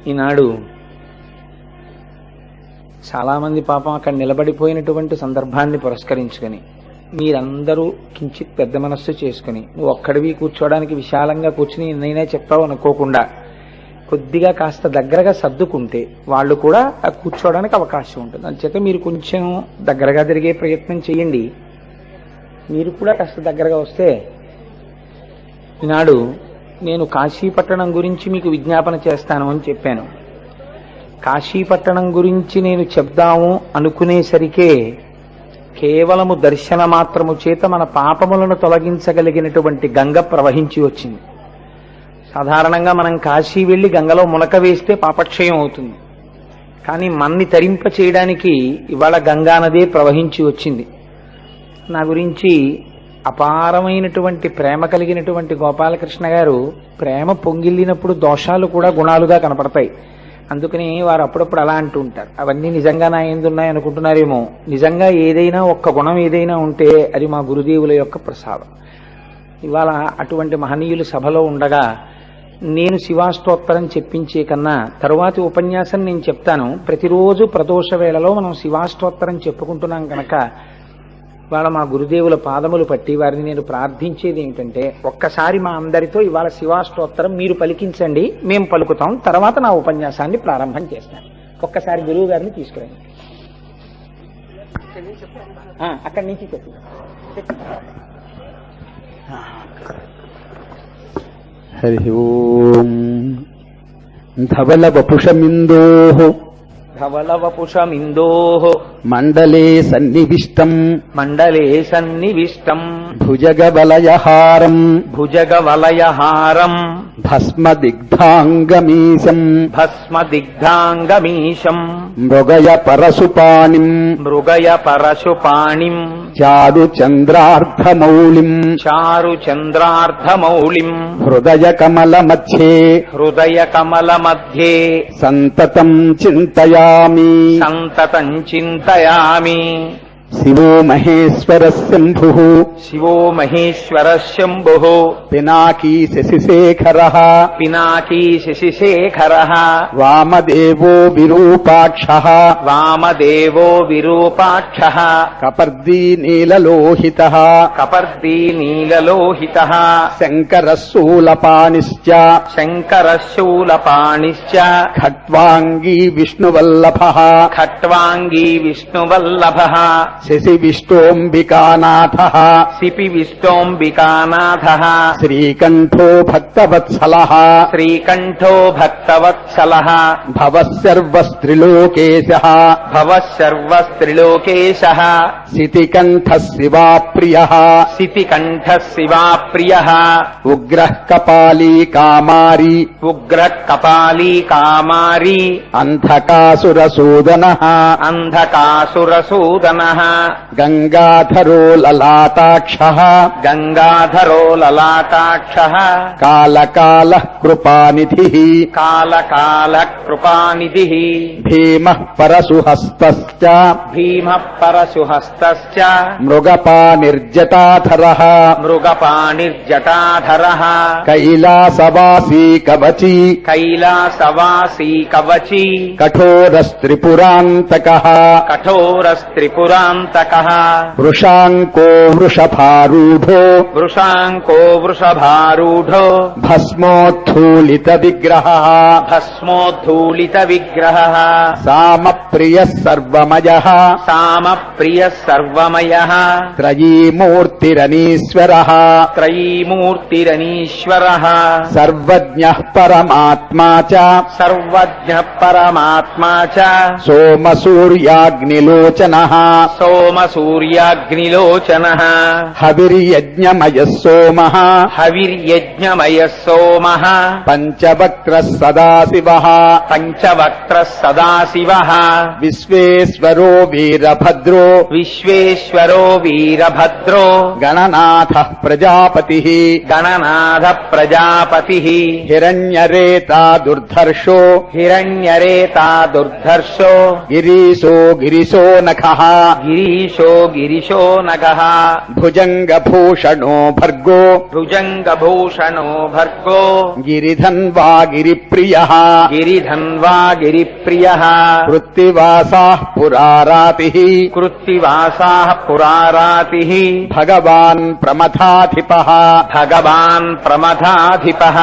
ఈనాడు చాలామంది పాపం అక్కడ నిలబడిపోయినటువంటి సందర్భాన్ని పురస్కరించుకొని మీరందరూ కించిత్ పెద్ద మనస్సు చేసుకుని నువ్వు ఒక్కడివి కూర్చోవడానికి విశాలంగా కూర్చుని నేనే చెప్తావు అనుకోకుండా కొద్దిగా కాస్త దగ్గరగా సర్దుకుంటే వాళ్ళు కూడా కూర్చోవడానికి అవకాశం ఉంటుంది. అందుచేత మీరు కొంచెం దగ్గరగా తిరిగే ప్రయత్నం చేయండి. మీరు కూడా కాస్త దగ్గరగా వస్తే. ఈనాడు నేను కాశీపట్టణం గురించి మీకు విజ్ఞాపన చేస్తాను అని చెప్పాను. కాశీపట్టణం గురించి నేను చెప్దాము అనుకునేసరికే కేవలము దర్శన మాత్రము చేత మన పాపములను తొలగించగలిగినటువంటి గంగ ప్రవహించి వచ్చింది. సాధారణంగా మనం కాశీ వెళ్లి గంగలో మునక వేస్తే పాపక్షయం అవుతుంది. కానీ మన్ని తరింప చేయడానికి ఇవాళ గంగానదే ప్రవహించి వచ్చింది. నా గురించి అపారమైనటువంటి ప్రేమ కలిగినటువంటి గోపాలకృష్ణ గారు ప్రేమ పొంగిల్లినప్పుడు దోషాలు కూడా గుణాలుగా కనపడతాయి. అందుకని వారు అప్పుడప్పుడు అలా అంటూ ఉంటారు. అవన్నీ నిజంగా నా ఎందున్నాయి అనుకుంటున్నారేమో. నిజంగా ఏదైనా ఒక్క గుణం ఏదైనా ఉంటే అది మా గురుదేవుల యొక్క ప్రసాదం. ఇవాళ అటువంటి మహనీయులు సభలో ఉండగా నేను శివాష్టోత్తరం చెప్పించే కన్నా తరువాతి ఉపన్యాసం నేను చెప్తాను. ప్రతిరోజు ప్రదోష వేళలో మనం శివాష్టోత్తరం చెప్పుకుంటున్నాం కనుక ఇవాళ మా గురుదేవుల పాదములు పట్టి వారిని నేను ప్రార్థించేది ఏమిటంటే ఒక్కసారి మా అందరితో ఇవాళ శివాష్టోత్తరం మీరు పలికించండి, మేము పలుకుతాం, తర్వాత నా ఉపన్యాసాన్ని ప్రారంభం చేస్తాను. ఒక్కసారి గురువు గారిని తీసుకురండి. అక్కడి నుంచి చెప్పు. హరి ఓం. ధవల వపుషమిందోః ధవలవపుషమిందోః మండలే సన్నివిష్టం భుజగవలయహారం భస్మదిగ్ధాంగమీశం మృగయ పరశుపాణిం చారుచంద్రార్ధమౌళిం హృదయ కమల మధ్యే సంతతం చింతయామి శివో మహేశ్వర శంభుః పినాకీ శశిశేఖరః వామదేవో విరూపాక్షః కపర్దీ నీలలోహితః శంకరః శూలపాణిశ్చ ఖట్వాంగీ విష్ణువల్లభః శశి విష్టోంబికానాథః శ్రీకంఠో భక్తవత్సలః భవః సర్వస్త్రిలోకేశః శితికంఠః శివాప్రియః ఉగ్రః కపాలీ కామారీ అంధకాసురసూదనః గంగాధరో లలాటాక్షః కాలకాలః కృపానిధిః భీమః పరశుహస్తశ్చ మృగపానిర్జటాధరః కైలాసవాసీ కవచీ కఠోరస్త్రిపురాంతకః వృషాంకో వృషభారూఢో భస్మోద్ధూళిత విగ్రహః సామప్రియః సర్వమయః త్రయీమూర్తిరనీశ్వరః సర్వజ్ఞః పరమాత్మా చ సోమసూర్యాగ్నిలోచనః హవిర్యజ్ఞమయః సోమః పంచవక్త్రః సదాశివః విశ్వేశ్వరో వీరభద్రో గణనాథః ప్రజాపతిః హిరణ్యరేతా దుర్ధర్షో గిరీశో నఖః గిరీశో గిరిశో నగః భుజంగభూషణో భర్గో భుజంగభూషణో భర్గో గిరిధన్వా గిరిప్రియః గిరిధన్వా గిరిప్రియః వృత్తివాసాః పురారాతిః కృత్తివాసాః పురారాతిః భగవాన్ ప్రమథాధిపః భగవాన్ ప్రమథాధిపః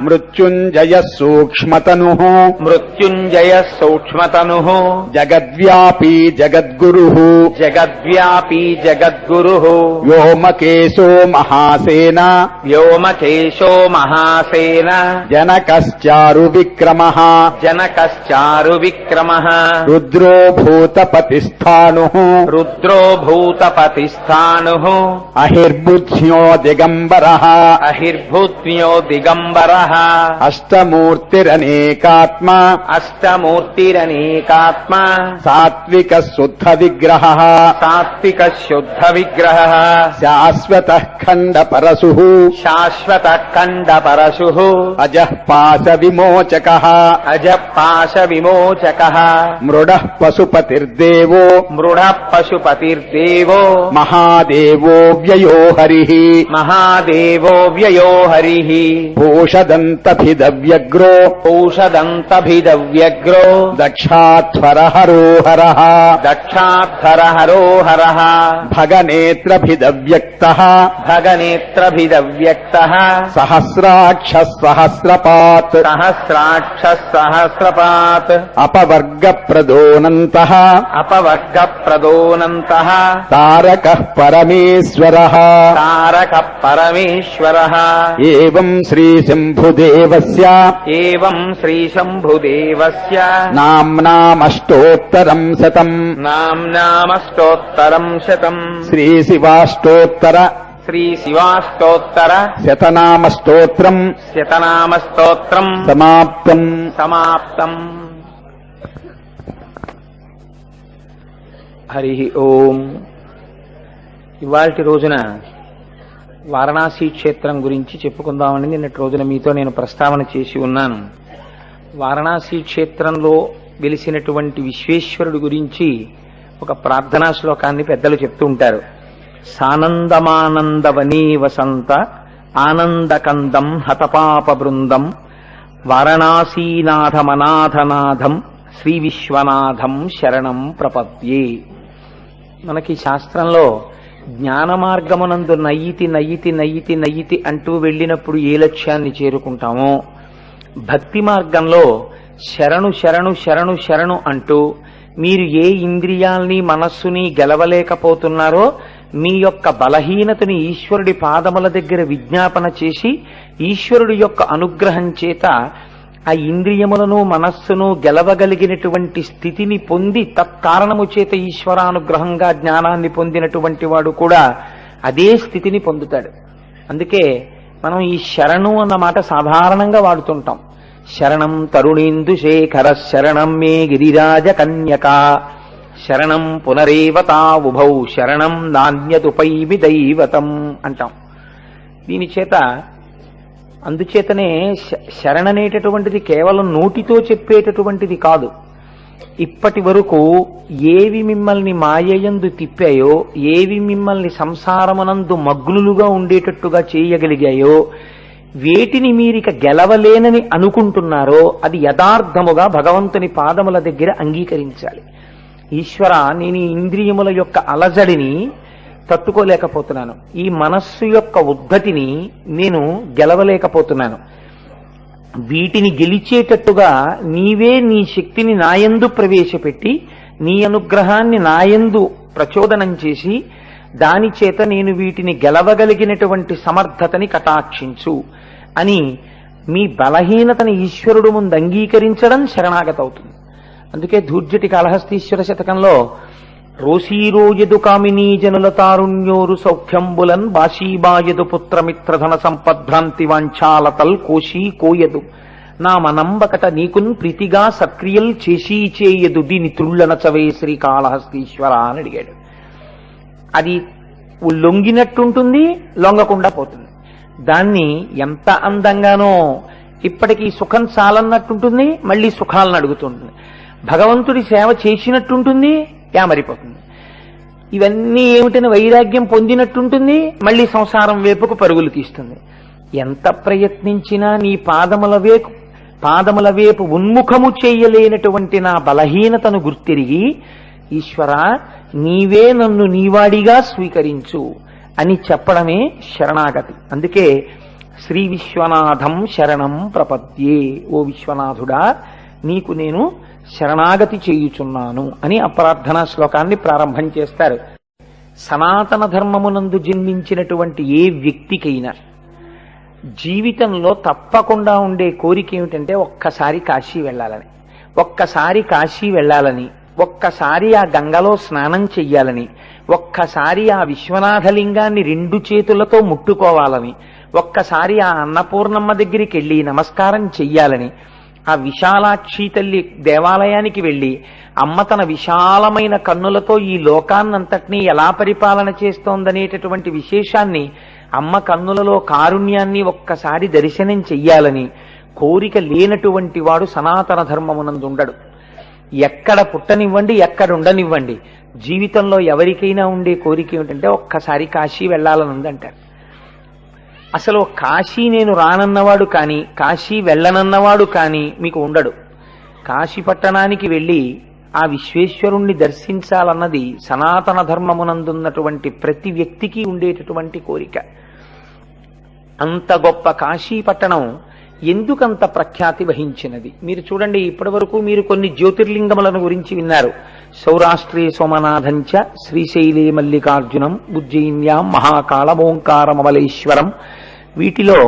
మృత్యుంజయః సూక్ష్మతనుః మృత్యుంజయ సూక్ష్మతనుః జగద్వ్యాపీ జగద్గురుః జగద్వ్యాపీ జగద్గురుః వ్యోమకేశో మహాసేన వ్యోమకేశో మహాసేన జనకశ్చారు విక్రమః జనకశ్చారు విక్రమః రుద్రో భూతపతిస్థానుః రుద్రో భూతపతిస్థానుః అహిర్బుద్ధ్యో దిగంబరః అహిర్భూత్న్యో దిగంబరః అష్టమూర్తిరనేకాత్మ అష్టమూర్తిరనేకాత్మ సాత్విక శుద్ధ విగ్రహః సాత్విక శుద్ధ విగ్రహః శాశ్వతః ఖండ పరశుః శాశ్వత ఖండ పరశుః అజః పాశ విమోచకః అజపాశ విమోచకః మృడః పశుపతిర్దేవో మృఢ పశుపతిర్దేవో మహాదేవో వ్యయో హరిః మహాదేవో వ్యయో హరిః భూషదంతభిదవ్యగ్రో ఔషదంతభిదవ్యగ్రో దక్షాధ్వరహరో హరః దక్షాధర హరో హరః భగనేత్రభిదవ్యక్తః భగనేత్రభిదవ్యక్తః సహస్రాక్ష సహస్రపాత్ సహస్రాక్ష సహస్రపాత్ అపవర్గ ప్రదోనంతః అపవర్గ ప్రదోనంతః తారకః పరమేశ్వరః తారక పరమేశ్వరః ఏవం శ్రీ శంభుదేవస్య ఏవం శ్రీ శంభుదేవస్య నామ్నామష్టోత్తరం శతం నామ్నామష్టోత్తరం శతం శ్రీ శివాష్టోత్తర శ్రీ శివాష్టోత్తర శతనామస్తోత్రం శతనామస్తోత్రం సమాప్తం. సమాప్తం. హరి ఓం. ఇవాల్టి రోజున వారణాసి క్షేత్రం గురించి చెప్పుకుందామని నిన్నటి రోజున మీతో నేను ప్రస్తావన చేసి ఉన్నాను. వారణాసి క్షేత్రంలో వెలిసినటువంటి విశ్వేశ్వరుడు గురించి ఒక ప్రార్థనా శ్లోకాన్ని పెద్దలు చెప్తూ ఉంటారు. సానందమానందవనీ వసంత ఆనందకందం హతపాప బృందం వారణాసీనాథమనాథనాథం శ్రీ విశ్వనాథం శరణం ప్రపద్యే. మనకి శాస్త్రంలో జ్ఞాన మార్గమునందు నయ్యితి నయ్యితి నయ్యితి నయ్యితి అంటూ వెళ్ళినప్పుడు ఏ లక్ష్యాన్ని చేరుకుంటామో, భక్తి మార్గంలో శరణు శరణు శరణు శరణు అంటూ మీరు ఏ ఇంద్రియాల్ని మనస్సుని గెలవలేకపోతున్నారో మీ యొక్క బలహీనతని ఈశ్వరుడి పాదముల దగ్గర విజ్ఞాపన చేసి ఈశ్వరుడి యొక్క అనుగ్రహం చేత ఆ ఇంద్రియములను మనస్సును గెలవగలిగినటువంటి స్థితిని పొంది తత్కారణము చేత ఈశ్వరానుగ్రహంగా జ్ఞానాన్ని పొందినటువంటి వాడు కూడా అదే స్థితిని పొందుతాడు. అందుకే మనం ఈ శరణు అన్న మాట సాధారణంగా వాడుతుంటాం. శరణం తరుణేందు శేఖర శరణం మే గిరిరాజ కన్యక శరణం పునరేవతా ఉభౌ శరణం నాణ్యతుపైమి దైవతం అంటాం. దీని చేత అందుచేతనే శరణనేటటువంటిది కేవలం నోటితో చెప్పేటటువంటిది కాదు. ఇప్పటి వరకు ఏవి మిమ్మల్ని మాయయందు తిప్పాయో, ఏవి మిమ్మల్ని సంసారమునందు మగ్నులుగా ఉండేటట్టుగా చేయగలిగాయో, వేటిని మీరిక గెలవలేనని అనుకుంటున్నారో అది యథార్థముగా భగవంతుని పాదముల దగ్గర అంగీకరించాలి. ఈశ్వర, నేను ఈ ఇంద్రియముల యొక్క అలజడిని తట్టుకోలేకపోతున్నాను, ఈ మనస్సు యొక్క ఉద్ధతిని నేను గెలవలేకపోతున్నాను, వీటిని గెలిచేటట్టుగా నీవే నీ శక్తిని నాయందు ప్రవేశపెట్టి నీ అనుగ్రహాన్ని నాయందు ప్రచోదనం చేసి దాని చేత నేను వీటిని గెలవగలిగినటువంటి సమర్థతని కటాక్షించు అని మీ బలహీనతని ఈశ్వరుడు ముందు అంగీకరించడం శరణాగత అవుతుంది. అందుకే ధూర్జటి కాళహస్తీశ్వర శతకంలో రోసీరోయదు కామినీ జనుల తారుణ్యోరు సౌఖ్యంబులన్ బాషీబాయదు పుత్రమిత్రధన సంపద్భ్రాంతి వాంఛాలతల్ కోశీ కోయదు నా మనంబకట నీకున్ ప్రీతిగా సక్రియల్ చేసీ చేయదు దీని త్రుళ్ళనచవే శ్రీకాళహస్తీశ్వర అని అడిగాడు. అది లొంగినట్టుంటుంది, లొంగకుండా పోతుంది. దాన్ని ఎంత అందంగానో ఇప్పటికీ సుఖం చాలన్నట్టుంటుంది, మళ్ళీ సుఖాలను అడుగుతుంటుంది. భగవంతుడి సేవ చేసినట్టుంటుంది, యామరిపోతుంది. ఇవన్నీ ఏమిటని వైరాగ్యం పొందినట్టుంటుంది, మళ్ళీ సంసారం వైపుకు పరుగులు తీస్తుంది. ఎంత ప్రయత్నించినా నీ పాదముల వైపు ఉన్ముఖము చేయలేనటువంటి నా బలహీనతను గుర్తిరిగి, ఈశ్వర నీవే నన్ను నీవాడిగా స్వీకరించు అని చెప్పడమే శరణాగతి. అందుకే శ్రీ విశ్వనాథం శరణం ప్రపద్యే, ఓ విశ్వనాథుడా నీకు నేను శరణాగతి చేయుచున్నాను అని ఆ ప్రార్థనా శ్లోకాన్ని ప్రారంభం చేస్తారు. సనాతన ధర్మమునందు జన్మించినటువంటి ఏ వ్యక్తికైనా జీవితంలో తప్పకుండా ఉండే కోరిక ఏమిటంటే ఒక్కసారి కాశీ వెళ్ళాలని, ఒక్కసారి కాశీ వెళ్ళాలని, ఒక్కసారి ఆ గంగలో స్నానం చెయ్యాలని, ఒక్కసారి ఆ విశ్వనాథలింగాన్ని 2 చేతులతో ముట్టుకోవాలని, ఒక్కసారి ఆ అన్నపూర్ణమ్మ దగ్గరికి వెళ్ళి నమస్కారం చెయ్యాలని, ఆ విశాలాక్షి తల్లి దేవాలయానికి వెళ్ళి అమ్మ తన విశాలమైన కన్నులతో ఈ లోకాన్నంతటినీ ఎలా పరిపాలన చేస్తోందనేటటువంటి విశేషాన్ని, అమ్మ కన్నులలో కారుణ్యాన్ని ఒక్కసారి దర్శనం చెయ్యాలని కోరిక లేనటువంటి వాడు సనాతన ధర్మమునందుండడు. ఎక్కడ పుట్టనివ్వండి, ఎక్కడ ఉండనివ్వండి, జీవితంలో ఎవరికైనా ఉండే కోరిక ఏమిటంటే ఒక్కసారి కాశీ వెళ్ళాలని ఉందంటారు. అసలు కాశీ నేను రానన్నవాడు కానీ, కాశీ వెళ్ళనన్నవాడు కానీ మీకు ఉండడు. కాశీ పట్టణానికి వెళ్ళి ఆ విశ్వేశ్వరుణ్ణి దర్శించాలన్నది సనాతన ధర్మమునందున్నటువంటి ప్రతి వ్యక్తికి ఉండేటటువంటి కోరిక. అంత గొప్ప కాశీ పట్టణం ఎందుకంత ప్రఖ్యాతి వహించినది మీరు చూడండి. ఇప్పటి వరకు మీరు కొన్ని జ్యోతిర్లింగములను గురించి విన్నారు. సౌరాష్ట్రే సోమనాథంచ, శ్రీశైలే మల్లికార్జునం, ఉజ్జయిన్యాం మహాకాళమోంకారమమలేశ్వరం. వీటిలో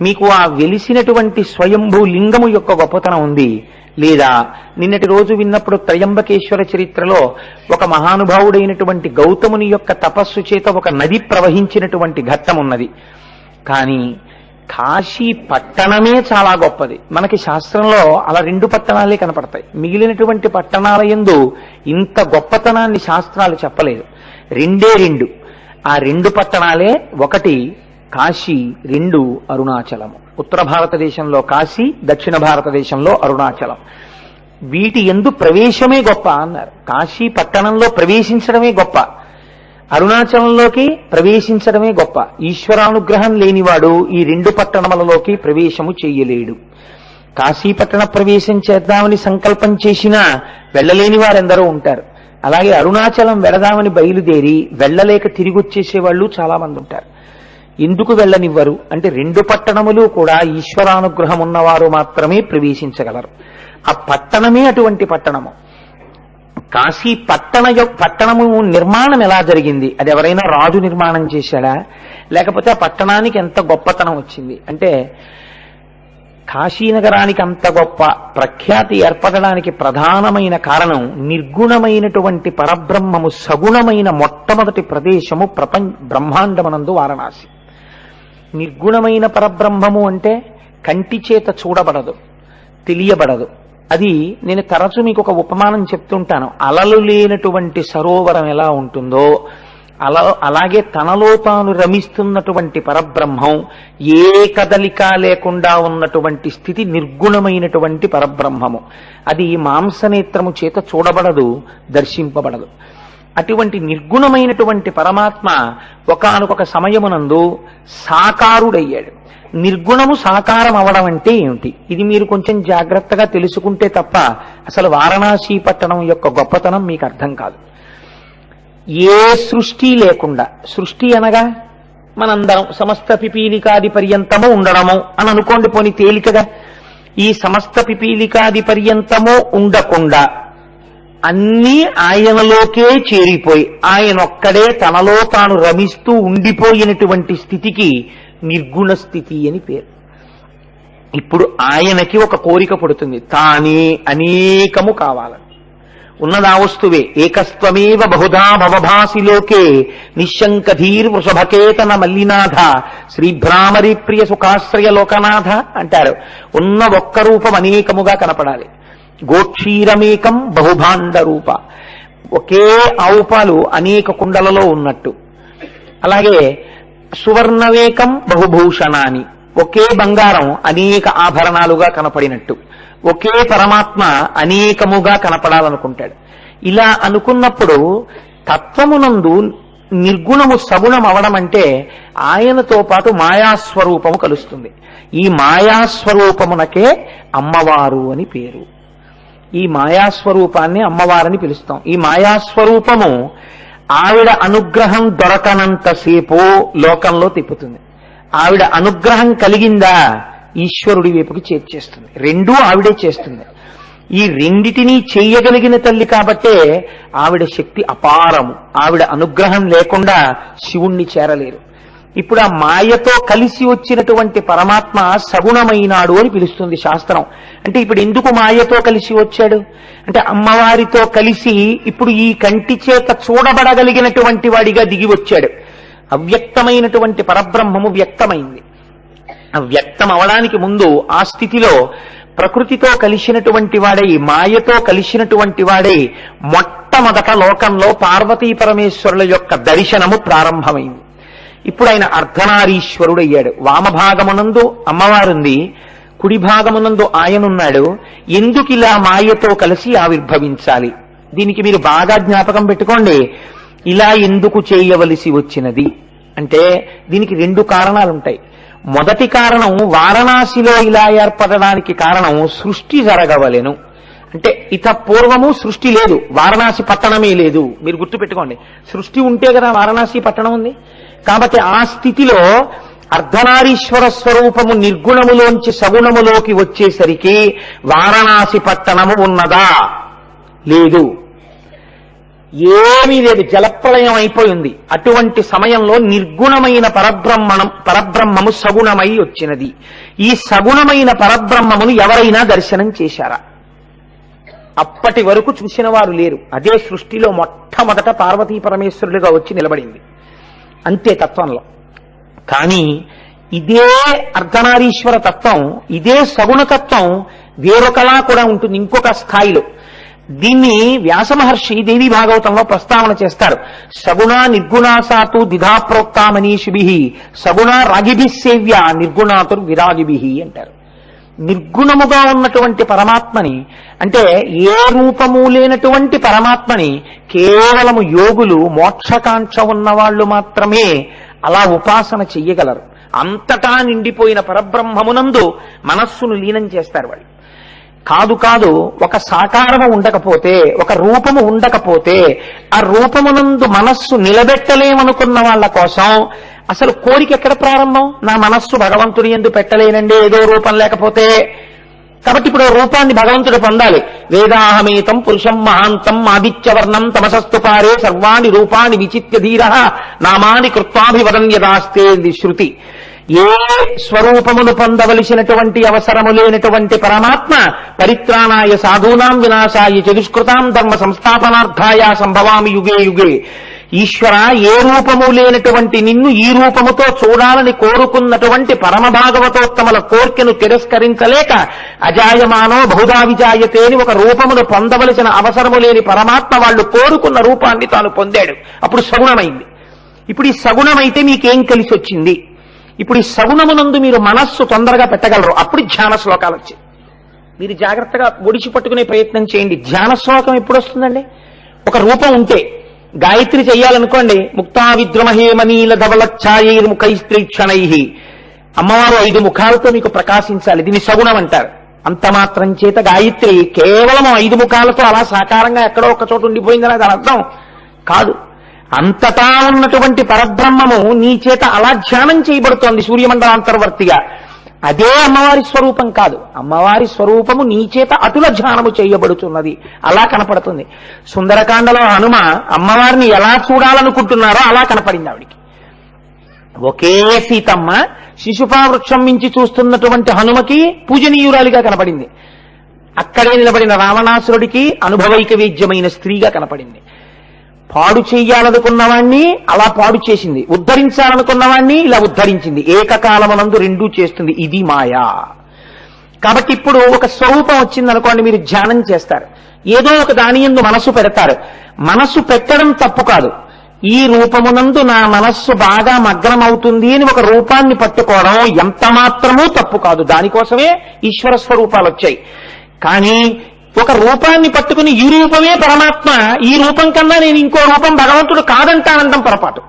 మీకు ఆ వెలిసినటువంటి స్వయంభూ లింగము యొక్క గొప్పతనం ఉంది. లేదా నిన్నటి రోజు విన్నప్పుడు త్రయంబకేశ్వర చరిత్రలో ఒక మహానుభావుడైనటువంటి గౌతముని యొక్క తపస్సు చేత ఒక నది ప్రవహించినటువంటి ఘట్టం ఉన్నది. కానీ కాశీ పట్టణమే చాలా గొప్పది. మనకి శాస్త్రంలో అలా 2 పట్టణాలే కనపడతాయి. మిగిలినటువంటి పట్టణాల యందు ఇంత గొప్పతనాన్ని శాస్త్రాలు చెప్పలేదు. 2 ఆ 2 పట్టణాలే, 1 కాశీ, 2 అరుణాచలము. ఉత్తర భారతదేశంలో కాశీ, దక్షిణ భారతదేశంలో అరుణాచలం. వీటి యందు ప్రవేశమే గొప్ప అన్నారు. కాశీ పట్టణంలో ప్రవేశించడమే గొప్ప, అరుణాచలంలోకి ప్రవేశించడమే గొప్ప. ఈశ్వరానుగ్రహం లేనివాడు ఈ 2 పట్టణములలోకి ప్రవేశము చెయ్యలేడు. కాశీపట్టణ ప్రవేశం చేద్దామని సంకల్పం చేసినా వెళ్ళలేని వారెందరో ఉంటారు. అలాగే అరుణాచలం వెళదామని బయలుదేరి వెళ్ళలేక తిరిగి వచ్చేసేవాళ్ళు చాలా మంది ఉంటారు. ఎందుకు వెళ్ళనివ్వరు అంటే 2 పట్టణములు కూడా ఈశ్వరానుగ్రహం ఉన్నవారు మాత్రమే ప్రవేశించగలరు. ఆ పట్టణమే అటువంటి పట్టణము. కాశీ పట్టణము నిర్మాణం ఎలా జరిగింది? అది ఎవరైనా రాజు నిర్మాణం చేశాడా? లేకపోతే ఆ పట్టణానికి ఎంత గొప్పతనం వచ్చింది అంటే, కాశీనగరానికి అంత గొప్ప ప్రఖ్యాతి ఏర్పడడానికి ప్రధానమైన కారణం నిర్గుణమైనటువంటి పరబ్రహ్మము సగుణమైన మొట్టమొదటి ప్రదేశము బ్రహ్మాండమనందు వారణాసి. నిర్గుణమైన పరబ్రహ్మము అంటే కంటి చేత చూడబడదు, తెలియబడదు. అది నేను తరచు మీకు ఒక ఉపమానం చెప్తుంటాను. అలలు లేనటువంటి సరోవరం ఎలా ఉంటుందో అలాగే తనలో తాను రమిస్తున్నటువంటి పరబ్రహ్మం, ఏ కదలిక లేకుండా ఉన్నటువంటి స్థితి నిర్గుణమైనటువంటి పరబ్రహ్మము. అది మాంసనేత్రము చేత చూడబడదు, దర్శింపబడదు. అటువంటి నిర్గుణమైనటువంటి పరమాత్మ ఒకానొక సమయమునందు సాకారుడయ్యాడు. నిర్గుణము సాకారం అవడం అంటే ఏమిటి? ఇది మీరు కొంచెం జాగ్రత్తగా తెలుసుకుంటే తప్ప అసలు వారణాసి పట్టణం యొక్క గొప్పతనం మీకు అర్థం కాదు. ఏ సృష్టి లేకుండా, సృష్టి అనగా మనందరం సమస్త పిపీలికాది పర్యంతము ఉండడము అని అనుకోండి. పోని తేలికగా ఈ సమస్త పిపీలికాది పర్యంతము ఉండకుండా అన్నీ ఆయనలోకే చేరిపోయి ఆయనొక్కడే తనలో తాను రమిస్తూ ఉండిపోయినటువంటి స్థితికి నిర్గుణ స్థితి అని పేరు. ఇప్పుడు ఆయనకి ఒక కోరిక పుడుతుంది, తానే అనేకము కావాలని. ఉన్నదా వస్తువే ఏకస్త్వమేవ బహుధా భవభాసిలోకే నిశంకధీర్ వృషభకేతన మల్లినాథ శ్రీభ్రామరి ప్రియ సుఖాశ్రయ లోకనాథ అంటారు. ఉన్న ఒక్క రూపం అనేకముగా కనపడాలి. గోక్షీరమేకం బహుభాండ రూప, ఒకే ఆవు పాలు అనేక కుండలలో ఉన్నట్టు. అలాగే సువర్ణవేకం బహుభూషణాని, ఒకే బంగారం అనేక ఆభరణాలుగా కనపడినట్టు. ఒకే పరమాత్మ అనేకముగా కనపడాలనుకుంటాడు. ఇలా అనుకున్నప్పుడు తత్వమునందు నిర్గుణము సగుణం అవడం అంటే ఆయనతో పాటు మాయాస్వరూపము కలుస్తుంది. ఈ మాయాస్వరూపమునకే అమ్మవారు అని పేరు. ఈ మాయాస్వరూపాన్ని అమ్మవారని పిలుస్తాం. ఈ మాయాస్వరూపము ఆవిడ అనుగ్రహం దొరకనంతసేపు లోకంలో తిప్పుతుంది. ఆవిడ అనుగ్రహం కలిగిందా ఈశ్వరుడి వైపుకి చేర్చేస్తుంది. రెండూ ఆవిడే చేస్తుంది. ఈ రెండిటినీ చెయ్యగలిగిన తల్లి కాబట్టే ఆవిడ శక్తి అపారము. ఆవిడ అనుగ్రహం లేకుండా శివుణ్ణి చేరలేరు. ఇప్పుడు ఆ మాయతో కలిసి వచ్చినటువంటి పరమాత్మ సగుణమైనాడు అని పిలుస్తుంది శాస్త్రం. అంటే ఇప్పుడు ఎందుకు మాయతో కలిసి వచ్చాడు అంటే అమ్మవారితో కలిసి ఇప్పుడు ఈ కంటి చేత చూడబడగలిగినటువంటి వాడిగా దిగి వచ్చాడు. అవ్యక్తమైనటువంటి పరబ్రహ్మము వ్యక్తమైంది. ఆ వ్యక్తం అవడానికి ముందు ఆ స్థితిలో ప్రకృతితో కలిసినటువంటి వాడై మాయతో కలిసినటువంటి వాడై మొట్టమొదట లోకంలో పార్వతీ పరమేశ్వరుల యొక్క దర్శనము ప్రారంభమైంది. ఇప్పుడు ఆయన అర్ధనారీశ్వరుడయ్యాడు. వామభాగమునందు అమ్మవారుంది, కుడి భాగమునందు ఆయనున్నాడు. ఎందుకు ఇలా మాయతో కలిసి ఆవిర్భవించాలి? దీనికి మీరు బాగా జ్ఞాపకం పెట్టుకోండి. ఇలా ఎందుకు చేయవలసి వచ్చినది అంటే దీనికి రెండు కారణాలుంటాయి. మొదటి కారణం వారణాసిలో ఇలా ఏర్పడడానికి కారణం సృష్టి జరగవలెను. అంటే ఇత పూర్వము సృష్టి లేదు, వారణాసి పట్టణమే లేదు. మీరు గుర్తుపెట్టుకోండి, సృష్టి ఉంటే కదా వారణాసి పట్టణం ఉంది. కాబట్టి ఆ స్థితిలో అర్ధనారీశ్వర స్వరూపము నిర్గుణములోంచి సగుణములోకి వచ్చేసరికి వారణాసి పట్టణము ఉన్నదా? లేదు, ఏమీ లేదు, జలప్రళయం అయిపోయింది. అటువంటి సమయంలో నిర్గుణమైన పరబ్రహ్మము సగుణమై వచ్చినది. ఈ సగుణమైన పరబ్రహ్మమును ఎవరైనా దర్శనం చేశారా? అప్పటి వరకు చూసిన వారు లేరు. అదే సృష్టిలో మొట్టమొదట పార్వతీ పరమేశ్వరులుగా వచ్చి నిలబడింది. అంతే తత్వంలో. కానీ ఇదే అర్ధనారీశ్వర తత్వం, ఇదే సగుణతత్వం వేరొకలా కూడా ఉంటుంది, ఇంకొక స్థాయిలో. దీన్ని వ్యాస మహర్షి దేవీ భాగవతంలో ప్రస్తావన చేస్తారు. సగుణ నిర్గుణాసాతు దిధా ప్రోక్తా మనీషిభి సగుణ రాగిభి సేవ్య నిర్గుణాతుర్ విరాగిభి అంటారు. నిర్గుణముగా ఉన్నటువంటి పరమాత్మని, అంటే ఏ రూపము లేనటువంటి పరమాత్మని కేవలము యోగులు, మోక్షకాంక్ష ఉన్నవాళ్లు మాత్రమే అలా ఉపాసన చెయ్యగలరు. అంతటా నిండిపోయిన పరబ్రహ్మమునందు మనస్సును లీనం చేస్తారు వాళ్ళు. కాదు, ఒక సాకారము ఉండకపోతే, ఒక రూపము ఉండకపోతే, ఆ రూపమునందు మనస్సు నిలబెట్టలేమనుకున్న వాళ్ళ కోసం అసలు కోరిక ఎక్కడ ప్రారంభం? నా మనస్సు భగవంతుడి యందు పెట్టలేనండి ఏదో రూపం లేకపోతే. కాబట్టి ఇప్పుడు రూపాన్ని భగవంతుడు పొందాలి. వేదాహమేతం పురుషం మహాంతం ఆదిత్యవర్ణం తమసస్తు పారే సర్వాణి రూపాన్ని విచిత్య ధీర నామాని కృత్వాభివదన్యదాస్తే శృతి. ఏ స్వరూపమును పొందవలసినటువంటి అవసరము లేనటువంటి పరమాత్మ పరిత్రాణాయ సాధూనాం వినాశాయ చతుష్కృతాం ధర్మ సంస్థాపనార్థాయ సంభవామి యుగే యుగే. ఈశ్వర, ఏ రూపము లేనటువంటి నిన్ను ఈ రూపముతో చూడాలని కోరుకున్నటువంటి పరమ భాగవతోత్తముల కోర్కెను తిరస్కరించలేక అజాయమానో బహుదా విజాయతే అని ఒక రూపమును పొందవలసిన అవసరము లేని పరమాత్మ వాళ్ళు కోరుకున్న రూపాన్ని తాను పొందాడు. అప్పుడు సగుణమైంది. ఇప్పుడు ఈ సగుణమైతే మీకేం కలిసి వచ్చింది? ఇప్పుడు ఈ సగుణమునందు మీరు మనస్సు తొందరగా పెట్టగలరు. అప్పుడు ధ్యాన శ్లోకాలు వచ్చాయి. మీరు జాగ్రత్తగా ఒడిచి పట్టుకునే ప్రయత్నం చేయండి. ధ్యాన శ్లోకం ఎప్పుడు వస్తుందండి? ఒక రూపం ఉంటే గాయత్రి చెయ్యాలనుకోండి, ముక్తా విద్రమహేమనీల ధవలఛాయైర్ముఖైస్త్రీక్షణై, అమ్మవారు 5 ముఖాలతో మీకు ప్రకాశించాలి. దీన్ని సగుణం అంటారు. అంత మాత్రం చేత గాయత్రి కేవలం 5 ముఖాలతో అలా సాకారంగా ఎక్కడో ఒక చోట ఉండిపోయిందని దాని అర్థం కాదు. అంతటా ఉన్నటువంటి పరబ్రహ్మము నీ చేత అలా ధ్యానం చేయబడుతోంది సూర్యమండలాంతర్వర్తిగా. అదే అమ్మవారి స్వరూపం కాదు. అమ్మవారి స్వరూపము నీ చేత అటుల ధ్యానము చేయబడుతున్నది, అలా కనపడుతుంది. సుందరకాండలో హనుమ అమ్మవారిని ఎలా చూడాలనుకుంటున్నారో అలా కనపడింది ఆవిడికి. ఒకే సీతమ్మ శిశుపావృక్షం మించి చూస్తున్నటువంటి హనుమకి పూజనీయురాలిగా కనపడింది. అక్కడే నిలబడిన రావణాసురుడికి అనుభవైక వేద్యమైన స్త్రీగా కనపడింది. పాడు చెయ్యాలనుకున్నవాణ్ణి అలా పాడు చేసింది, ఉద్ధరించాలనుకున్నవాణ్ణి ఇలా ఉద్ధరించింది. ఏకకాలమునందు రెండూ చేస్తుంది. ఇది మాయా. కాబట్టి ఇప్పుడు ఒక స్వరూపం వచ్చిందనుకోండి, మీరు ధ్యానం చేస్తారు, ఏదో ఒక దాని యందు మనస్సు పెడతారు. మనస్సు పెట్టడం తప్పు కాదు. ఈ రూపమునందు నా మనస్సు బాగా మగ్నమవుతుంది అని ఒక రూపాన్ని పట్టుకోవడం ఎంత మాత్రమూ తప్పు కాదు. దానికోసమే ఈశ్వర స్వరూపాలు వచ్చాయి. కానీ ఒక రూపాన్ని పట్టుకుని ఈ రూపమే పరమాత్మ, ఈ రూపం కన్నా నేను ఇంకో రూపం భగవంతుడు కాదంటానంటాం పొరపాటు.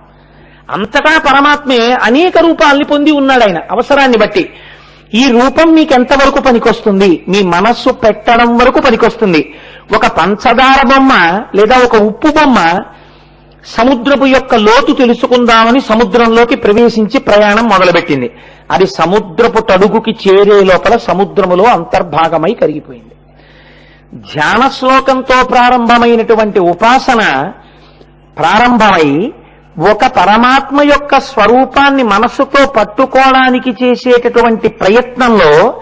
అంతటా పరమాత్మే అనేక రూపాల్ని పొంది ఉన్నాడు ఆయన అవసరాన్ని బట్టి. ఈ రూపం మీకు ఎంతవరకు పనికొస్తుంది? మీ మనస్సు పెట్టడం వరకు పనికొస్తుంది. ఒక పంచదార బొమ్మ లేదా ఒక ఉప్పు బొమ్మ సముద్రపు యొక్క లోతు తెలుసుకుందామని సముద్రంలోకి ప్రవేశించి ప్రయాణం మొదలుపెట్టింది. అది సముద్రపు తడుగుకి చేరే లోపల సముద్రములో అంతర్భాగమై కరిగిపోయింది. ధ్యాన శ్లోకంతో ప్రారంభమైనటువంటి ఉపాసన ప్రారంభమై ఒక పరమాత్మ యొక్క స్వరూపాన్ని మనస్సుతో పట్టుకోవడానికి చేసేటటువంటి ప్రయత్నంలో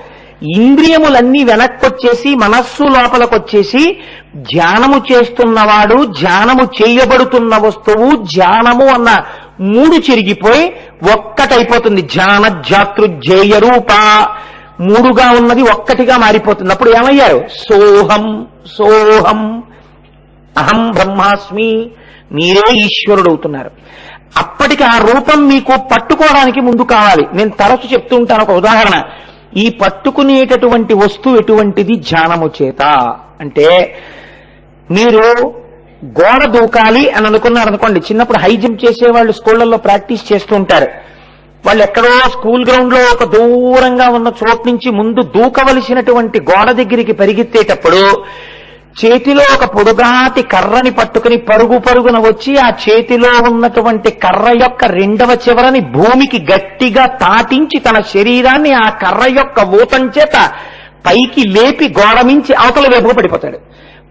ఇంద్రియములన్నీ వెనక్కొచ్చేసి మనస్సు లోపలికొచ్చేసి ధ్యానము చేస్తున్నవాడు, ధ్యానము చేయబడుతున్న వస్తువు, ధ్యానము అన్న మూడు చెరిగిపోయి ఒక్కటైపోతుంది. ధ్యాన ధ్యాతృజ్జేయ రూప మూడుగా ఉన్నది ఒక్కటిగా మారిపోతుంది. అప్పుడు ఏమయ్యారు? సోహం సోహం అహం బ్రహ్మాస్మి, మీరే ఈశ్వరుడు అవుతున్నారు. అప్పటికి ఆ రూపం మీకు పట్టుకోవడానికి ముందు కావాలి. నేను తరచు చెప్తూ ఉంటాను ఒక ఉదాహరణ. ఈ పట్టుకునేటటువంటి వస్తువు ఎటువంటిది? ధ్యానము చేత. అంటే మీరు గోడ దూకాలి అని అనుకున్నారనుకోండి, చిన్నప్పుడు హై జంప్ చేసేవాళ్ళు స్కూళ్లలో ప్రాక్టీస్ చేస్తూ ఉంటారు. వాళ్ళు ఎక్కడో స్కూల్ గ్రౌండ్ లో ఒక దూరంగా ఉన్న చోటు నుంచి ముందు దూకవలసినటువంటి గోడ దగ్గరికి పరిగెత్తేటప్పుడు చేతిలో ఒక పొడుగాటి కర్రని పట్టుకుని పరుగు పరుగున వచ్చి ఆ చేతిలో ఉన్నటువంటి కర్ర యొక్క రెండవ చివరని భూమికి గట్టిగా తాటించి తన శరీరాన్ని ఆ కర్ర యొక్క ఊతం చేత పైకి లేపి గోడ మించి అవతల వైపుకు పడిపోతాడు.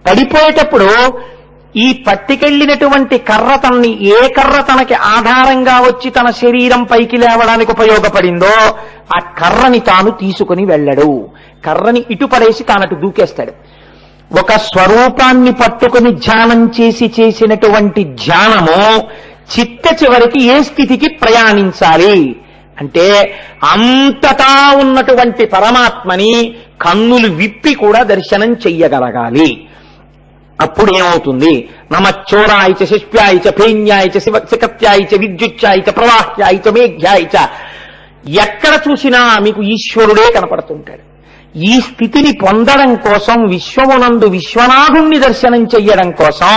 పడిపోయేటప్పుడు ఈ పట్టుకెళ్లినటువంటి కర్ర తనని ఏ కర్ర తనకి ఆధారంగా వచ్చి తన శరీరం పైకి లేవడానికి ఉపయోగపడిందో ఆ కర్రని తాను తీసుకుని వెళ్ళడు. కర్రని ఇటు పడేసి తానటు దూకేస్తాడు. ఒక స్వరూపాన్ని పట్టుకుని ధ్యానం చేసి చేసినటువంటి ధ్యానము చిట్ట చివరికి ఏ స్థితికి ప్రయాణించాలి అంటే అంతటా ఉన్నటువంటి పరమాత్మని కన్నులు విప్పి కూడా దర్శనం చెయ్యగలగాలి. అప్పుడు ఏమవుతుంది? నమచ్చోరాయిచ శిష్ప్యాయిచ ఫేన్యాయిచ శికత్యాయిచ విద్యుచ్చాయిచ ప్రవాహ్యాయిచ మేఘ్యాయిచ, ఎక్కడ చూసినా మీకు ఈశ్వరుడే కనపడుతుంటాడు. ఈ స్థితిని పొందడం కోసం, విశ్వమునందు విశ్వనాథుణ్ణి దర్శనం చెయ్యడం కోసం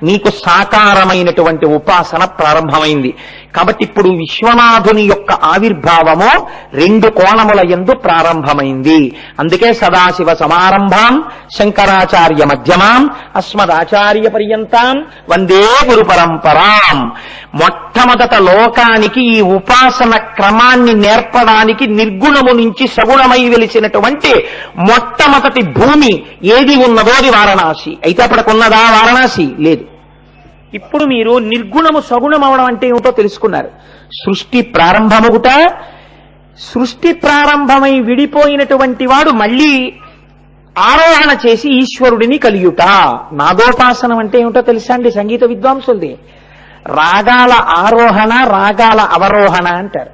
నీకు సాకారమైనటువంటి ఉపాసన ప్రారంభమైంది. కాబట్టి ఇప్పుడు విశ్వనాథుని యొక్క ఆవిర్భావము రెండు కోణముల యందు ప్రారంభమైంది. అందుకే సదాశివ సమారంభాం శంకరాచార్య మధ్యమాం అస్మదాచార్య పర్యంతాం వందే గురు పరంపరాం. మొట్టమొదట లోకానికి ఈ ఉపాసన క్రమాన్ని నేర్పడానికి నిర్గుణము నుంచి సగుణమై వెలిసినటువంటి మొట్టమొదటి భూమి ఏది ఉన్నదో అది వారణాసి. అయితే అప్పటికున్నదా వారణాసి? లేదు. ఇప్పుడు మీరు నిర్గుణము సగుణం అవడం అంటే ఏమిటో తెలుసుకున్నారు. సృష్టి ప్రారంభమగుట, సృష్టి ప్రారంభమై విడిపోయినటువంటి వాడు మళ్ళీ ఆరోహణ చేసి ఈశ్వరుడిని కలియుట. నాదోపాసనం అంటే ఏమిటో తెలుసా అండి సంగీత విద్వాంసులది? రాగాల ఆరోహణ, రాగాల అవరోహణ అంటారు.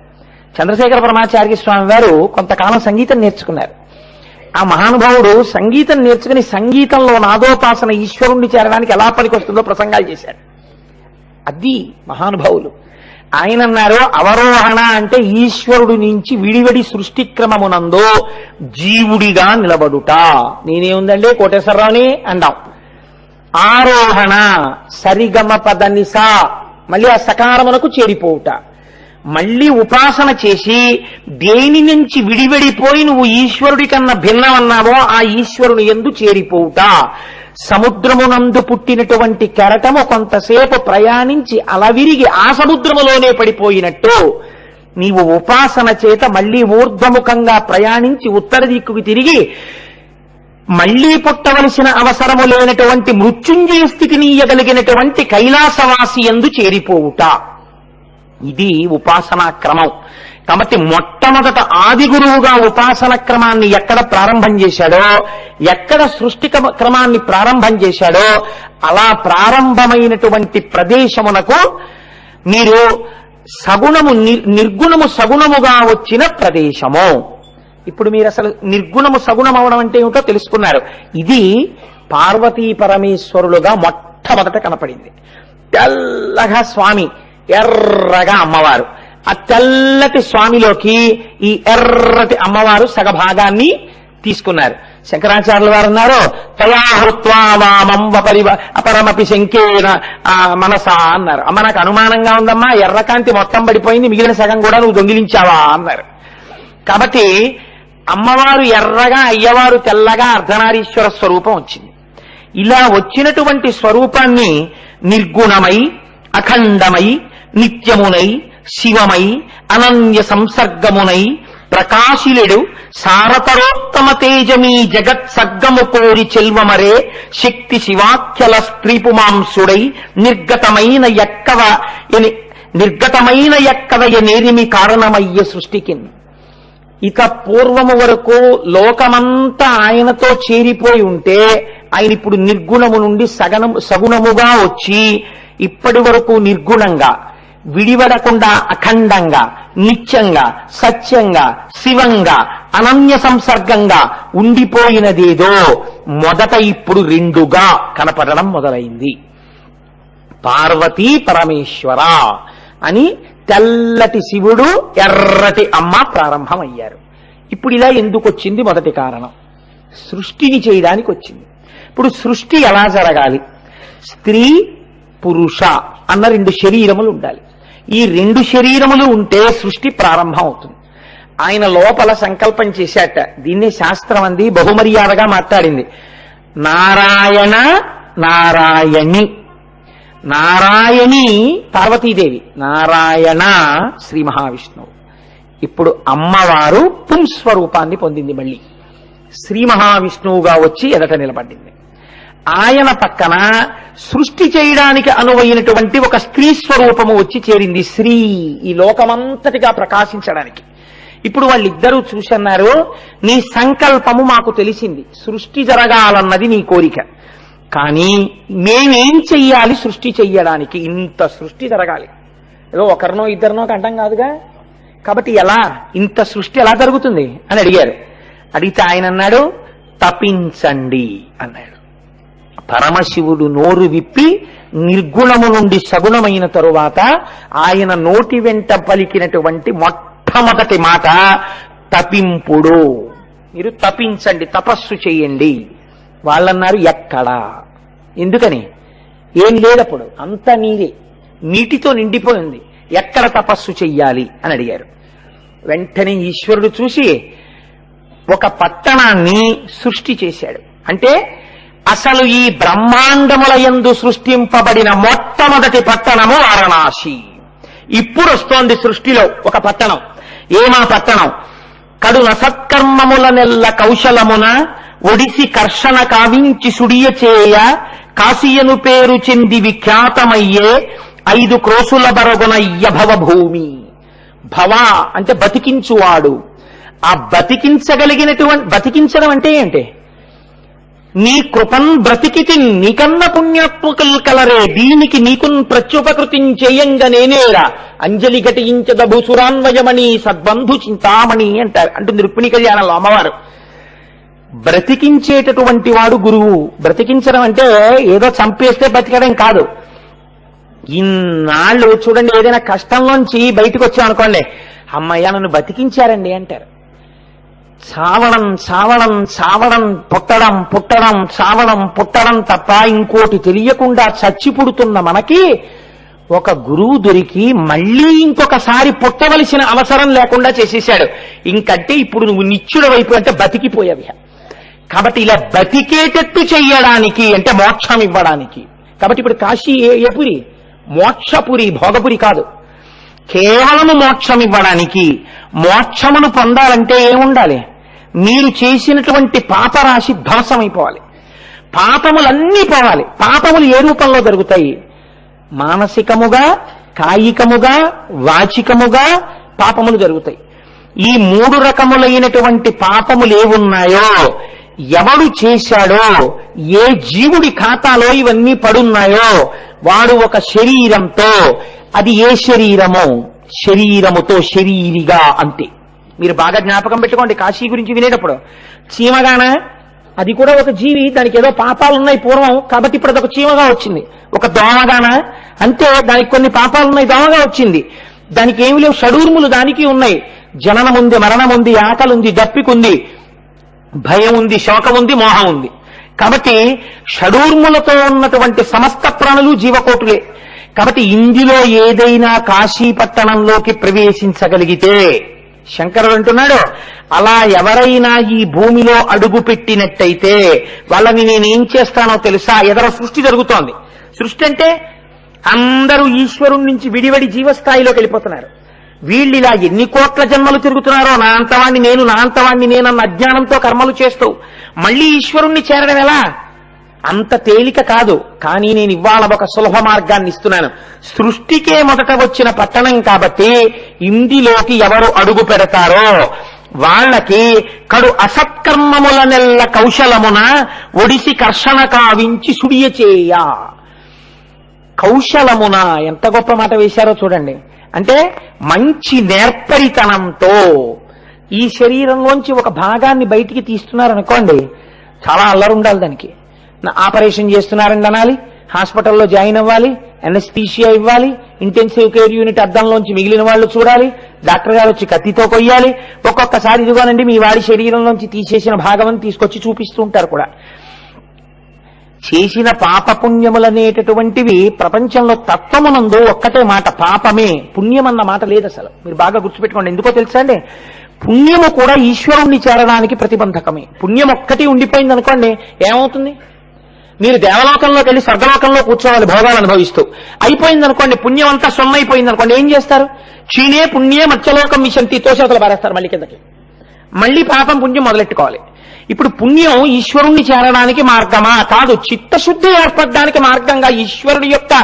చంద్రశేఖర పరమాచార్య స్వామి వారు కొంతకాలం సంగీతం నేర్చుకున్నారు. ఆ మహానుభావుడు సంగీతం నేర్చుకుని సంగీతంలో నాదోపాసన ఈశ్వరుణ్ణి చేరడానికి ఎలా పనికొస్తుందో ప్రసంగాలు చేశారు. అది మహానుభావులు. ఆయన అన్నారు, అవరోహణ అంటే ఈశ్వరుడి నుంచి విడివడి సృష్టి క్రమమునందు జీవుడిగా నిలబడుట. నేనేముందండి కోటేశ్వరరావుని అంటాం. ఆరోహణ సరిగమ పదనిసా, మళ్ళీ ఆ సకారమునకు చేరిపోవుట. మళ్ళీ ఉపాసన చేసి దేని నుంచి విడివడిపోయి నువ్వు ఈశ్వరుడి కన్నా భిన్నమన్నావో ఆ ఈశ్వరుని యందు చేరిపోవుట. సముద్రమునందు పుట్టినటువంటి కెరటము కొంతసేపు ప్రయాణించి అలవిరిగి ఆ సముద్రములోనే పడిపోయినట్టు నీవు ఉపాసన చేత మళ్లీ ఊర్ధ్వముఖంగా ప్రయాణించి ఉత్తర దిక్కుకి తిరిగి మళ్లీ పుట్టవలసిన అవసరము లేనటువంటి మృత్యుంజయ స్థితిని ఇయ్యగలిగినటువంటి కైలాసవాసి యందు చేరిపోవుట. ఇది ఉపాసనా క్రమం. కాబట్టి మొట్టమొదట ఆది గురువుగా ఉపాసన క్రమాన్ని ఎక్కడ ప్రారంభం చేశాడో, ఎక్కడ సృష్టి క్రమాన్ని ప్రారంభం చేశాడో అలా ప్రారంభమైనటువంటి ప్రదేశమునకు మీరు సగుణము నిర్గుణము సగుణముగా వచ్చిన ప్రదేశము. ఇప్పుడు మీరు అసలు నిర్గుణము సగుణం అవడం అంటే ఏమిటో తెలుసుకున్నారు. ఇది పార్వతీ పరమేశ్వరులుగా మొట్టమొదట కనపడింది. తెల్లగా స్వామి, ఎర్రగా అమ్మవారు. ఆ తెల్లటి స్వామిలోకి ఈ ఎర్రటి అమ్మవారు సగభాగాన్ని తీసుకున్నారు. శంకరాచార్యుల వారు అన్నారు తయాహృత్వా వామం వపరివ అపరమపి శంకేన మనసా అన్నారు. అమ్మ నాకు అనుమానంగా ఉందమ్మా, ఎర్రకాంతి మొత్తం పడిపోయింది, మిగిలిన సగం కూడా నువ్వు దొంగిలించావా అన్నారు. కాబట్టి అమ్మవారు ఎర్రగా, అయ్యవారు తెల్లగా అర్ధనారీశ్వర స్వరూపం వచ్చింది. ఇలా వచ్చినటువంటి స్వరూపాన్ని నిర్గుణమై, అఖండమై, నిత్యమునై, శివమై, అనన్య సంసర్గమునై, ప్రకాశిలెడు సారతరోత్తమ తేజమీ జగత్ సర్గము కోరి చెల్వమరే శక్తి శివాఖ్యల స్త్రీపుమాంసుడై నిర్గతమైన ఎక్కవ నేరిమి కారణమయ్య సృష్టికి. ఇక పూర్వము వరకు లోకమంతా ఆయనతో చేరిపోయి ఉంటే ఆయన ఇప్పుడు నిర్గుణము నుండి సగుణముగా వచ్చి ఇప్పటి వరకు నిర్గుణంగా, విడివడకుండా అఖండంగా, నిత్యంగా, సత్యంగా, శివంగా, అనన్య సంసర్గంగా ఉండిపోయినదేదో మొదట ఇప్పుడు రెండుగా కనపడడం మొదలైంది. పార్వతీ పరమేశ్వర అని తెల్లటి శివుడు, ఎర్రటి అమ్మ ప్రారంభమయ్యారు. ఇప్పుడు ఇలా ఎందుకు వచ్చింది? మొదటి కారణం సృష్టిని చేయడానికి వచ్చింది. ఇప్పుడు సృష్టి ఎలా జరగాలి? స్త్రీ పురుష అన్న రెండు శరీరములు ఉండాలి. ఈ రెండు శరీరములు ఉంటే సృష్టి ప్రారంభం అవుతుంది. ఆయన లోపల సంకల్పం చేశాట. దీన్నే శాస్త్రం అంది, బహుమర్యాదగా మాట్లాడింది. నారాయణ నారాయణి. నారాయణి పార్వతీదేవి, నారాయణ శ్రీ మహావిష్ణువు. ఇప్పుడు అమ్మవారు పుంస్వరూపాన్ని పొందింది. మళ్ళీ శ్రీ మహావిష్ణువుగా వచ్చి ఎదట నిలబడింది. ఆయన పక్కన సృష్టి చేయడానికి అనువైనటువంటి ఒక స్త్రీ స్వరూపము వచ్చి చేరింది. శ్రీ ఈ లోకమంతటిగా ప్రకాశించడానికి. ఇప్పుడు వాళ్ళిద్దరూ చూసన్నారు, నీ సంకల్పము మాకు తెలిసింది, సృష్టి జరగాలన్నది నీ కోరిక, కానీ మేమేం చెయ్యాలి సృష్టి చెయ్యడానికి? ఇంత సృష్టి జరగాలి, ఏదో ఒకరినో ఇద్దరినో కంటం కాదుగా, కాబట్టి ఎలా ఇంత సృష్టి ఎలా జరుగుతుంది అని అడిగారు. అడిగితే ఆయన అన్నాడు, తపించండి అన్నాడు. పరమశివుడు నోరు విప్పి నిర్గుణము నుండి సగుణమైన తరువాత ఆయన నోటి వెంట పలికినటువంటి మొట్టమొదటి మాట తపింపుడు. మీరు తపించండి, తపస్సు చేయండి. వాళ్ళన్నారు ఎక్కడా? ఎందుకని? ఏం లేదప్పుడు, అంతా నీరే, నీటితో నిండిపోయింది, ఎక్కడ తపస్సు చెయ్యాలి అని అడిగారు. వెంటనే ఈశ్వరుడు చూసి ఒక పట్టణాన్ని సృష్టి చేశాడు. అంటే అసలు ఈ బ్రహ్మాండముల యందు సృష్టింపబడిన మొట్టమొదటి పట్టణము వారణాసి. ఇప్పుడు వస్తోంది సృష్టిలో ఒక పట్టణం. ఏమా పట్టణం? కడున సత్కర్మముల నెల్ల కౌశలమున ఒడిసి కర్షణ కావించి సుడియ చేయ కాశీయను పేరు చెంది విఖ్యాతమయ్యే 5 క్రోసుల బరగునయ్య భవభూమి. భవ అంటే బతికించువాడు. ఆ బతికించడం అంటే ఏంటి? నీ కృపన్ బ్రతికితి నీకన్న పుణ్యాత్మకుల్ కలరే, దీనికి నీకున్ ప్రత్యుపకృతి చేయంగా నేనేరా అంజలి ఘటించద భూసురాన్వయమణి సద్బంధు చింతామణి అంటారు. అంటుంది రుక్మిణీ కళ్యాణంలో అమ్మవారు. బ్రతికించేటటువంటి వాడు గురువు. బ్రతికించడం అంటే ఏదో చంపేస్తే బతికడం కాదు. ఇన్నాళ్ళు చూడండి, ఏదైనా కష్టంలోంచి బయటకు వచ్చామనుకోండి, అమ్మయ్య నన్ను బతికించారండి అంటారు. చావడం చావడం చావడం, పుట్టడం పుట్టడం చావడం పుట్టడం తప్ప ఇంకోటి తెలియకుండా చచ్చి పుడుతున్న మనకి ఒక గురువు దొరికి మళ్ళీ ఇంకొకసారి పుట్టవలసిన అవసరం లేకుండా చేసేశాడు. ఇంకంటే ఇప్పుడు నువ్వు నిత్యుడు వైపు అంటే బతికిపోయావి. కాబట్టి ఇలా బతికేటట్టు చెయ్యడానికి అంటే మోక్షం ఇవ్వడానికి. కాబట్టి ఇప్పుడు కాశీ ఏ పురి? మోక్షపురి, భోగపురి కాదు. కేవలము మోక్షం ఇవ్వడానికి. మోక్షమును పొందాలంటే ఏముండాలి? మీరు చేసినటువంటి పాపరాశి ధ్వంసమైపోవాలి, పాపములన్నీ పోవాలి. పాపములు ఏ రూపంలో జరుగుతాయి? మానసికముగా, కాయికముగా, వాచికముగా పాపములు జరుగుతాయి. ఈ 3 రకములైనటువంటి పాపములు ఏవున్నాయో, ఎవడు చేశాడో, ఏ జీవుడి ఖాతాలో ఇవన్నీ పడున్నాయో వాడు ఒక శరీరంతో, అది ఏ శరీరమో శరీరముతో శరీరిగా అంతే. మీరు బాగా జ్ఞాపకం పెట్టుకోండి కాశీ గురించి వినేటప్పుడు. చీమగాన అది కూడా ఒక జీవి, దానికి ఏదో పాపాలు ఉన్నాయి పూర్వం, కాబట్టి ఇప్పుడు అదొక చీమగా వచ్చింది. ఒక దోమగాన అంతే, దానికి కొన్ని పాపాలు ఉన్నాయి, దోమగా వచ్చింది. దానికి ఏమి లేవు, షడూర్ములు దానికి ఉన్నాయి. జననముంది, మరణముంది, ఆకలుంది, దప్పికుంది. భయం ఉంది, శోకం ఉంది, మోహం ఉంది. కాబట్టి షడూర్ములతో ఉన్నటువంటి సమస్త ప్రాణులు జీవకోటులే. కాబట్టి ఇందులో ఏదైనా కాశీ పట్టణంలోకి ప్రవేశించగలిగితే, శంకరుడు అంటున్నాడు, అలా ఎవరైనా ఈ భూమిలో అడుగు పెట్టినట్టయితే వాళ్ళని నేనేం చేస్తానో తెలుసా? ఎదర సృష్టి జరుగుతోంది. సృష్టి అంటే అందరూ ఈశ్వరుడి నుంచి విడివడి జీవస్థాయిలోకి వెళ్ళిపోతున్నారు. వీళ్ళు ఇలా ఎన్ని కోట్ల జన్మలు తిరుగుతున్నారో, నా అంతవాణ్ణి నేను, నా అంతవాణ్ణి నేనన్న అజ్ఞానంతో కర్మలు చేస్తూ మళ్ళీ ఈశ్వరుణ్ణి చేరడం ఎలా? అంత తేలిక కాదు. కానీ నేను ఇవాళ ఒక సులభ మార్గాన్ని ఇస్తున్నాను. సృష్టికే మొదట వచ్చిన పట్టణం కాబట్టి ఇందులోకి ఎవరు అడుగు పెడతారో వాళ్ళకి కడు అసత్కర్మముల నెల్ల కౌశలమున ఒడిసి కర్షణ కావించి సుడియచేయ. కౌశలమున ఎంత గొప్ప మాట వేశారో చూడండి. అంటే మంచి నేర్పరితనంతో ఈ శరీరంలోంచి ఒక భాగాన్ని బయటికి తీస్తున్నారనుకోండి, చాలా అల్లరి ఉండాలి దానికి. ఆపరేషన్ చేస్తున్నారని అనాలి, హాస్పిటల్లో జాయిన్ అవ్వాలి, ఎనస్థీషియా ఇవ్వాలి, ఇంటెన్సివ్ కేర్ యూనిట్ అద్దంలోంచి మిగిలిన వాళ్ళు చూడాలి, డాక్టర్ గారు వచ్చి కత్తితో కొయ్యాలి. ఒక్కొక్కసారి ఇదిగోనండి మీ వాడి శరీరంలోంచి తీసేసిన భాగం తీసుకొచ్చి చూపిస్తూ ఉంటారు కూడా. చేసిన పాపపుణ్యములనేటటువంటివి ప్రపంచంలో తత్వమునందు ఒక్కటే మాట, పాపమే. పుణ్యం అన్న మాట లేదు అసలు. మీరు బాగా గుర్తుపెట్టుకోండి. ఎందుకో తెలుసా అండి? పుణ్యము కూడా ఈశ్వరుణ్ణి చేరడానికి ప్రతిబంధకమే. పుణ్యం ఒక్కటి ఉండిపోయింది అనుకోండి, ఏమవుతుంది? మీరు దేవలోకంలోకి వెళ్ళి స్వర్గలోకంలో కూర్చోవాలి భోగాలు అనుభవిస్తూ. అయిపోయింది అనుకోండి, పుణ్యం అంతా సొమ్మైపోయింది అనుకోండి, ఏం చేస్తారు? క్షీణే పుణ్యే మత్స్యలోకం విశంతి, తోసేతలు పారేస్తారు మళ్ళీ కిందకి. మళ్ళీ పాపం పుణ్యం మొదలెట్టుకోవాలి. ఇప్పుడు పుణ్యం ఈశ్వరుణ్ణి చేరడానికి మార్గమా? కాదు. చిత్తశుద్ధి ఏర్పడడానికి మార్గంగా ఈశ్వరుడి యొక్క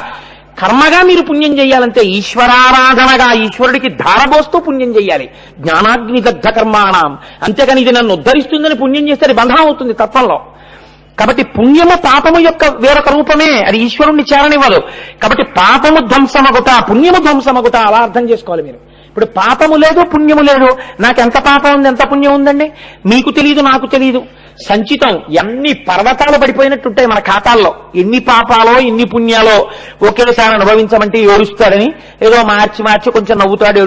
కర్మగా మీరు పుణ్యం చేయాలంటే, ఈశ్వరారాధనగా ఈశ్వరుడికి ధారబోస్తూ పుణ్యం చేయాలి. జ్ఞానాగ్ని దగ్ధ కర్మాణం. అంతేకాని ఇది నన్ను ఉద్ధరిస్తుందని పుణ్యం చేస్తే అది బంధం అవుతుంది తత్వంలో. కాబట్టి పుణ్యము పాపము యొక్క వేరొక రూపమే, అది ఈశ్వరుణ్ణి చేరనివ్వదు. కాబట్టి పాపము ధ్వంసమగుట, పుణ్యము ధ్వంసమగుట, అలా అర్థం చేసుకోవాలి మీరు. ఇప్పుడు పాపము లేదు, పుణ్యము లేదు. నాకెంత పాపం ఉంది, ఎంత పుణ్యం ఉందండి? మీకు తెలియదు, నాకు తెలియదు. సంచితం ఎన్ని పర్వతాలు పడిపోయినట్టుంటాయి మన ఖాతాల్లో. ఎన్ని పాపాలో ఎన్ని పుణ్యాలో ఒకేసారి అనుభవించమంటే ఏడుస్తాడని, ఏదో మార్చి కొంచెం నవ్వుతాడు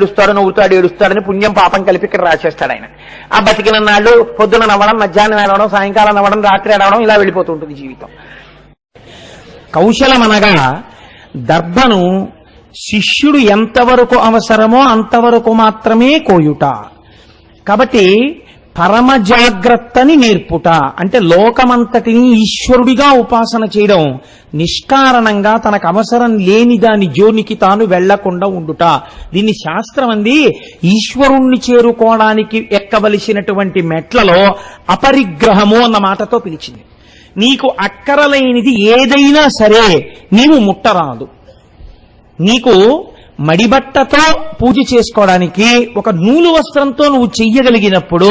ఏడుస్తాడని పుణ్యం పాపం కలిపి ఇక్కడ రాసేస్తాడు ఆయన. ఆ బతికిన నాళ్ళు పొద్దున నవ్వడం, మధ్యాహ్నం నవ్వడం, సాయంకాలం నవ్వడం, రాత్రి నవ్వడం, ఇలా వెళ్ళిపోతూ ఉంటుంది జీవితం. కౌశలం అనగా దర్భను శిష్యుడు ఎంతవరకు అవసరమో అంతవరకు మాత్రమే కోయుట. కాబట్టి పరమ జాగ్రత్తని నేర్పుట అంటే లోకమంతటిని ఈశ్వరుడిగా ఉపాసన చేయడం, నిష్కారణంగా తనకు అవసరం లేని దాని జోనికి తాను వెళ్లకుండా ఉండుట. దీన్ని శాస్త్రం అంది ఈశ్వరుణ్ణి చేరుకోవడానికి ఎక్కవలసినటువంటి మెట్లలో అపరిగ్రహము అన్న మాటతో పిలిచింది. నీకు అక్కరలేనిది ఏదైనా సరే నీవు ముట్టరాదు. నీకు మడిబట్టతో పూజ చేసుకోవడానికి ఒక నూలు వస్త్రంతో నువ్వు చెయ్యగలిగినప్పుడు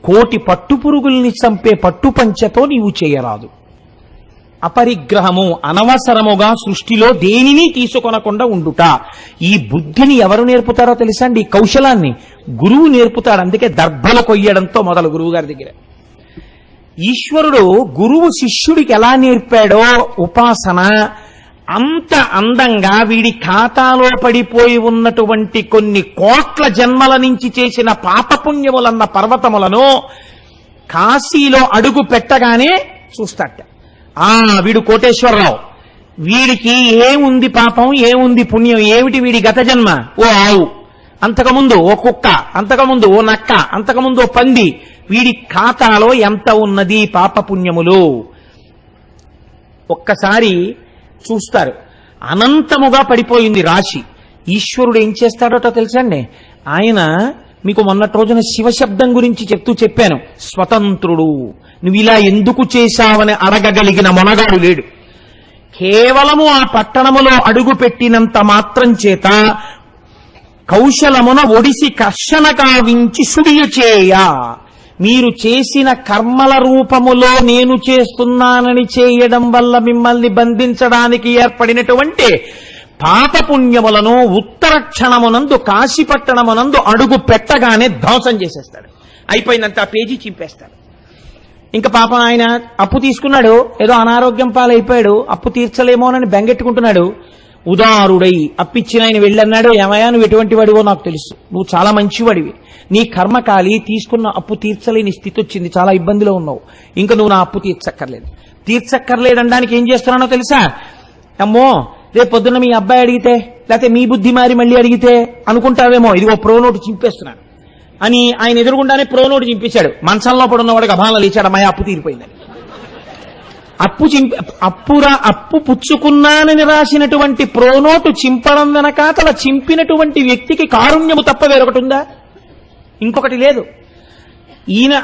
కోటి పట్టుపురుగుల్ని చంపే పట్టుపంచతో నీవు చేయరాదు. అపరిగ్రహము, అనవసరముగా సృష్టిలో దేనిని తీసుకొనకుండా ఉండుట. ఈ బుద్ధిని ఎవరు నేర్పుతారో తెలుసా అండి? ఈ కౌశలాన్ని గురువు నేర్పుతాడు. అందుకే దర్భలు కొయ్యడంతో మొదలు గురువు గారి దగ్గర. ఈశ్వరుడు గురువు శిష్యుడికి ఎలా నేర్పాడో ఉపాసన అంత అందంగా వీడి ఖాతాలో పడిపోయి ఉన్నటువంటి కొన్ని కోట్ల జన్మల నుంచి చేసిన పాపపుణ్యములన్న పర్వతములను కాశీలో అడుగు పెట్టగానే చూస్తాట. వీడు కోటేశ్వరరావు, వీడికి ఏముంది పాపం, ఏముంది పుణ్యం, ఏమిటి వీడి గత జన్మ? ఓ ఆవు, అంతకుముందు ఓ కుక్క, అంతకుముందు ఓ నక్క, అంతకుముందు ఓ పంది. వీడి ఖాతాలో ఎంత ఉన్నది పాపపుణ్యములు ఒక్కసారి చూస్తారు. అనంతముగా పడిపోయింది రాశి. ఈశ్వరుడు ఏం చేస్తాడో తెలుసండి? ఆయన మీకు మొన్నటి రోజున శివశబ్దం గురించి చెప్పాను. స్వతంత్రుడు. నువ్వు ఇలా ఎందుకు చేశావని అడగగలిగిన మొనగాడు లేడు. కేవలము ఆ పట్టణములో అడుగు పెట్టినంత మాత్రం చేత కౌశలమున ఒడిసి కర్షణ కావించి సుడియచేయ. మీరు చేసిన కర్మల రూపములో నేను చేస్తున్నానని చేయడం వల్ల మిమ్మల్ని బంధించడానికి ఏర్పడినటువంటి పాపపుణ్యములను ఉత్తర క్షణమునందు కాశీపట్టణమునందు అడుగు పెట్టగానే ధ్వంసం చేసేస్తాడు. అయిపోయిందంటే ఆ పేజీ చింపేస్తాడు. ఇంకా పాపం ఆయన అప్పు తీసుకున్నాడు, ఏదో అనారోగ్యం పాలైపోయాడు, అప్పు తీర్చలేమోనని బెంగెట్టుకుంటున్నాడు. ఉదారుడై అప్పిచ్చిన ఆయన వెళ్ళన్నాడు, ఏమయ్యా నువ్వు ఎటువంటి వాడివో నాకు తెలుసు, నువ్వు చాలా మంచివాడివి, నీ కర్మకాలి తీసుకున్న అప్పు తీర్చలేని స్థితి వచ్చింది, చాలా ఇబ్బందిలో ఉన్నావు, ఇంకా నువ్వు నా అప్పు తీర్చక్కర్లేదనడానికి ఏం చేస్తున్నానో తెలుసా? అమ్మో రేపు పొద్దున్న మీ అబ్బాయి అడిగితే, లేకపోతే మీ బుద్ధి మారి మళ్ళీ అడిగితే అనుకుంటావేమో, ఇదిగో ప్రోనోటు చింపేస్తున్నాను అని ఆయన ఎదురుగుండానే ప్రోనోటు చింపేశాడు. మంచంలో పడున్నవాడికి అభానం లేచాడు, అమ్మాయి అప్పు తీరిపోయిందని. అప్పు పుచ్చుకున్నానని రాసినటువంటి ప్రోనోటు చింపడం వెనకాతల చింపినటువంటి వ్యక్తికి కారుణ్యము తప్ప వేరొకటి ఉందా? ఇంకొకటి లేదు. ఈయన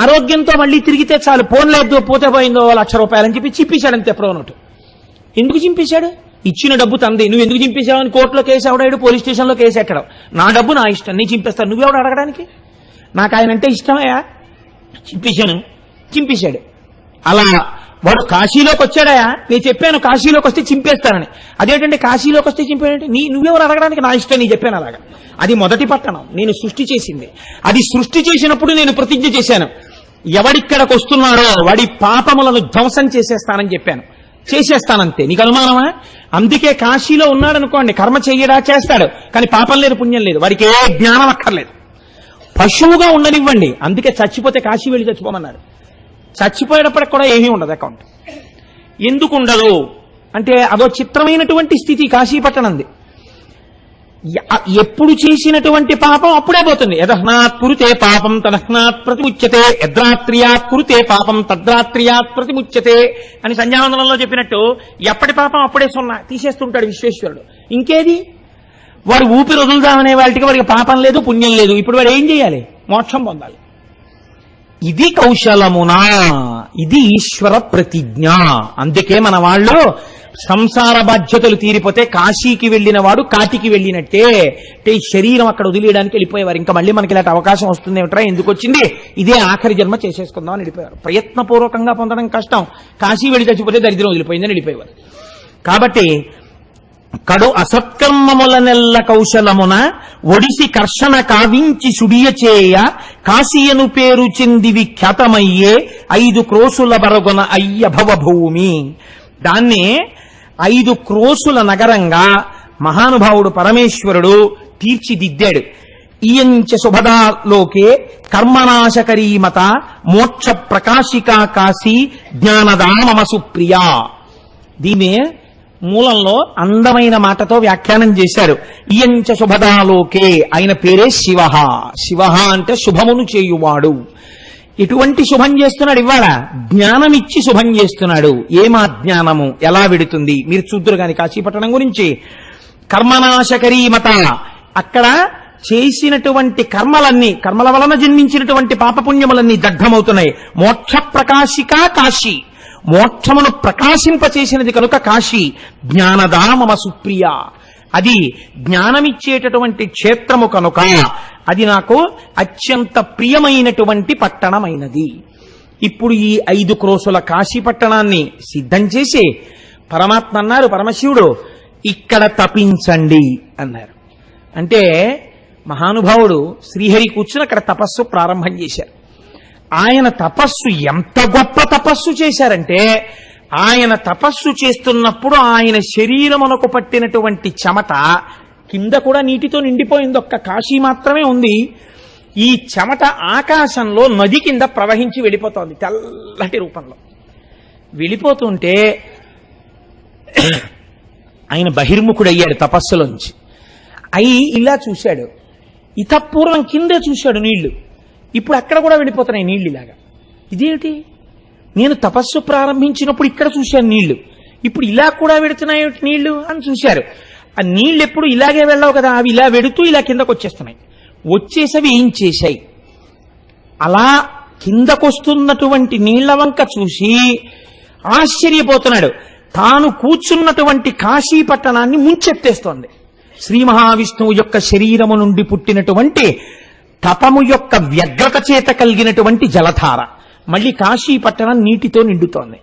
ఆరోగ్యంతో మళ్ళీ తిరిగితే చాలు, పోన్లేదు పోతే పోయిందో ₹1,00,000 అని చెప్పి చింపేశాడు అంతే ప్రోనోటు. ఎందుకు చింపేశాడు? ఇచ్చిన డబ్బు తంది, నువ్వు ఎందుకు చింపేశావని కోర్టులో కేసు ఎవడాడు, పోలీస్ స్టేషన్లో కేసు ఎక్కడం. నా డబ్బు నా ఇష్టం, నేను చింపేస్తాను, నువ్వెవడు అడగడానికి? నాకు ఆయన అంటే ఇష్టమయ్యా, చింపేశాడు. అలా వాడు కాశీలోకి వచ్చాడయా, నేను చెప్పాను కాశీలోకి వస్తే చింపేస్తానని. అదేంటంటే కాశీలోకి వస్తే చింపేయంటే నువ్వెవరు అడగడానికి, నా ఇష్టం, నీ చెప్పాను అలాగా. అది మొదటి పట్టణం, నేను సృష్టి చేసింది. అది సృష్టి చేసినప్పుడు నేను ప్రతిజ్ఞ చేశాను, ఎవడిక్కడికి వస్తున్నాడో వాడి పాపములను ధ్వంసం చేసేస్తానని చెప్పాను. చేసేస్తానంతే, నీకు అనుమానమా? అందుకే కాశీలో ఉన్నాడనుకోండి, కర్మ చెయ్యడా చేస్తాడు, కానీ పాపం లేదు పుణ్యం లేదు, వాడికి ఏ జ్ఞానం అక్కర్లేదు. పశువుగా ఉండనివ్వండి, అందుకే చచ్చిపోతే కాశీ వెళ్ళి చచ్చిపోమన్నారు. చచ్చిపోయేటప్పటికి కూడా ఏమీ ఉండదు అకౌంట్. ఎందుకు ఉండదు అంటే అదో చిత్రమైనటువంటి స్థితి కాశీపట్టణంది. ఎప్పుడు చేసినటువంటి పాపం అప్పుడే పోతుంది. యదహ్నాత్ కురుతే పాపం తదహ్నాత్ ప్రతిముచ్యతే, యద్రాత్ర్యాత్ కురుతే పాపం తద్రాత్ర్యాత్ ప్రతిముచ్యతే అని సంధ్యావందనంలో చెప్పినట్టు ఎప్పటి పాపం అప్పుడే సున్నా తీసేస్తుంటాడు విశ్వేశ్వరుడు. ఇంకేది? వాడు ఊపిరి వదులుదామనే వాడికి పాపం లేదు పుణ్యం లేదు. ఇప్పుడు వాడు ఏం చేయాలి? మోక్షం పొందాలి. ఇది కౌశలమునా, ఇది ఈశ్వర ప్రతిజ్ఞ. అందుకే మన వాళ్ళు సంసార బాధ్యతలు తీరిపోతే కాశీకి వెళ్ళిన వాడు కాటికి వెళ్ళినట్టే. అంటే ఈ శరీరం అక్కడ వదిలేయడానికి వెళ్ళిపోయేవారు. ఇంకా మళ్ళీ మనకి ఇలాంటి అవకాశం వస్తుంది ఏమిట్రా, ఎందుకు వచ్చింది, ఇదే ఆఖరి జన్మ చేసేసుకుందాం అని వెళ్ళిపోయారు. ప్రయత్నపూర్వకంగా పొందడం కష్టం, కాశీ వెళ్ళి చచ్చిపోతే దరిద్రం వదిలిపోయిందని వెళ్ళిపోయేవారు. కాబట్టి కడు అసత్కర్మముల నెల్ల కౌశలమున ఒడిసి కర్షణ కావించి సుడియచేయ కాశీయను పేరు చెందివి ఖ్యాతమయ్యే 5 క్రోసుల బరగొన అయ్య భవభూమి. దాన్ని 5 క్రోసుల నగరంగా మహానుభావుడు పరమేశ్వరుడు తీర్చిదిద్దాడు. ఇయంచ శుభదాలోకే కర్మనాశకరీమత మోక్ష ప్రకాశికా కాశీ జ్ఞానదామమ సుప్రియా. దీనే మూలంలో అందమైన మాటతో వ్యాఖ్యానం చేశారు. ఇయంచ శుభదాలోకే, ఆయన పేరే శివ. శివ అంటే శుభమును చేయువాడు. ఎటువంటి శుభం చేస్తున్నాడు? ఇవాళ జ్ఞానమిచ్చి శుభం చేస్తున్నాడు. ఏమా జ్ఞానము, ఎలా వెడుతుంది మీరు చూద్దురు గాని కాశీపట్టణం గురించి. కర్మనాశకరీమత, అక్కడ చేసినటువంటి కర్మల వలన జన్మించినటువంటి పాపపుణ్యములన్నీ దగ్ధమవుతున్నాయి. మోక్ష ప్రకాశికా కాశీ, మోక్షమును ప్రకాశింపచేసినది కనుక కాశీ. జ్ఞానదామమ సుప్రియ, అది జ్ఞానమిచ్చేటటువంటి క్షేత్రము కనుక అది నాకు అత్యంత ప్రియమైనటువంటి పట్టణమైనది. ఇప్పుడు ఈ 5 క్రోసుల కాశీ పట్టణాన్ని సిద్ధం చేసి పరమాత్మ అన్నారు, పరమశివుడు ఇక్కడ తపించండి అన్నారు. అంటే మహానుభావుడు శ్రీహరి కూర్చుని అక్కడ తపస్సు ప్రారంభం చేశారు. ఆయన తపస్సు ఎంత గొప్ప తపస్సు చేశారంటే, ఆయన తపస్సు చేస్తున్నప్పుడు ఆయన శరీరమునకు పట్టినటువంటి చెమట కింద కూడా నీటితో నిండిపోయింది, ఒక్క కాశీ మాత్రమే ఉంది. ఈ చెమట ఆకాశంలో నది కింద ప్రవహించి వెళ్ళిపోతోంది తెల్లటి రూపంలో. వెళ్ళిపోతుంటే ఆయన బహిర్ముఖుడయ్యాడు తపస్సులోంచి. అయి ఇలా చూశాడు, ఇతపూర్వం కిందే చూశాడు నీళ్లు, ఇప్పుడు అక్కడ కూడా వెళ్ళిపోతున్నాయి నీళ్లు ఇలాగా. ఇదేమిటి, నేను తపస్సు ప్రారంభించినప్పుడు ఇక్కడ చూశాను నీళ్లు, ఇప్పుడు ఇలా కూడా వెడుతున్నాయి నీళ్లు అని చూశారు. ఆ నీళ్లు ఎప్పుడు ఇలాగే వెళ్ళావు కదా, అవి ఇలా వెడుతూ ఇలా కిందకు వచ్చేస్తున్నాయి. వచ్చేసవి ఏం చేశాయి, అలా కిందకొస్తున్నటువంటి నీళ్ల వంక చూసి ఆశ్చర్యపోతున్నాడు. తాను కూర్చున్నటువంటి కాశీ పట్టణాన్ని ముంచెత్తేస్తోంది. శ్రీ మహావిష్ణువు యొక్క శరీరము నుండి పుట్టినటువంటి తపము యొక్క వ్యగ్రత చేత కలిగినటువంటి జలధార మళ్ళీ కాశీ పట్టణం నీటితో నిండుతోంది.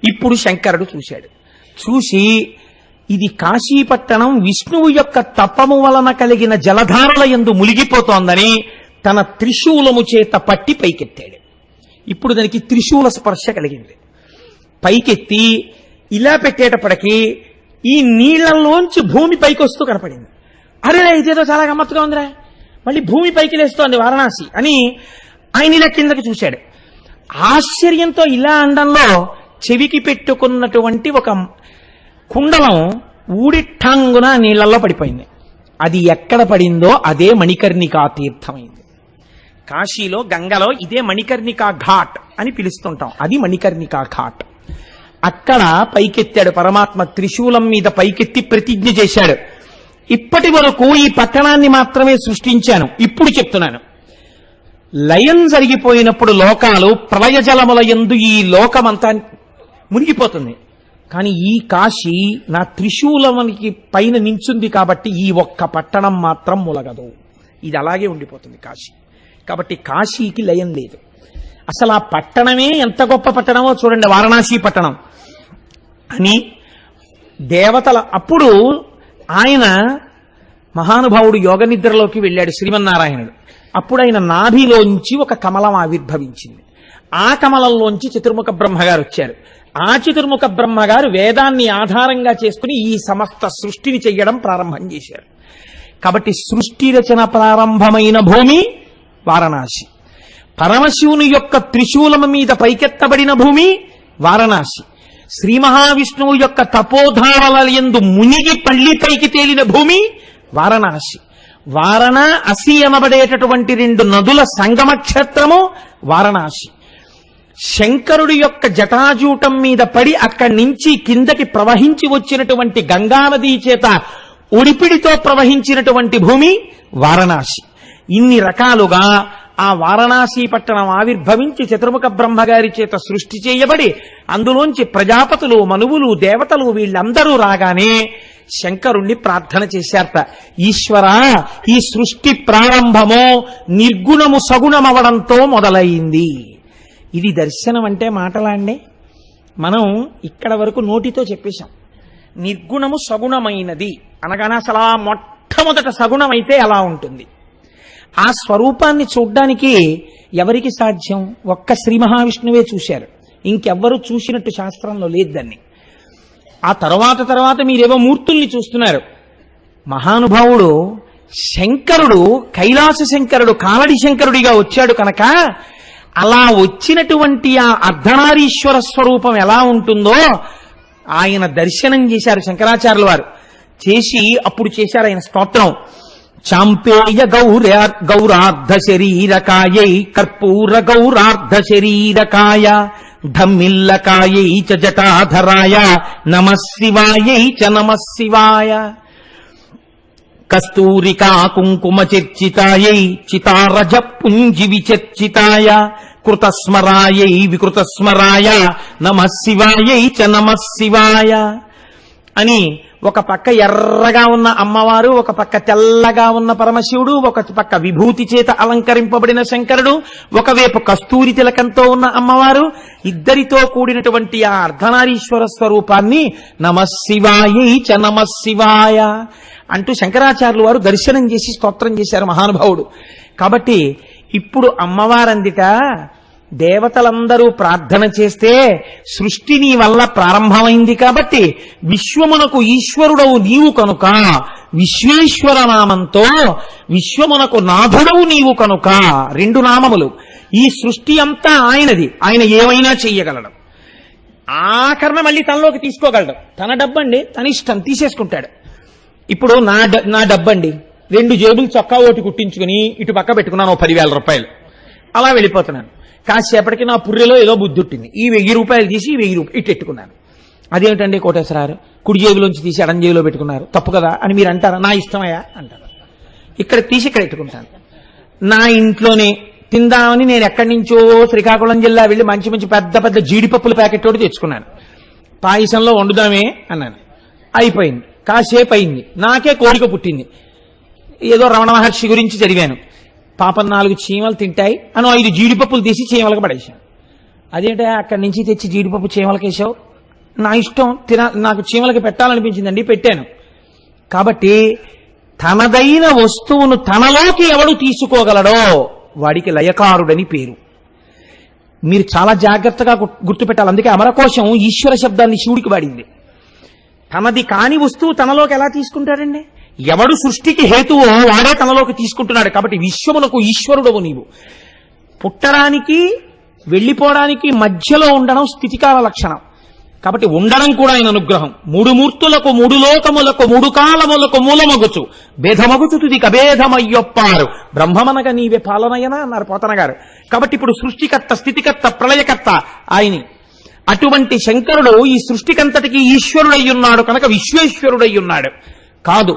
ఇప్పుడు శంకరుడు చూశాడు. చూసి ఇది కాశీ పట్టణం విష్ణువు యొక్క తపము వలన కలిగిన జలధారల యందు మునిగిపోతోందని తన త్రిశూలము చేత పట్టి పైకెత్తాడు. ఇప్పుడు దానికి త్రిశూల స్పర్శ కలిగింది. పైకెత్తి ఇలా పెట్టేటప్పటికీ ఈ నీళ్లలోంచి భూమి పైకి వస్తూ కనపడింది. అరే ఇదేదో చాలా గమ్మత్తుగా ఉందిరా, మళ్ళీ భూమి పైకి లేస్తోంది వారణాసి అని ఆయన ఇలా కిందకి చూశాడు. ఆశ్చర్యంతో ఇలా అండంలో చెవికి పెట్టుకున్నటువంటి ఒక కుండలం ఊడి ఠంగున నీళ్లలో పడిపోయింది. అది ఎక్కడ పడిందో అదే మణికర్ణికా తీర్థమైంది. కాశీలో గంగలో ఇదే మణికర్ణికా ఘాట్ అని పిలుస్తుంటాం, అది మణికర్ణికా ఘాట్. అక్కడ పైకెత్తాడు పరమాత్మ, త్రిశూలం మీద పైకెత్తి ప్రతిజ్ఞ చేశాడు, ఇప్పటి వరకు ఈ పట్టణాన్ని మాత్రమే సృష్టించాను, ఇప్పుడు చెప్తున్నాను, లయం జరిగిపోయినప్పుడు లోకాలు ప్రళయ జలముల యందు ఈ లోకమంతా మునిగిపోతుంది, కానీ ఈ కాశీ నా త్రిశూలమునికి పైన నించుంది కాబట్టి ఈ ఒక్క పట్టణం మాత్రం ములగదు, ఇది అలాగే ఉండిపోతుంది కాశీ. కాబట్టి కాశీకి లయం లేదు. అసలు ఆ పట్టణమే ఎంత గొప్ప పట్టణమో చూడండి, వారణాసి పట్టణం అని దేవతల. అప్పుడు ఆయన మహానుభావుడు యోగ నిద్రలోకి వెళ్ళాడు శ్రీమన్నారాయణుడు. అప్పుడు ఆయన నాభిలోంచి ఒక కమలం ఆవిర్భవించింది. ఆ కమలంలోంచి చతుర్ముఖ బ్రహ్మగారు వచ్చారు. ఆ చతుర్ముఖ బ్రహ్మగారు వేదాన్ని ఆధారంగా చేసుకుని ఈ సమస్త సృష్టిని చెయ్యడం ప్రారంభం చేశారు. కాబట్టి సృష్టి రచన ప్రారంభమైన భూమి వారణాసి. పరమశివుని యొక్క త్రిశూలము మీద పైకెత్తబడిన భూమి వారణాసి. శ్రీ మహావిష్ణువు యొక్క తపోధారల యందు మునిగి పళ్ళి పైకి తేలిన భూమి వారణాసి. వారణ అసి అనబడేటటువంటి 2 నదుల సంగమ క్షేత్రము వారణాసి. శంకరుడి యొక్క జటాజూటం మీద పడి అక్కడి నుంచి కిందకి ప్రవహించి వచ్చినటువంటి గంగానదీ చేత ఒడిపిడితో ప్రవహించినటువంటి భూమి వారణాసి. ఇన్ని రకాలుగా ఆ వారణాసి పట్టణం ఆవిర్భవించి చతుర్ముఖ బ్రహ్మగారి చేత సృష్టి చేయబడి అందులోంచి ప్రజాపతులు, మనువులు, దేవతలు వీళ్ళందరూ రాగానే శంకరుణ్ణి ప్రార్థన చేశారట, ఈశ్వర ఈ సృష్టి ప్రారంభమో నిర్గుణము సగుణమవడంతో మొదలైంది. ఇది దర్శనం అంటే మాటలాండే. మనం ఇక్కడ వరకు నోటితో చెప్పేశాం, నిర్గుణము సగుణమైనది అనగానే అసలు ఆ మొట్టమొదట సగుణమైతే ఎలా ఉంటుంది? ఆ స్వరూపాన్ని చూడ్డానికి ఎవరికి సాధ్యం? ఒక్క శ్రీ మహావిష్ణువే చూశారు, ఇంకెవ్వరూ చూసినట్టు శాస్త్రంలో లేదు దాన్ని. ఆ తర్వాత మీరేవో మూర్తుల్ని చూస్తున్నారు. మహానుభావుడు శంకరుడు కైలాస శంకరుడు కాలడి శంకరుడిగా వచ్చాడు కనుక అలా వచ్చినటువంటి ఆ అర్ధనారీశ్వర స్వరూపం ఎలా ఉంటుందో ఆయన దర్శనం చేశారు శంకరాచార్యుల వారు. చేసి అప్పుడు చేశారు ఆయన స్తోత్రం, చాంపేయ గౌరార్ధ శరీరకాయై కర్పూర గౌరార్ధ శరీరకాయ ధమ్మిల్లకాయై చ జటాధరాయ నమః శివాయై చ నమః శివాయ కస్తూరికా కుంకుమ చర్చితాయై చితారజ పుంజి విచర్చితాయ కృతస్మరాయై వికృతస్మరాయ నమః శివాయై చ నమః శివాయ అని ఒక పక్క ఎర్రగా ఉన్న అమ్మవారు, ఒక పక్క తెల్లగా ఉన్న పరమశివుడు, ఒక పక్క విభూతి చేత అలంకరింపబడిన శంకరుడు, ఒకవైపు కస్తూరి తిలకంతో ఉన్న అమ్మవారు, ఇద్దరితో కూడినటువంటి ఆ అర్ధనారీశ్వర స్వరూపాన్ని నమః శివాయై చ నమః శివాయ అంటూ శంకరాచార్యులు వారు దర్శనం చేసి స్తోత్రం చేశారు మహానుభావుడు. కాబట్టి ఇప్పుడు అమ్మవారందిట దేవతలందరూ ప్రార్థన చేస్తే సృష్టి నీ వల్ల ప్రారంభమైంది కాబట్టి విశ్వమునకు ఈశ్వరుడవు నీవు కనుక విశ్వేశ్వర నామంతో విశ్వమునకు నాథుడవు నీవు కనుక 2 నామములు. ఈ సృష్టి అంతా ఆయనది, ఆయన ఏమైనా చెయ్యగలడు. ఆఖరణ మళ్ళీ తనలోకి తీసుకోగలడు. తన డబ్బండి, తన ఇష్టం తీసేసుకుంటాడు. ఇప్పుడు నా డబ్బండి 2 జేబులు చొక్కా ఓటి కుట్టించుకుని ఇటు పక్క పెట్టుకున్నాను 10,000 రూపాయలు, అలా వెళ్ళిపోతున్నాను. కాసేపటికి నా పుర్రెలో ఏదో బుద్ధుట్టింది, ఈ 1000 రూపాయలు తీసి 1000 రూపాయలు ఇటు ఎట్టుకున్నాను. అదేమిటండి కోటేశ్వరారు, కుడి జేబులోంచి తీసి ఎడం జేబులో పెట్టుకున్నారు, తప్పు కదా అని మీరు అంటారా? నా ఇష్టమయ్యా అంటారు. ఇక్కడ తీసి ఇక్కడ ఎట్టుకుంటాను. నా ఇంట్లోనే తిందామని నేను ఎక్కడి నుంచో శ్రీకాకుళం జిల్లా వెళ్ళి మంచి మంచి పెద్ద పెద్ద జీడిపప్పుల ప్యాకెట్ ఒకటి తెచ్చుకున్నాను. పాయసంలో వండుదామే అన్నాను, అయిపోయింది. కాసేపు అయింది, నాకే కోరిక పుట్టింది. ఏదో రమణ మహర్షి గురించి చదివాను, పాపం 4 చీమలు తింటాయి అని 5 జీడిపప్పులు తీసి చీమలకు పడేశాను. అదేంటే అక్కడి నుంచి తెచ్చి జీడిపప్పు చీమలకు వేసావు? నా ఇష్టం, నాకు చీమలకి పెట్టాలనిపించిందండి, పెట్టాను. కాబట్టి తనదైన వస్తువును తనలోకి ఎవడు తీసుకోగలడో వాడికి లయకారుడని పేరు. మీరు చాలా జాగ్రత్తగా గుర్తుపెట్టాలి. అందుకే అమరకోశం ఈశ్వర శబ్దాన్ని శివుడికి వాడింది. తనది కాని వస్తువు తనలోకి ఎలా తీసుకుంటాడండి? ఎవడు సృష్టికి హేతువో వాడే తనలోకి తీసుకుంటున్నాడు. కాబట్టి విశ్వమునకు ఈశ్వరుడవు నీవు. పుట్టడానికి వెళ్ళిపోవడానికి మధ్యలో ఉండడం స్థితికాల లక్షణం. కాబట్టి ఉండడం కూడా ఆయన అనుగ్రహం. మూడు మూర్తులకు మూడు లోకములకు మూడు కాలములకు మూలమగుచు భేదమగుచు తుది కభేదమయ్యొప్పారు బ్రహ్మమనగా నీవే పాలనయనా అన్నారు పోతన గారు. కాబట్టి ఇప్పుడు సృష్టికర్త, స్థితికర్త, ప్రళయకర్త ఆయనే. అటువంటి శంకరుడు ఈ సృష్టికంతటికి ఈశ్వరుడయ్యున్నాడు కనుక విశ్వేశ్వరుడయ్యున్నాడు. కాదు,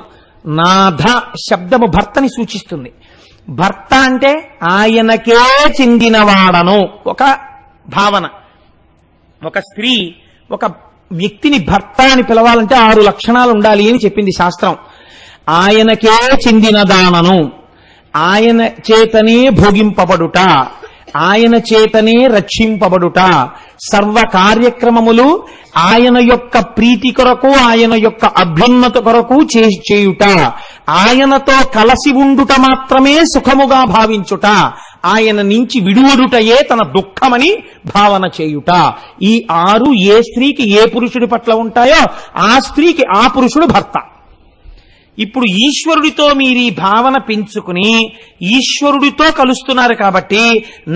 నాథ శబ్దము భర్తని సూచిస్తుంది. భర్త అంటే ఆయనకే చెందినవాడను ఒక భావన. ఒక స్త్రీ ఒక వ్యక్తిని భర్త అని పిలవాలంటే 6 లక్షణాలు ఉండాలి అని చెప్పింది శాస్త్రం. ఆయనకే చెందినదానను, ఆయన చేతనే భోగింపబడుట, ఆయన చేతనే రక్షింపబడుట, సర్వ కార్యక్రమములు ఆయన యొక్క ప్రీతి కొరకు, ఆయన యొక్క అభ్యున్నత కొరకు చేయుట, ఆయనతో కలసి ఉండుట మాత్రమే సుఖముగా భావించుట, ఆయన నుంచి విడువడుటయే తన దుఃఖమని భావన చేయుట. ఈ 6 ఏ స్త్రీకి ఏ పురుషుడి పట్ల ఉంటాయో ఆ స్త్రీకి ఆ పురుషుడు భర్త. ఇప్పుడు ఈశ్వరుడితో మీరు ఈ భావన పెంచుకుని ఈశ్వరుడితో కలుస్తున్నారు కాబట్టి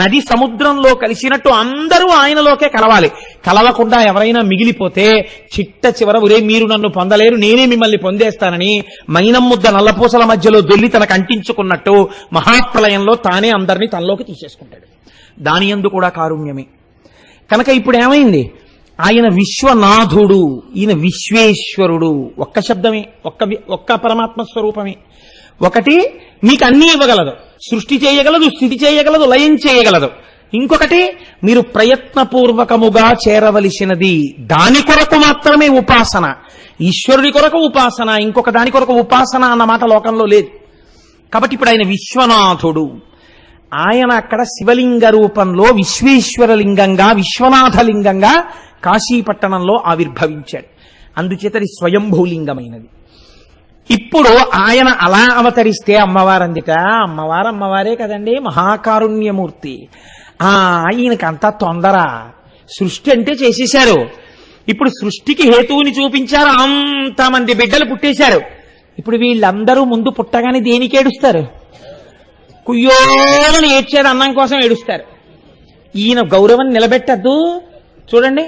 నది సముద్రంలో కలిసినట్టు అందరూ ఆయనలోకే కలవాలి. కలవకుండా ఎవరైనా మిగిలిపోతే చిట్ట చివర ఒరే మీరు నన్ను పొందలేరు, నేనే మిమ్మల్ని పొందేస్తానని మైనం ముద్ద నల్లపూసల మధ్యలో దొల్లి తనకు అంటించుకున్నట్టు మహాప్రలయంలో తానే అందరినీ తనలోకి తీసేసుకుంటాడు. దాని యందు కూడా కారుణ్యమే. కనుక ఇప్పుడు ఏమైంది? ఆయన విశ్వనాథుడు, ఈయన విశ్వేశ్వరుడు. ఒక్క శబ్దమే, ఒక్క పరమాత్మ స్వరూపమే. ఒకటి మీకు అన్నీ ఇవ్వగలదు, సృష్టి చేయగలదు, స్థితి చేయగలదు, లయం చేయగలదు. ఇంకొకటి మీరు ప్రయత్నపూర్వకముగా చేరవలసినది, దాని కొరకు మాత్రమే ఉపాసన. ఈశ్వరుడి కొరకు ఉపాసన, ఇంకొక దాని కొరకు ఉపాసన అన్న మాట లోకంలో లేదు. కాబట్టి ఇప్పుడు ఆయన విశ్వనాథుడు. ఆయన అక్కడ శివలింగ రూపంలో విశ్వేశ్వరలింగంగా, విశ్వనాథలింగంగా కాశీపట్టణంలో ఆవిర్భవించాడు. అందుచేతది స్వయంభూలింగమైనది. ఇప్పుడు ఆయన అలా అవతరిస్తే అమ్మవారందిట, అమ్మవారే కదండి, మహాకారుణ్యమూర్తి. ఈయనకంతా తొందర, సృష్టి అంటే చేసేశారు. ఇప్పుడు సృష్టికి హేతువుని చూపించారు, అంతమంది బిడ్డలు పుట్టేశారు. ఇప్పుడు వీళ్ళందరూ ముందు పుట్టగానే దేనికి ఏడుస్తారు? కుయ్యోలని ఏడ్చారు, అన్నం కోసం ఏడుస్తారు. ఈయన గౌరవం నిలబెట్టద్దు. చూడండి,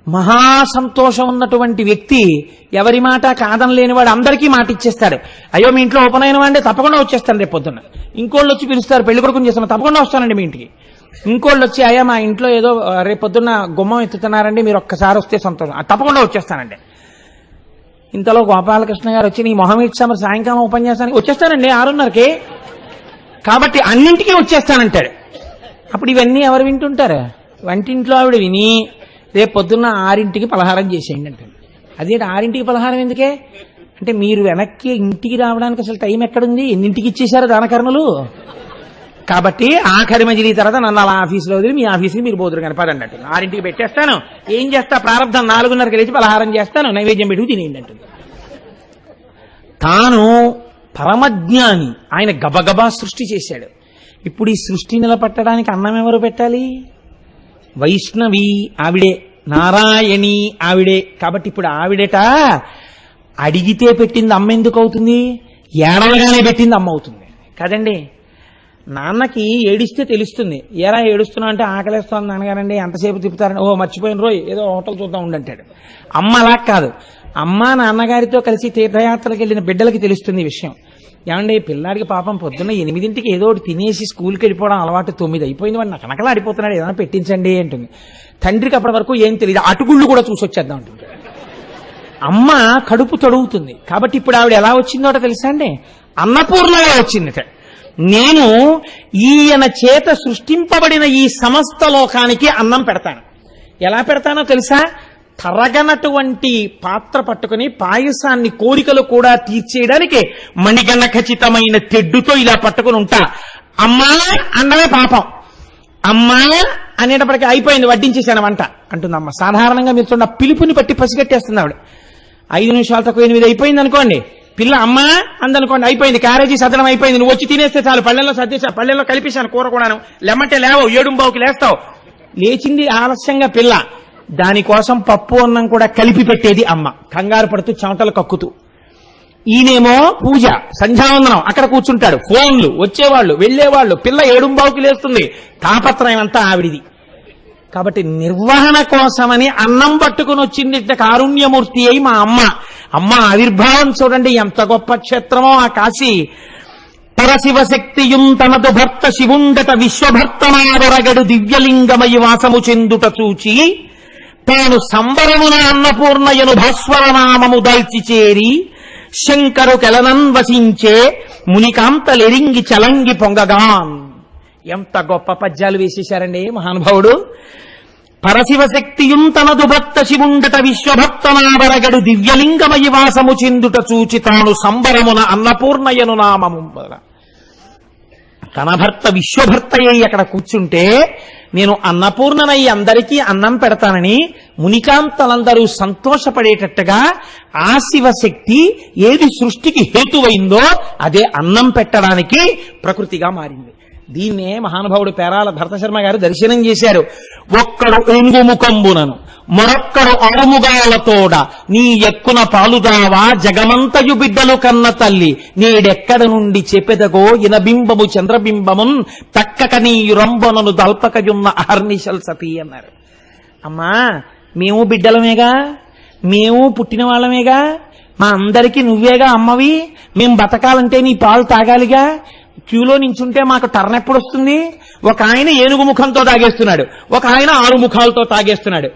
మహా సంతోషం ఉన్నటువంటి వ్యక్తి ఎవరి మాట కాదనలేనివాడు అందరికీ మాట ఇచ్చేస్తాడు. అయ్యో మీ ఇంట్లో ఉపనయనం అంటే తప్పకుండా వచ్చేస్తాను రేపు పొద్దున్న. ఇంకోళ్ళు వచ్చి పిలుస్తారు, పెళ్లి కొడుకుని చేస్తాను, తప్పకుండా వస్తానండి మీ ఇంటికి. ఇంకోళ్ళు వచ్చి అయ్యా మా ఇంట్లో ఏదో రేపు పొద్దున్న గుమ్మం ఎత్తుతున్నారండి, మీరు ఒక్కసారి వస్తే సంతోషం, తప్పకుండా వచ్చేస్తానండి. ఇంతలో గోపాలకృష్ణ గారు వచ్చి నీ మొహం ఇచ్చామని సాయంకాలం ఉపన్యాసానికి వచ్చేస్తానండి 6:30కి, కాబట్టి అన్నింటికీ వచ్చేస్తానంటాడు. అప్పుడు ఇవన్నీ ఎవరు వింటుంటారు? వంటింట్లో ఆవిడ విని రేపు పొద్దున్న 6ంటికి పలహారం చేసేయండి అంటే, అదేంటి 6ంటికి పలహారం ఎందుకే అంటే, మీరు వెనక్కి ఇంటికి రావడానికి అసలు టైం ఎక్కడుంది? ఎన్నింటికి ఇచ్చేశారు దానకర్ణులు? కాబట్టి ఆఖరి మజిలీ తర్వాత నన్ను అలా ఆఫీసులో వదిలి మీ ఆఫీస్కి మీరు పోదురు కనపడి అన్నట్టు 6ంటికి పెట్టేస్తాను. ఏం చేస్తా, ప్రారంభం 4:30కి లేచి పలహారం చేస్తాను, నైవేద్యం పెట్టుకు తినేయండి అంటుంది. తాను పరమజ్ఞాని, ఆయన గబగబా సృష్టి చేశాడు. ఇప్పుడు ఈ సృష్టి నిలబట్టడానికి అన్నం ఎవరు పెట్టాలి? వైష్ణవి ఆవిడే, నారాయణి ఆవిడే. కాబట్టి ఇప్పుడు ఆవిడట అడిగితే పెట్టింది అమ్మ ఎందుకు అవుతుంది? ఏడవగానే పెట్టింది అమ్మ అవుతుంది కదండి. నాన్నకి ఏడిస్తే తెలుస్తుంది, ఏరా ఏడుస్తున్నా అంటే ఆకలేస్తాను నాన్నగారండి, ఎంతసేపు తిప్పుతారని, ఓ మర్చిపోయిన రోజు ఏదో హోటల్ చూద్దాం ఉండంటాడు. అమ్మ అలా కాదు, అమ్మ నాన్నగారితో కలిసి తీర్థయాత్రలకు వెళ్ళిన బిడ్డలకి తెలుస్తుంది ఈ విషయం. ఏమంటే పిల్లాడికి పాపం పొద్దున్న 8ంటికి ఏదో ఒకటి తినేసి స్కూల్కి వెళ్ళిపోవడం అలవాటు, 9 అయిపోయింది, వాడు నకనకలా ఆడిపోతున్నాడు, ఏదైనా పెట్టించండి అంటుంది. తండ్రికి అప్పటి వరకు ఏం తెలియదు, అటుకుళ్ళు కూడా చూసి వచ్చేద్దాం అంటుంది. అమ్మ కడుపు తొడుగుతుంది. కాబట్టి ఇప్పుడు ఆవిడ ఎలా వచ్చిందోట తెలుసా అండి? అన్నపూర్ణగా వచ్చిందట. నేను ఈయన చేత సృష్టింపబడిన ఈ సమస్త లోకానికి అన్నం పెడతాను. ఎలా పెడతానో తెలుసా? తరగనటువంటి పాత్ర పట్టుకుని పాయసాన్ని కోరికలు కూడా తీర్చేయడానికి మణిగణ ఖచ్చితమైన తెడ్డుతో ఇలా పట్టుకుని ఉంటా. అమ్మా అన్నమే పాపం, అమ్మా అనేటప్పటికీ అయిపోయింది, వడ్డించేశాను వంట అంటుంది అమ్మ. సాధారణంగా మీరు చూడండి, పిలుపుని పట్టి పసిగట్టేస్తుంది ఆవిడ. 5 నిమిషాలు తక్కువ 8 అయిపోయింది అనుకోండి, పిల్ల అమ్మా అందనుకోండి, అయిపోయింది, క్యారేజీ సదనం అయిపోయింది, నువ్వు వచ్చి తినేస్తే చాలు, పళ్ళెల్లో సర్దేశా, పళ్ళెల్లో కలిపేశాను కూర కూడాను, లెమ్మంటే లేవవు, 7:15కి లేస్తావు. లేచింది ఆలస్యంగా పిల్ల, దానికోసం పప్పు అన్నం కూడా కలిపి పెట్టేది అమ్మ, కంగారు పడుతూ చెమటలు కక్కుతూ. ఈయనేమో పూజ, సంధ్యావందనం, అక్కడ కూర్చుంటాడు. ఫోన్లు వచ్చేవాళ్ళు వెళ్లేవాళ్ళు, పిల్ల 7:15కి లేస్తుంది, తాపత్రయం అంతా ఆవిడిది. కాబట్టి నిర్వహణ కోసమని అన్నం పట్టుకుని వచ్చింది కారుణ్యమూర్తి అయి మా అమ్మ. అమ్మ ఆవిర్భావం చూడండి ఎంత గొప్ప క్షేత్రమో ఆ కాశీ. పరశివశక్తియుం తనదు భర్త శివుండట విశ్వభర్తనాదొరగడు దివ్యలింగమయి వాసము చెందుట చూచి తాను సంబరమున అన్నపూర్ణయను భాస్వరనామము దాల్చి చేరి శంకరు కెలనన్ వసించే మునికాంతలెరింగి చలంగి పొంగగాన్. ఎంత గొప్ప పద్యాలు వేసేశారండి మహానుభావుడు. పరశివశక్తియుం తనదు భక్త శివుండట విశ్వభక్తనాదరగడు దివ్యలింగమయి వాసము చెందుట చూచి తాను సంబరమున అన్నపూర్ణయను నామము. తన భర్త విశ్వభర్తయ్యి అక్కడ కూర్చుంటే నేను అన్నపూర్ణనై అందరికీ అన్నం పెడతానని మునికాంతలందరూ సంతోషపడేటట్టుగా ఆ శివశక్తి ఏది సృష్టికి హేతువైందో అదే అన్నం పెట్టడానికి ప్రకృతిగా మారింది. దీన్నే మహానుభావుడు పేరాల భరతశర్మ గారు దర్శనం చేశారు. ఒక్కడు ఒంగుముకంబునను మరొక్కడు అడుముగాలతోడ నీ ఎక్కున పాలుదావా జగమంతయు బిడ్డలు కన్న తల్లి నీడెక్కడ నుండి చెప్పెదగో ఇనబింబము చంద్రబింబమున్ తక్కక నీయు రంబనను దల్పకయున్న అహర్నిశల్ సతీ అన్నారు. అమ్మా మేము బిడ్డలమేగా, మేము పుట్టిన వాళ్ళమేగా, మా అందరికీ నువ్వేగా అమ్మవి, మేం బతకాలంటే నీ పాలు తాగాలిగా, క్యూలో నించుంటే మాకు టర్న్ ఎప్పుడు వస్తుంది? ఒక ఆయన ఏనుగు ముఖంతో తాగేస్తున్నాడు, ఒక ఆయన 6 ముఖాలతో తాగేస్తున్నాడు.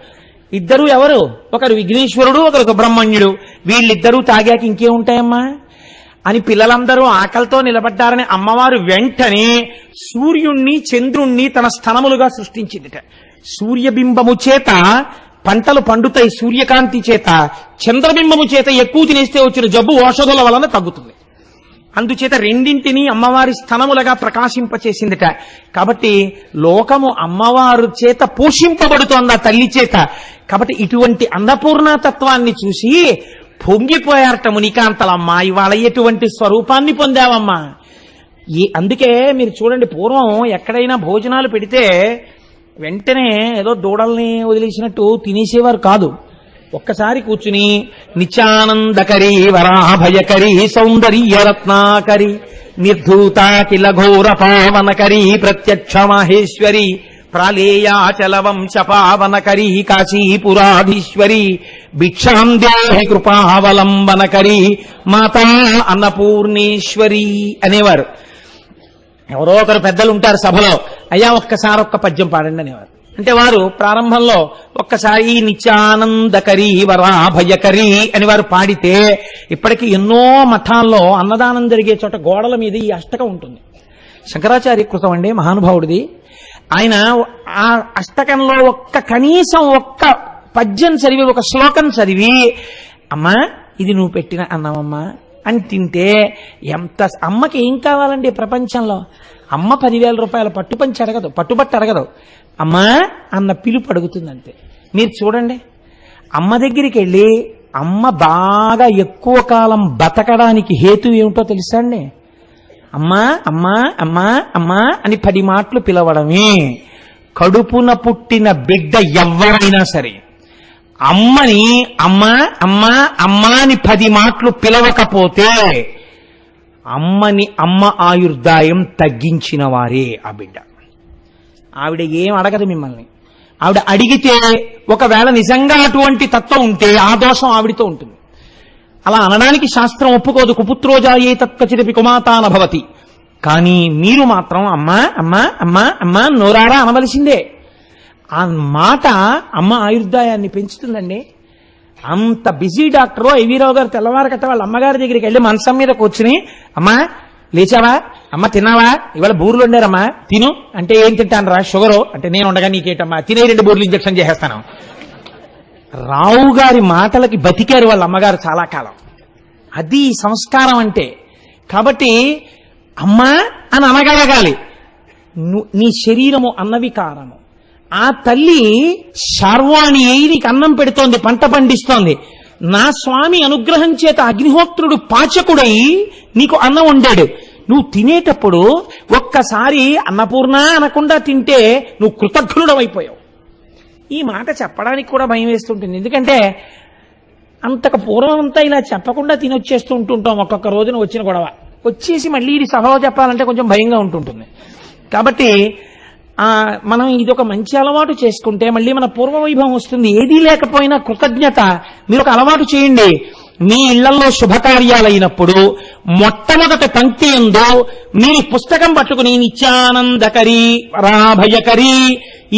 ఇద్దరు ఎవరు? ఒకరు విఘ్నేశ్వరుడు, ఒకరు సుబ్రహ్మణ్యుడు. వీళ్ళిద్దరూ తాగాక ఇంకేముంటాయమ్మా అని పిల్లలందరూ ఆకలితో నిలబడ్డారని అమ్మవారు వెంటనే సూర్యుణ్ణి చంద్రుణ్ణి తన స్థనములుగా సృష్టించిందిట. సూర్యబింబము చేత పంటలు పండుతాయి, సూర్యకాంతి చేత. చంద్రబింబము చేత ఎక్కువ తినేస్తే వచ్చిన జబ్బు ఔషధుల వలన తగ్గుతుంది. అందుచేత రెండింటినీ అమ్మవారి స్థనములుగా ప్రకాశింపచేసిందిట. కాబట్టి లోకము అమ్మవారు చేత పోషింపబడుతోంది ఆ తల్లి చేత. కాబట్టి ఇటువంటి అన్నపూర్ణతత్వాన్ని చూసి పొంగిపోయారట మునికాంతలమ్మ. ఇవాళ ఎటువంటి స్వరూపాన్ని పొందావమ్మా. అందుకే మీరు చూడండి, పూర్వం ఎక్కడైనా భోజనాలు పెడితే వెంటనే ఏదో దూడల్ని వదిలేసినట్టు తినేసేవారు కాదు. ఒక్కసారి కూర్చుని నిత్యానందకరీ వరాభయకరీ సౌందర్యరత్నాకరి నిర్ధూతాకిల ఘోర పావనకరీ ప్రత్యక్ష మాహేశ్వరి ప్రాళేయాచల వంశ పావనకరీ కాశీపురాధీశ్వరి భిక్షాం దేహి కృపావలంబనకరీ మాతా అన్నపూర్ణేశ్వరి అనేవారు. ఎవరో ఒకరు పెద్దలు ఉంటారు సభలో, అయ్యా ఒక్కసారి ఒక్క పద్యం పాడండి అనేవారు. అంటే వారు ప్రారంభంలో ఒక్కసారి నిత్యానందకరీ వరాభయకరీ అని వారు పాడితే, ఇప్పటికీ ఎన్నో మఠాల్లో అన్నదానం జరిగే చోట గోడల మీద ఈ అష్టకం ఉంటుంది. శంకరాచార్య కృతం అండి మహానుభావుడిది. ఆయన ఆ అష్టకంలో కనీసం ఒక్క పద్యం చదివి, ఒక శ్లోకం చదివి, అమ్మా ఇది నువ్వు పెట్టిన అన్నమమ్మా అని తింటే ఎంత అమ్మకి ఏం కావాలండి ప్రపంచంలో? అమ్మ 10,000 రూపాయల పట్టుపంచి అడగదు, పట్టుబట్టు అడగదు, అమ్మా అన్న పిలుపు అడుగుతుందంతే. మీరు చూడండి, అమ్మ దగ్గరికి వెళ్ళి అమ్మ బాగా ఎక్కువ కాలం బతకడానికి హేతు ఏమిటో తెలుసా అండి? అమ్మా అమ్మా అమ్మా అమ్మా అని 10 మాటలు పిలవడమే. కడుపున పుట్టిన బిడ్డ ఎవరైనా సరే అమ్మని అమ్మా అమ్మా అమ్మా అని 10 మాటలు పిలవకపోతే అమ్మ ఆయుర్దాయం తగ్గించిన వారే ఆ బిడ్డ. ఆవిడ ఏం అడగదు మిమ్మల్ని. ఆవిడ అడిగితే ఒకవేళ నిజంగా అటువంటి తత్వం ఉంటే ఆ దోషం ఆవిడితో ఉంటుంది. అలా అనడానికి శాస్త్రం ఒప్పుకోదు. కుపుత్రోజాయే తత్కచిరపి కుమాతాన భవతి. కానీ మీరు మాత్రం అమ్మా అమ్మా అమ్మా అమ్మా నోరారా అనవలసిందే. ఆ మాట అమ్మ ఆయుర్దాయాన్ని పెంచుతుందండి. అంత బిజీ డాక్టరు ఐవీరావు గారు తెల్లవారకట్ట వాళ్ళ అమ్మగారి దగ్గరికి వెళ్ళి మంచం మీద కూర్చుని, అమ్మా లేచావా, అమ్మ తిన్నావా, ఇవాళ బూర్లు వండారమ్మా తిను అంటే, ఏం తింటాను రా, షుగరు అంటే, నేను ఉండగా నీకేటమ్మా, తినే 2 బూర్లు ఇంజక్షన్ చేసేస్తాను. రావు గారి మాటలకి బతికారు వాళ్ళ అమ్మగారు చాలా కాలం. అది సంస్కారం అంటే. కాబట్టి అమ్మా అని అనగలగాలి. నీ శరీరము అన్నవికారము. ఆ తల్లి శార్వాణి అయి నీకు అన్నం పెడుతోంది, పంట పండిస్తోంది. నా స్వామి అనుగ్రహం చేత అగ్నిహోత్రుడు పాచకుడై నీకు అన్నం వండాడు. నువ్వు తినేటప్పుడు ఒక్కసారి అన్నపూర్ణ అనకుండా తింటే నువ్వు కృతజ్ఞుడమైపోయావు. ఈ మాట చెప్పడానికి కూడా భయం వేస్తుంటుంది. ఎందుకంటే అంతకు పూర్వం అంతా ఇలా చెప్పకుండా తినొచ్చేస్తూ ఉంటుంటాం. ఒక్కొక్క రోజున వచ్చిన గొడవ వచ్చేసి మళ్ళీ ఇది సభలో చెప్పాలంటే కొంచెం భయంగా ఉంటుంటుంది. కాబట్టి మనం ఇదొక మంచి అలవాటు చేసుకుంటే మళ్ళీ మన పూర్వవైభవం వస్తుంది. ఏదీ లేకపోయినా కృతజ్ఞత మీరు ఒక అలవాటు చేయండి. మీ ఇళ్లలో శుభకార్యాలైనప్పుడు మొట్టమొదటి పంక్తి యందు మీ పుస్తకం పట్టుకుని నిత్యానందకరి పరాభయకరి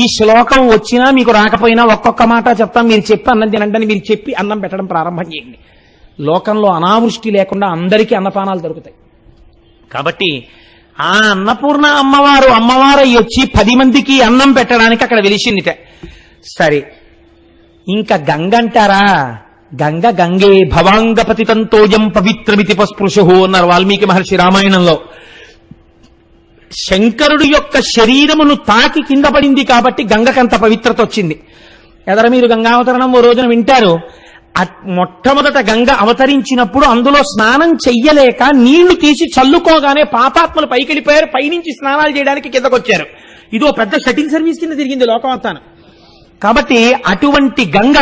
ఈ శ్లోకం వచ్చినా మీకు రాకపోయినా ఒక్కొక్క మాట చెప్తాం, మీరు చెప్పి అన్నం తినండి, మీరు చెప్పి అన్నం పెట్టడం ప్రారంభం చేయండి. లోకంలో అనావృష్టి లేకుండా అందరికీ అన్నపానాలు దొరుకుతాయి. కాబట్టి ఆ అన్నపూర్ణ అమ్మవారు వచ్చి 10 మందికి అన్నం పెట్టడానికి అక్కడ వెలిసిందిట. సరే, ఇంకా గంగ అంటారా? గంగే భవాంగపతితంతోయం పవిత్రమితి పస్పృశు అన్నారు వాల్మీకి మహర్షి రామాయణంలో. శంకరుడు యొక్క శరీరమును తాకి కింద పడింది కాబట్టి గంగకంత పవిత్రత వచ్చింది. ఎదర మీరు గంగావతరణం ఓ రోజున వింటారు. మొట్టమొదట గంగ అవతరించినప్పుడు అందులో స్నానం చెయ్యలేక నీళ్లు తీసి చల్లుకోగానే పాపాత్మలు పైకి వెళ్ళిపోయారు. పైనుంచి స్నానాలు చేయడానికి కిందకొచ్చారు. ఇదో పెద్ద షటిల్ సర్వీస్ కింద తిరిగింది లోకమంతాను. కాబట్టి అటువంటి గంగ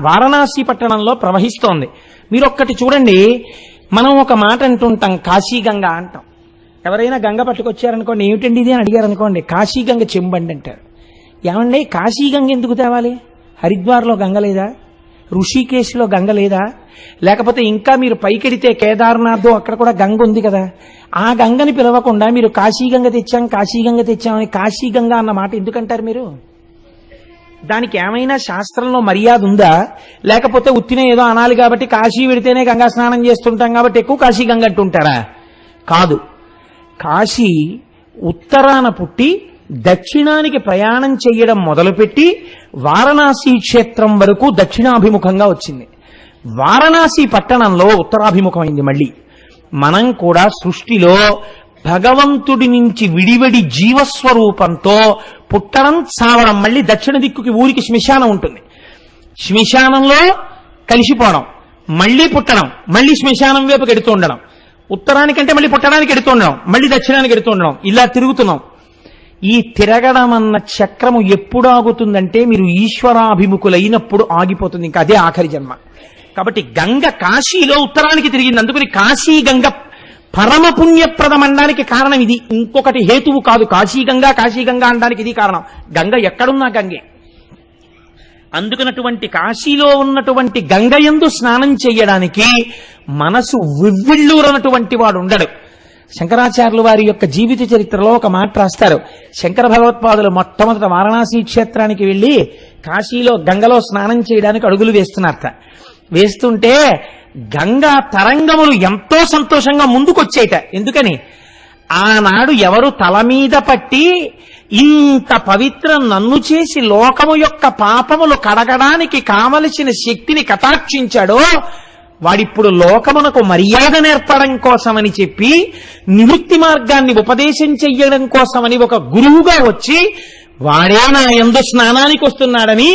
వారణాసి పట్టణంలో ప్రవహిస్తోంది. మీరు ఒక్కటి చూడండి, మనం ఒక మాట అంటుంటాం, కాశీ గంగ అంటాం. ఎవరైనా గంగ పట్టుకొచ్చారనుకోండి, ఏమిటండి ఇది అని అడిగారు అనుకోండి, కాశీ గంగ చెంబండి అంటారు. ఏమండి కాశీ గంగ ఎందుకు తేవాలి? హరిద్వార్లో గంగ లేదా? ఋషికేశ్లో గంగ లేదా? లేకపోతే ఇంకా మీరు పైకెడితే కేదార్నాథ్ అక్కడ కూడా గంగ ఉంది కదా. ఆ గంగని పిలవకుండా మీరు కాశీ గంగ తెచ్చామని కాశీ గంగ అన్న మాట ఎందుకంటారు మీరు? దానికి ఏమైనా శాస్త్రంలో మర్యాద ఉందా? లేకపోతే ఉత్తినే ఏదో అనాలి కాబట్టి కాశీ వెడితేనే గంగా స్నానం చేస్తుంటాం కాబట్టి ఎక్కువ కాశీ గంగ అంటుంటారా? కాదు. కాశీ ఉత్తరాన పుట్టి దక్షిణానికి ప్రయాణం చేయడం మొదలుపెట్టి వారణాసి క్షేత్రం వరకు దక్షిణాభిముఖంగా వచ్చింది. వారణాసి పట్టణంలో ఉత్తరాభిముఖమైంది. మళ్ళీ మనం కూడా సృష్టిలో భగవంతుడి నుంచి విడివడి జీవస్వరూపంతో పుట్టడం, చావడం, మళ్ళీ దక్షిణ దిక్కుకి ఊరికి శ్మశానం ఉంటుంది. శ్మశానంలో కలిసిపోవడం, మళ్ళీ పుట్టడం, మళ్ళీ శ్మశానం వైపుకి ఎడుతూ ఉండడం, ఉత్తరానికంటే మళ్ళీ పుట్టడానికి ఎడుతూ ఉండడం, మళ్ళీ దక్షిణానికి ఎడుతూ ఉండడం, ఇలా తిరుగుతున్నాం. ఈ తిరగడం అన్న చక్రము ఎప్పుడు ఆగుతుందంటే మీరు ఈశ్వరాభిముఖులైనప్పుడు ఆగిపోతుంది. ఇంకా అదే ఆఖరి జన్మ. కాబట్టి గంగ కాశీలో ఉత్తరానికి తిరిగింది. అందుకని కాశీ గంగ పరమ పుణ్యప్రదం అనడానికి కారణం ఇది, ఇంకొకటి హేతువు కాదు. కాశీ గంగా అనడానికి ఇది కారణం. గంగ ఎక్కడున్నా గంగే. అందుకనటువంటి కాశీలో ఉన్నటువంటి గంగయందు స్నానం చేయడానికి మనసు వివ్విళ్ళూరనటువంటి వాడు ఉండడు. శంకరాచార్యులు వారి యొక్క జీవిత చరిత్రలో ఒక మాట రాస్తారు. శంకర భగవత్పాదులు మొట్టమొదట వారణాసి క్షేత్రానికి వెళ్లి కాశీలో గంగలో స్నానం చేయడానికి అడుగులు వేస్తున్నారట. వేస్తుంటే గంగా తరంగములు ఎంతో సంతోషంగా ముందుకొచ్చేట. ఎందుకని? ఆనాడు ఎవరు తల మీద పట్టి ఇంత పవిత్రం నన్ను చేసి లోకము యొక్క పాపములు కడగడానికి కావలసిన శక్తిని కటాక్షించాడో వాడిప్పుడు లోకమునకు మర్యాద నేర్పడం కోసమని చెప్పి నివృత్తి మార్గాన్ని ఉపదేశం చెయ్యడం కోసమని ఒక గురువుగా వచ్చి వాడే నా యందు స్నానానికి వస్తున్నాడని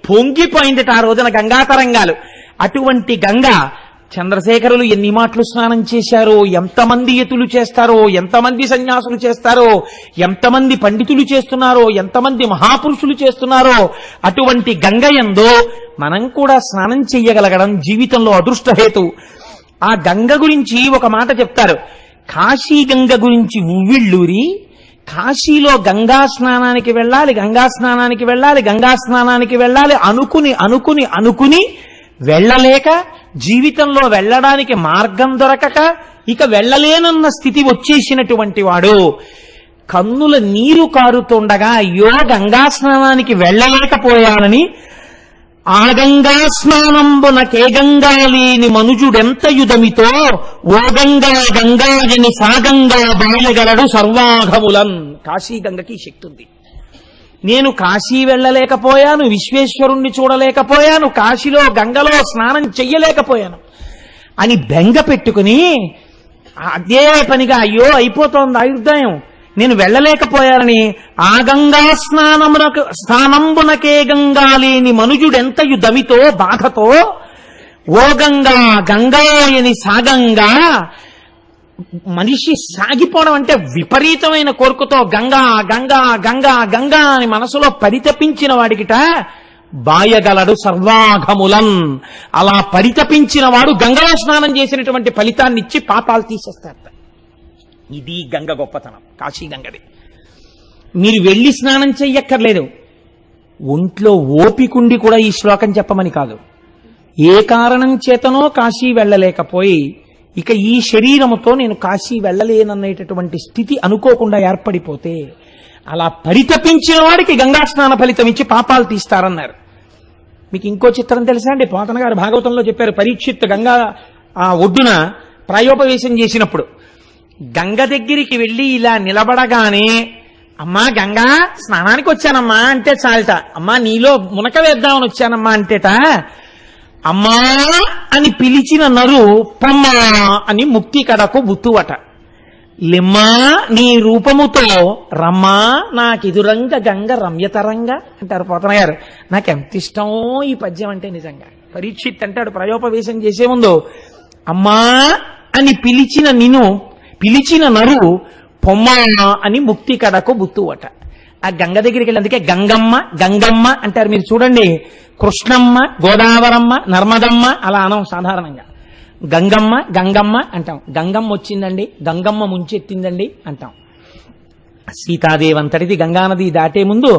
పొంగిపోయిందట ఆ రోజున గంగా తరంగాలు. అటువంటి గంగ చంద్రశేఖరులు ఎన్ని మాటలు స్నానం చేశారో, ఎంతమంది యతులు చేస్తారో, ఎంతమంది సన్యాసులు చేస్తారో, ఎంతమంది పండితులు చేస్తున్నారో, ఎంతమంది మహాపురుషులు చేస్తున్నారో అటువంటి గంగయందో మనం కూడా స్నానం చెయ్యగలగడం జీవితంలో అదృష్టహేతు. ఆ గంగ గురించి ఒక మాట చెప్తారు. కాశీ గంగ గురించి ఉవ్విళ్ళూరి కాశీలో గంగా స్నానానికి వెళ్ళాలి, గంగా స్నానానికి వెళ్ళాలి, గంగా స్నానానికి వెళ్ళాలి అనుకుని అనుకుని అనుకుని వెళ్ళలేక, జీవితంలో వెళ్ళడానికి మార్గం దొరకక ఇక వెళ్ళలేనన్న స్థితి వచ్చేసినటువంటి వాడు కన్నుల నీరు కారుతుండగా అయ్యో గంగా స్నానానికి వెళ్ళలేకపోయానని ఆ గంగా స్నానంబున కేగంగా లేని మనుజుడెంత యుధమితో ఓ గంగా గంగాజని సాగంగా బాయగలడు సర్వాఘములన్. కాశీ గంగకి శక్తి ఉంది. నేను కాశీ వెళ్ళలేకపోయాను, విశ్వేశ్వరుణ్ణి చూడలేకపోయాను, కాశీలో గంగలో స్నానం చెయ్యలేకపోయాను అని బెంగ పెట్టుకుని అదే పనిగా అయ్యో అయిపోతోంది ఆయుర్దాయం, నేను వెళ్ళలేకపోయానని ఆ గంగా స్నానంబునకే గంగా లేని మనుజుడెంతయు దమితో బాధతో ఓ గంగా గంగాయని సాగంగా. మనిషి సాగిపోవడం అంటే విపరీతమైన కోరికతో గంగా గంగా గంగా గంగా అని మనసులో పరితపించిన వాడికిట బాయగలడు సర్వాఘములన్. అలా పరితపించిన వాడు గంగలో స్నానం చేసినటువంటి ఫలితాన్ని ఇచ్చి పాపాలు తీసేస్తారట. ఇది గంగ గొప్పతనం, కాశీ గంగది. మీరు వెళ్ళి స్నానం చెయ్యక్కర్లేదు, ఒంట్లో ఓపికుండి కూడా ఈ శ్లోకం చెప్పమని కాదు. ఏ కారణం చేతనో కాశీ వెళ్ళలేకపోయి ఇక ఈ శరీరముతో నేను కాశీ వెళ్ళలేననేటటువంటి స్థితి అనుకోకుండా ఏర్పడిపోతే అలా పరితపించిన వాడికి గంగా స్నాన ఫలితం ఇచ్చి పాపాలు తీస్తారన్నారు. మీకు ఇంకో చిత్రం తెలుసా అండి? పోతన గారు భాగవతంలో చెప్పారు. పరీక్షిత్ గంగా ఆ ఒడ్డున ప్రాయోపవేశం చేసినప్పుడు గంగ దగ్గరికి వెళ్ళి ఇలా నిలబడగానే, అమ్మా గంగా స్నానానికి వచ్చానమ్మా అంటే చాలట, అమ్మా నీలో మునక వేద్దామని వచ్చానమ్మా అంటేట, అమ్మా అని పిలిచిన నరు పొమ్మా అని ముక్తి కడకు బుత్తువట. లిమ్మా నీ రూపముతో రమ్మా నాకెదురంగ గంగ రమ్యతరంగా అంటారు పోతన గారు. నాకెంత ఇష్టమో ఈ పద్యం అంటే. నిజంగా పరీక్షిత్ అంటాడు ప్రయోపవేశం చేసే ముందు, అమ్మా అని పిలిచిన నరు పొమ్మా అని ముక్తి కడకు బుత్తువట. ఆ గంగ దగ్గరికి వెళ్ళి, అందుకే గంగమ్మ అంటారు. మీరు చూడండి, కృష్ణమ్మ, గోదావరమ్మ, నర్మదమ్మ అలా అనం సాధారణంగా. గంగమ్మ అంటాం. గంగమ్మ వచ్చిందండి, గంగమ్మ ముంచెత్తిందండి అంటాం. సీతాదేవి అంతటిది గంగానది దాటే ముందు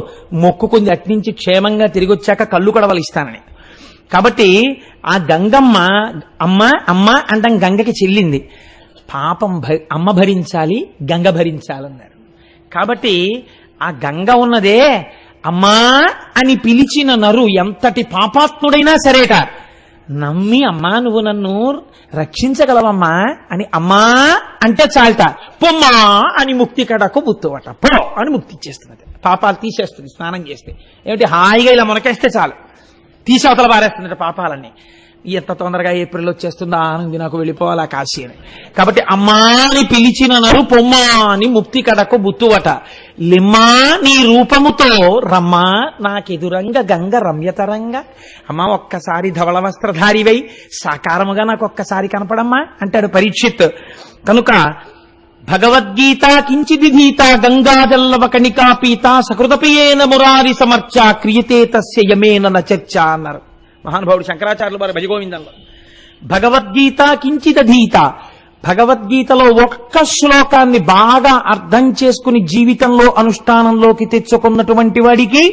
మొక్కుకుంది అట్నుంచి క్షేమంగా తిరిగి వచ్చాక కళ్ళు కడవలు ఇస్తానని. కాబట్టి ఆ గంగమ్మ అమ్మ అంటాం, గంగకి చెల్లింది. పాపం అమ్మ భరించాలి, గంగ భరించాలన్నారు. కాబట్టి ఆ గంగ ఉన్నదే, అమ్మా అని పిలిచిన నరు ఎంతటి పాపాత్ముడైనా సరేట నమ్మి, అమ్మా నువ్వు నన్ను రక్షించగలవమ్మా అని అమ్మా అంటే చాలట, పొమ్మా అని ముక్తి కడకు బుత్తువట. పో అని ముక్తి ఇచ్చేస్తున్నది, పాపాలు తీసేస్తుంది స్నానం చేస్తే. ఏమిటి హాయిగా ఇలా మునకేస్తే చాలు, తీసవతల పారేస్తున్నట్టు పాపాలన్నీ. ఎంత తొందరగా ఏప్రిల్ వచ్చేస్తుందో ఆనంది, నాకు వెళ్ళిపోవాలా కాశీ అని. కాబట్టి అమ్మాని పిలిచిన నరు పొమ్మా అని ముక్తి కడకు బుత్తువట. లిమ్మా నీ రూపముతో రమ్మా నాకెదురంగ గంగ రమ్యతరంగా. అమ్మా ఒక్కసారి ధవళ వస్త్రధారివై సాకారముగా నాకు ఒక్కసారి కనపడమ్మా అంటాడు పరీక్షిత్. కనుక భగవద్గీత కించిదిధీత గంగాజల్లవ కణికా పీత సకృతపియేన మురారి సమర్చ క్రియతే తస్య యమేన న చర్చ అన్నారు మహానుభావుడు శంకరాచార్యులు వారి భజగోవిందంలో. భగవద్గీత కించిదధీత, భగవద్గీతలో ఒక్క శ్లోకాన్ని బాగా అర్థం చేసుకుని జీవితంలో అనుష్ఠానంలోకి తెచ్చుకున్నటువంటి వాడికి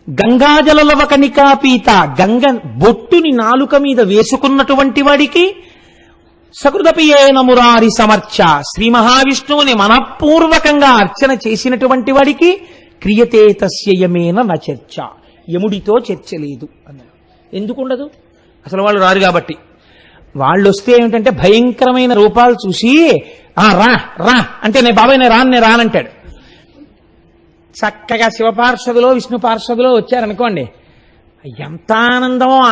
గంగాజలలవ కణికాపీత, గంగ బొట్టుని నాలుక మీద వేసుకున్నటువంటి వాడికి సకృదపియేన మురారి సమర్చ, శ్రీ మహావిష్ణువుని మనఃపూర్వకంగా అర్చన చేసినటువంటి వాడికి క్రియతే తస్య యమేన న చర్చ, యముడితో చర్చ లేదు అన్నారు. ఎందుకుండదు? అసలు వాళ్ళు రారు కాబట్టి. వాళ్ళు వస్తే ఏమిటంటే భయంకరమైన రూపాలు చూసి రా రా అంటే నేను బాబాయ్ నేను రానంటాడు. చక్కగా శివపార్షదులో విష్ణు పార్షదులో వచ్చారనుకోండి, ఎంత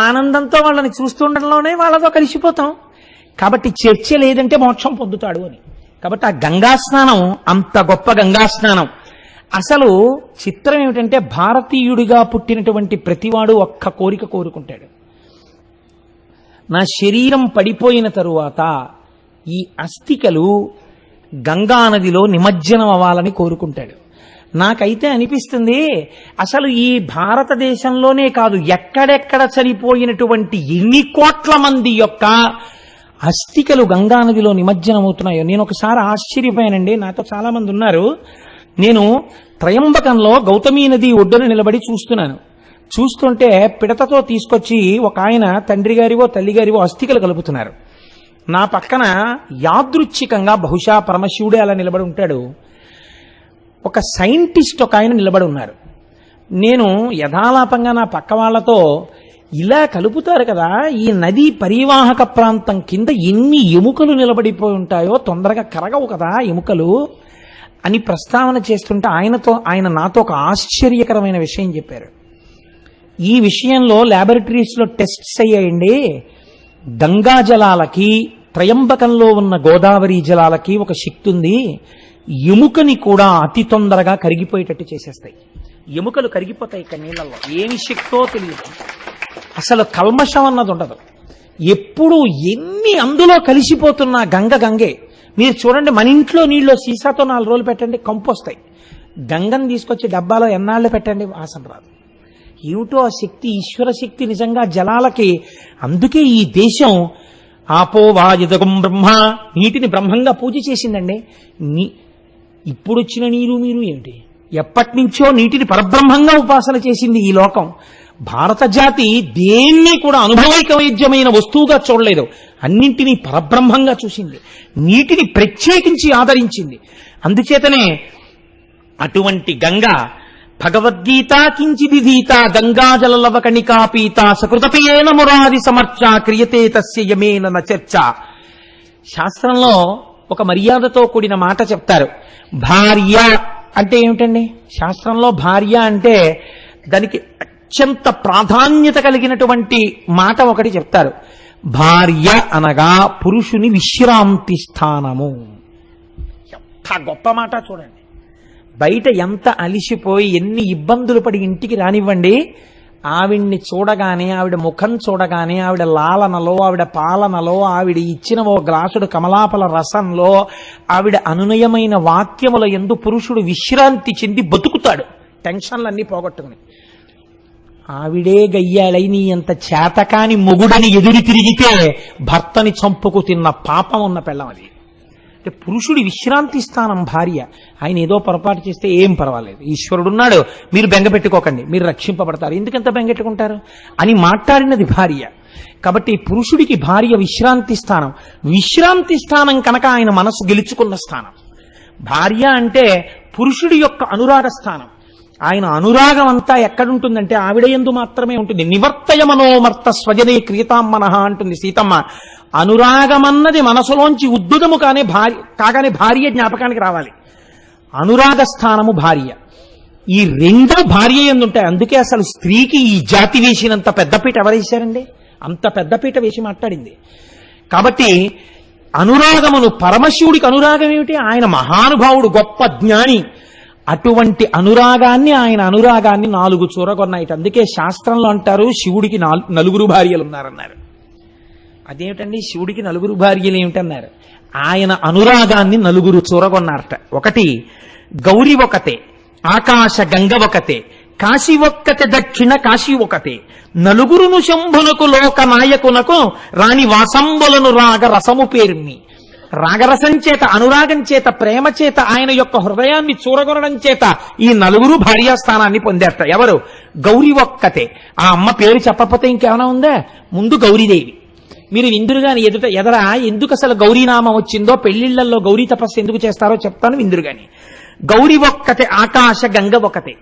ఆనందంతో వాళ్ళని చూస్తుండడంలోనే వాళ్ళతో కలిసిపోతాం. కాబట్టి చర్చ లేదంటే మోక్షం పొందుతాడు అని. కాబట్టి ఆ గంగా స్నానం అంత గొప్ప గంగా స్నానం. అసలు చిత్రం ఏమిటంటే భారతీయుడిగా పుట్టినటువంటి ప్రతివాడు ఒక్క కోరిక కోరుకుంటాడు, నా శరీరం పడిపోయిన తరువాత ఈ అస్థికలు గంగానదిలో నిమజ్జనం అవ్వాలని కోరుకుంటాడు. నాకైతే అనిపిస్తుంది అసలు ఈ భారతదేశంలోనే కాదు, ఎక్కడెక్కడ చనిపోయినటువంటి ఎన్ని కోట్ల మంది యొక్క అస్థికలు గంగానదిలో నిమజ్జనం అవుతున్నాయో. నేను ఒకసారి ఆశ్చర్యపోయానండి. నాతో చాలా మంది ఉన్నారు. నేను త్రయంబకంలో గౌతమీ నది ఒడ్డున నిలబడి చూస్తుంటే పిడతతో తీసుకొచ్చి ఒక ఆయన తండ్రి గారివో తల్లి గారివో అస్థికలు కలుపుతున్నారు. నా పక్కన యాదృచ్ఛికంగా బహుశా పరమశివుడే అలా నిలబడి ఉంటాడు, ఒక సైంటిస్ట్ ఒక ఆయన నిలబడి ఉన్నారు. నేను యథాలాపంగా నా పక్క వాళ్లతో, ఇలా కలుపుతారు కదా, ఈ నదీ పరివాహక ప్రాంతం కింద ఎన్ని ఎముకలు నిలబడిపోయి ఉంటాయో, తొందరగా కరగవు కదా ఎముకలు అని ప్రస్తావన చేస్తుంటే ఆయన నాతో ఒక ఆశ్చర్యకరమైన విషయం చెప్పారు. ఈ విషయంలో ల్యాబొరేటరీస్లో టెస్ట్స్ అయ్యాయండి. గంగా జలాలకి త్రయంబకంలో ఉన్న గోదావరి జలాలకి ఒక శక్తి ఉంది, ఎముకని కూడా అతి తొందరగా కరిగిపోయేటట్టు చేసేస్తాయి. ఎముకలు కరిగిపోతాయి ఇక్కడ నీళ్ళల్లో, ఏమి శక్తో తెలియదు. అసలు కల్మషం అన్నది ఉండదు. ఎప్పుడు ఎన్ని అందులో కలిసిపోతున్నా గంగే. మీరు చూడండి, మన ఇంట్లో నీళ్ళు సీసాతో 4 రోజులు పెట్టండి, కంపు వస్తాయి. గంగను తీసుకొచ్చి డబ్బాలో ఎన్నాళ్ళు పెట్టండి, వాసన రాదు. ఏమిటో ఆ శక్తి, ఈశ్వర శక్తి నిజంగా జలాలకి. అందుకే ఈ దేశం ఆపో వాయుదగం బ్రహ్మ, నీటిని బ్రహ్మంగా పూజ చేసిందండి. ఇప్పుడు వచ్చిన నీరు మీరు ఏమిటి? ఎప్పటి నుంచో నీటిని పరబ్రహ్మంగా ఉపాసన చేసింది ఈ లోకం. భారత జాతి దేన్ని కూడా అనుభవైక వైద్యమైన వస్తువుగా చూడలేదు, అన్నింటినీ పరబ్రహ్మంగా చూసింది, నీటిని ప్రత్యేకించి ఆదరించింది. అందుచేతనే అటువంటి గంగ భగవద్గీత కించిదిధీత గంగాజలలవ కణికాపీత సకృతపేన మురారి సమర్చ క్రియతే తస్య యమేన న చర్చ. శాస్త్రంలో ఒక మర్యాదతో కూడిన మాట చెప్తారు. భార్య అంటే ఏమిటండి? శాస్త్రంలో భార్య అంటే దానికి అత్యంత ప్రాధాన్యత కలిగినటువంటి మాట ఒకటి చెప్తారు. భార్య అనగా పురుషుని విశ్రాంతి స్థానము. ఎంత గొప్ప మాట చూడండి. బయట ఎంత అలిసిపోయి ఎన్ని ఇబ్బందులు పడి ఇంటికి రానివ్వండి, ఆవిడ్ని చూడగానే, ఆవిడ ముఖం చూడగానే, ఆవిడ లాలనలో, ఆవిడ పాలనలో, ఆవిడ ఇచ్చిన ఓ గ్లాసుడు కమలాపల రసంలో, ఆవిడ అనునయమైన వాక్యముల యందు పురుషుడు విశ్రాంతి చెంది బతుకుతాడు, టెన్షన్లన్నీ పోగొట్టుకుని. ఆవిడే గయ్యాళై నీ అంత చేతకాని మొగుడని ఎదురు తిరిగితే భర్తని చంపుకు తిన్న పాపం ఉన్న పెళ్ళం అది. అంటే పురుషుడి విశ్రాంతి స్థానం భార్య. ఆయన ఏదో పొరపాటు చేస్తే ఏం పర్వాలేదు, ఈశ్వరుడున్నాడు, మీరు బెంగ పెట్టుకోకండి, మీరు రక్షింపబడతారు, ఎందుకంత బెంగెట్టుకుంటారు అని మాట్లాడినది భార్య. కాబట్టి పురుషుడికి భార్య విశ్రాంతి స్థానం. విశ్రాంతి స్థానం కనుక ఆయన మనసు గెలుచుకున్న స్థానం. భార్య అంటే పురుషుడి యొక్క అనురాగ స్థానం. ఆయన అనురాగం అంతా ఎక్కడుంటుందంటే ఆవిడ యందు మాత్రమే ఉంటుంది. నివర్తయ మనోమర్త స్వజనే క్రియతామ్మనః అంటుంది సీతమ్మ. అనురాగమన్నది మనసులోంచి ఉద్దుదము కాగానే భార్య జ్ఞాపకానికి రావాలి. అనురాగ స్థానము భార్య. ఈ రెండు భార్య ఎందుంటాయి. అందుకే అసలు స్త్రీకి ఈ జాతి వేసినంత పెద్దపీట ఎవరేశారండి? అంత పెద్దపీట వేసి మాట్లాడింది. కాబట్టి అనురాగమును, పరమశివుడికి అనురాగం ఏమిటి? ఆయన మహానుభావుడు, గొప్ప జ్ఞాని. అటువంటి అనురాగాన్ని, ఆయన అనురాగాన్ని 4 చూరగొన్నాయి. అందుకే శాస్త్రంలో అంటారు శివుడికి 4 భార్యలు ఉన్నారన్నారు. అదేమిటండి శివుడికి 4 భార్యలు ఏమిటన్నారు? ఆయన అనురాగాన్ని 4 చూరగొన్నారట. ఒకటి గౌరి ఒకతే, ఆకాశ గంగ ఒకతే, కాశీ ఒక్కతే, దక్షిణ కాశీ ఒకతే, 4 శంభునకు లోక నాయకునకు రాణి వాసంబులను రాగ రసము పేర్మి. రాగరసం చేత, అనురాగం చేత, ప్రేమ చేత, ఆయన యొక్క హృదయాన్ని చూరగొనడం చేత ఈ 4 భార్యాస్థానాన్ని పొందారట. ఎవరు? గౌరి ఒక్కతే. ఆ అమ్మ పేరు చెప్పకపోతే ఇంకేమైనా ఉందా? ముందు గౌరీదేవి. మీరు విందురుగాని ఎదరా ఎందుకు అసలు గౌరీనామం వచ్చిందో, పెళ్లిళ్లలో గౌరీ తపస్సు ఎందుకు చేస్తారో చెప్తాను, విందురుగాని. గౌరి ఒక్కతే, ఆకాశ గంగ ఒకతే.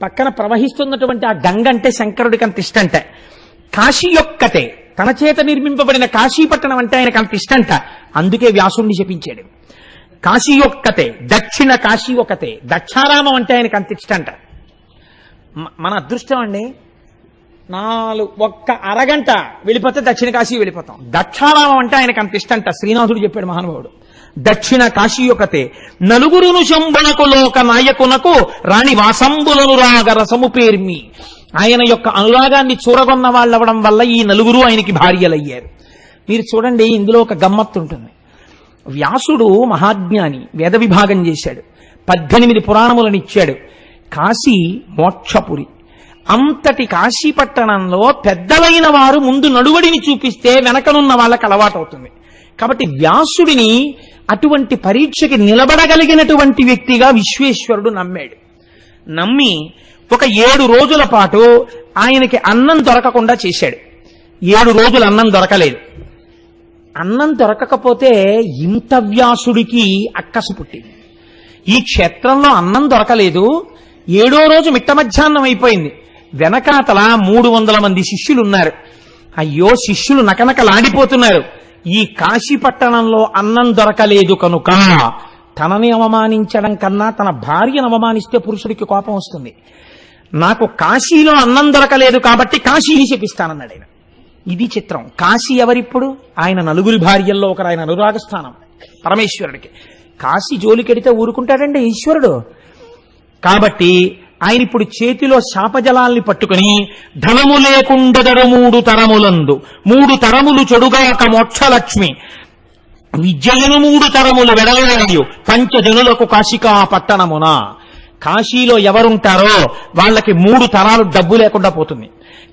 పక్కన ప్రవహిస్తున్నటువంటి ఆ గంగ అంటే శంకరుడికి అంత ఇష్టంట. కాశీ ఒక్కతే, తన చేత నిర్మింపబడిన కాశీపట్టణం అంటే ఆయనకు అంత ఇష్టంట. అందుకే వ్యాసుణ్ణి శపించాడు. కాశీ ఒక్కతే, దక్షిణ కాశీ ఒకతే, దక్షారామం అంటే ఆయనకు అంత ఇష్టంట. మన అదృష్టం అండి, 1 అరగంట వెళ్ళిపోతే దక్షిణ కాశీ వెళ్ళిపోతాం. దక్షారామం అంటే ఆయనకు అంత ఇష్టంట. శ్రీనాథుడు చెప్పాడు మహానుభావుడు. దక్షిణ కాశీ ఒకతే, 4 శంభునకు లోక నాయకునకు రాణి వాసంబులను రాగ రసము పేర్మి. ఆయన యొక్క అనురాగాన్ని చూరగొన్న వాళ్ళవడం వల్ల ఈ 4 ఆయనకి భార్యలయ్యారు. మీరు చూడండి, ఇందులో ఒక గమ్మత్తు ఉంటుంది. వ్యాసుడు మహాజ్ఞాని, వేద విభాగం చేశాడు, 18 పురాణములను ఇచ్చాడు. కాశీ మోక్షపురి. అంతటి కాశీపట్టణంలో పెద్దలైన వారు ముందు నడువడిని చూపిస్తే వెనకనున్న వాళ్ళకి అలవాటవుతుంది. కాబట్టి వ్యాసుడిని అటువంటి పరీక్షకి నిలబడగలిగినటువంటి వ్యక్తిగా విశ్వేశ్వరుడు నమ్మాడు. నమ్మి ఒక 7 రోజుల పాటు ఆయనకి అన్నం దొరకకుండా చేశాడు. 7 రోజులు అన్నం దొరకలేదు. అన్నం దొరకకపోతే ఇంత వ్యాసుడికి అక్కసు పుట్టింది. ఈ క్షేత్రంలో అన్నం దొరకలేదు, 7వ రోజు మిట్ట మధ్యాహ్నం అయిపోయింది. వెనకాతల 300 మంది శిష్యులు ఉన్నారు. అయ్యో, శిష్యులు నకనకలాడిపోతున్నారు. ఈ కాశీపట్టణంలో అన్నం దొరకలేదు కనుక తనని అవమానించడం కన్నా తన భార్యను అవమానిస్తే పురుషుడికి కోపం వస్తుంది. నాకు కాశీలో అన్నం దొరకలేదు కాబట్టి కాశీని శపిస్తానన్నాడు ఆయన. ఇది చిత్రం. కాశీ ఎవరిప్పుడు? ఆయన 4 భార్యల్లో ఒకరు. ఆయన అనురాగ స్థానం పరమేశ్వరుడికి. కాశీ జోలికెడితే ఊరుకుంటాడండి ఈశ్వరుడు. కాబట్టి ఆయన ఇప్పుడు చేతిలో శాపజలాల్ని పట్టుకుని ధనము లేకుండదడు 3 తరములందు 3 తరములు చెడుగాక మోక్షలక్ష్మి విద్యలను 3 తరములు వెడలాయు పంచజనులకు కాశికా పట్టణమున. కాశీలో ఎవరుంటారో వాళ్ళకి 3 తరాలు డబ్బు లేకుండా పోతుంది.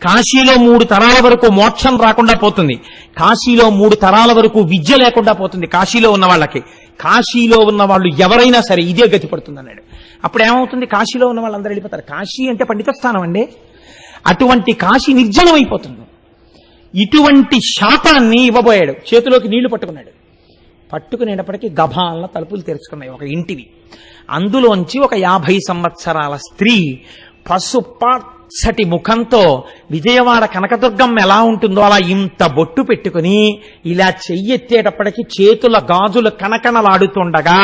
కాశీలో 3 తరాల వరకు మోక్షం రాకుండా పోతుంది. కాశీలో 3 తరాల వరకు విద్య లేకుండా పోతుంది కాశీలో ఉన్న వాళ్ళకి. కాశీలో ఉన్న వాళ్ళు ఎవరైనా సరే ఇదే గతి పడుతుంది అన్నాడు. అప్పుడు ఏమవుతుంది? కాశీలో ఉన్న వాళ్ళందరూ వెళ్ళిపోతారు. కాశీ అంటే పండిత స్థానం అండి. అటువంటి కాశీ నిర్జనం అయిపోతుంది. ఇటువంటి శాపాన్ని ఇవ్వబోయాడు. చేతిలోకి నీళ్లు పట్టుకున్నాడు. పట్టుకునేటప్పటికీ గభాల తలుపులు తెరుచుకున్నాయి ఒక ఇంటివి. అందులోంచి ఒక 50 సంవత్సరాల స్త్రీ పసుపచ్చటి ముఖంతో విజయవాడ కనకదుర్గమ్మ ఎలా ఉంటుందో అలా ఇంత బొట్టు పెట్టుకుని ఇలా చెయ్యెత్తేటప్పటికి చేతుల గాజులు కనకనలాడుతుండగా